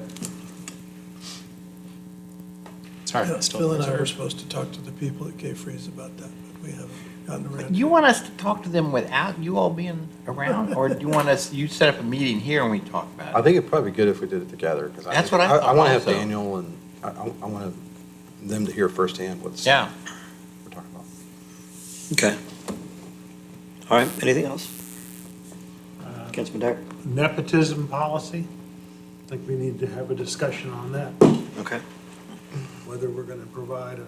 Sorry, I Yeah, stole Phil and I were yours. supposed to talk to the people at K-Freeze about that, but we haven't gotten rid. Do you want us to talk to them without you all being around? Or do you want us, you set up a meeting here and we talk about I it? think it'd probably be good if we did it together, because That's what I thought I want to have also. Daniel and I want them to hear firsthand what's Yeah. we're talking about. Okay. All right, anything else? Councilman Dyer? Nepotism policy, I think we need to have a discussion on that, Okay. whether we're going to provide an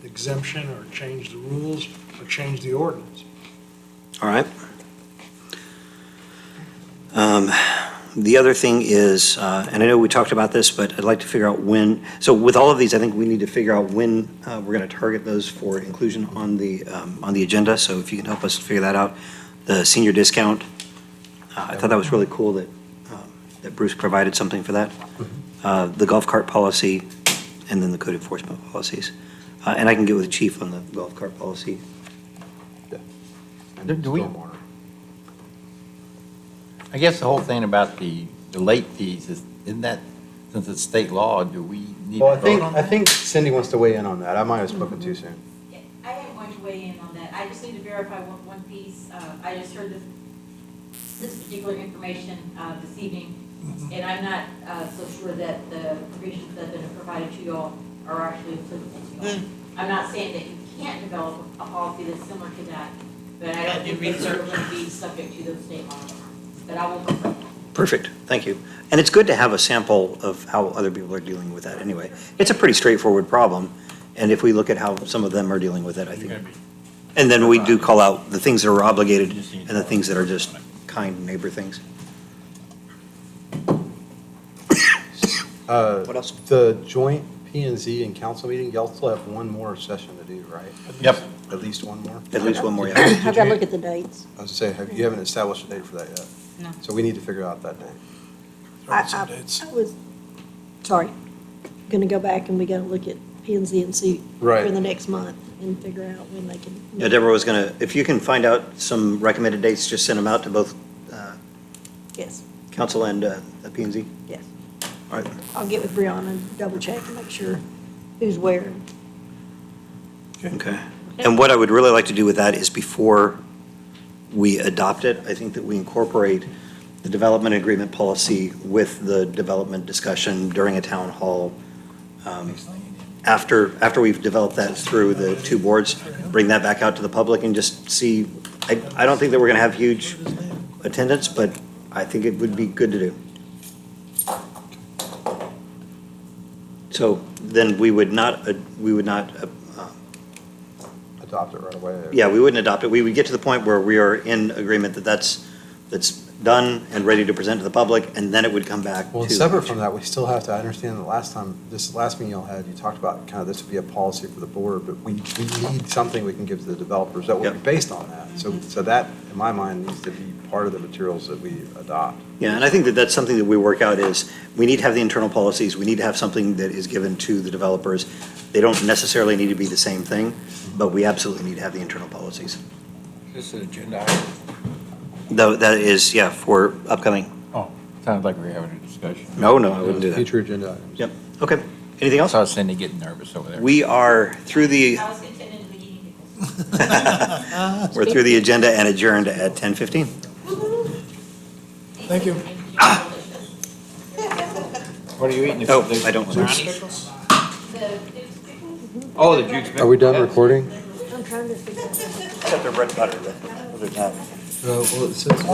exemption or change the rules or change the ordinance. All right. The other thing is, and I know we talked about this, but I'd like to figure out when, so with all of these, I think we need to figure out when we're going to target those for inclusion on the agenda. So if you can help us figure that out. The senior discount, I thought that was really cool that Bruce provided something for that. The golf cart policy, and then the code enforcement policies. And I can get with the chief on the golf cart policy. And Do we- stormwater. I guess the whole thing about the late fees is, isn't that, since it's state law, do we need Well, to vote on I that? think Cindy wants to weigh in on that. I might have spoken too soon. Yeah, I am going to weigh in on that. I just need to verify one piece. I just heard this particular information this evening, and I'm not so sure that the provisions that have been provided to you all are actually applicable to you all. I'm not saying that you can't develop a policy that's similar to that, but I don't think that they're going to be subject to those state laws. But I will confirm. Perfect, thank you. And it's good to have a sample of how other people are dealing with that anyway. It's a pretty straightforward problem, and if we look at how some of them are dealing with it, I think. And then we do call out the things that are obligated and the things that are just kind neighbor things. What else? The joint P and Z and council meeting, y'all still have one more session to do, right? Yep. At least one more? At least one more, yeah. I've got to look at the dates. I was gonna say, you haven't established a date for that yet? No. So we need to figure out that date. Some dates. I was, sorry, going to go back and we got to look at P and Z and see Right. for the next month and figure out when they can. Yeah, Deborah was gonna, if you can find out some recommended dates, just send them out to both Yes, council and P and Z. yes. All right, I'll get with Brianna and double check and make sure who's where. okay. And what I would really like to do with that is before we adopt it, I think that we incorporate the development agreement policy with the development discussion during a town hall. After we've developed that through the two boards, bring that back out to the public and just see, I don't think that we're gonna have huge attendance, but I think it would be good to do. So then we would not, Adopt it right away. yeah, we wouldn't adopt it. We would get to the point where we are in agreement that that's done and ready to present to the public, and then it would come back to. Well, separate from that, we still have to, I understand this last meeting y'all had, you talked about kind of this would be a policy for the board, but we need something we can give to the developers that will be Yep. based on that. So that, in my mind, needs to be part of the materials that we adopt. Yeah, and I think that that's something that we work out is, we need to have the internal policies, we need to have something that is given to the developers. They don't necessarily need to be the same thing, but we absolutely need to have the internal policies. Is this an agenda item? Though, that is, yeah, for upcoming, Oh, sounds like we're having a discussion. no, I wouldn't do that. Future agenda items. Yep, okay. Anything I else? saw Cindy getting nervous over there. We are through the, I was intending to be eating pickles. we're through the agenda and adjourned at 10:15. Thank you. What are you eating? Oh, I don't. Brownies? Oh, the Duke's. Are we done recording? I'm trying to figure out. Except the bread and butter, but other than that. Well, it says.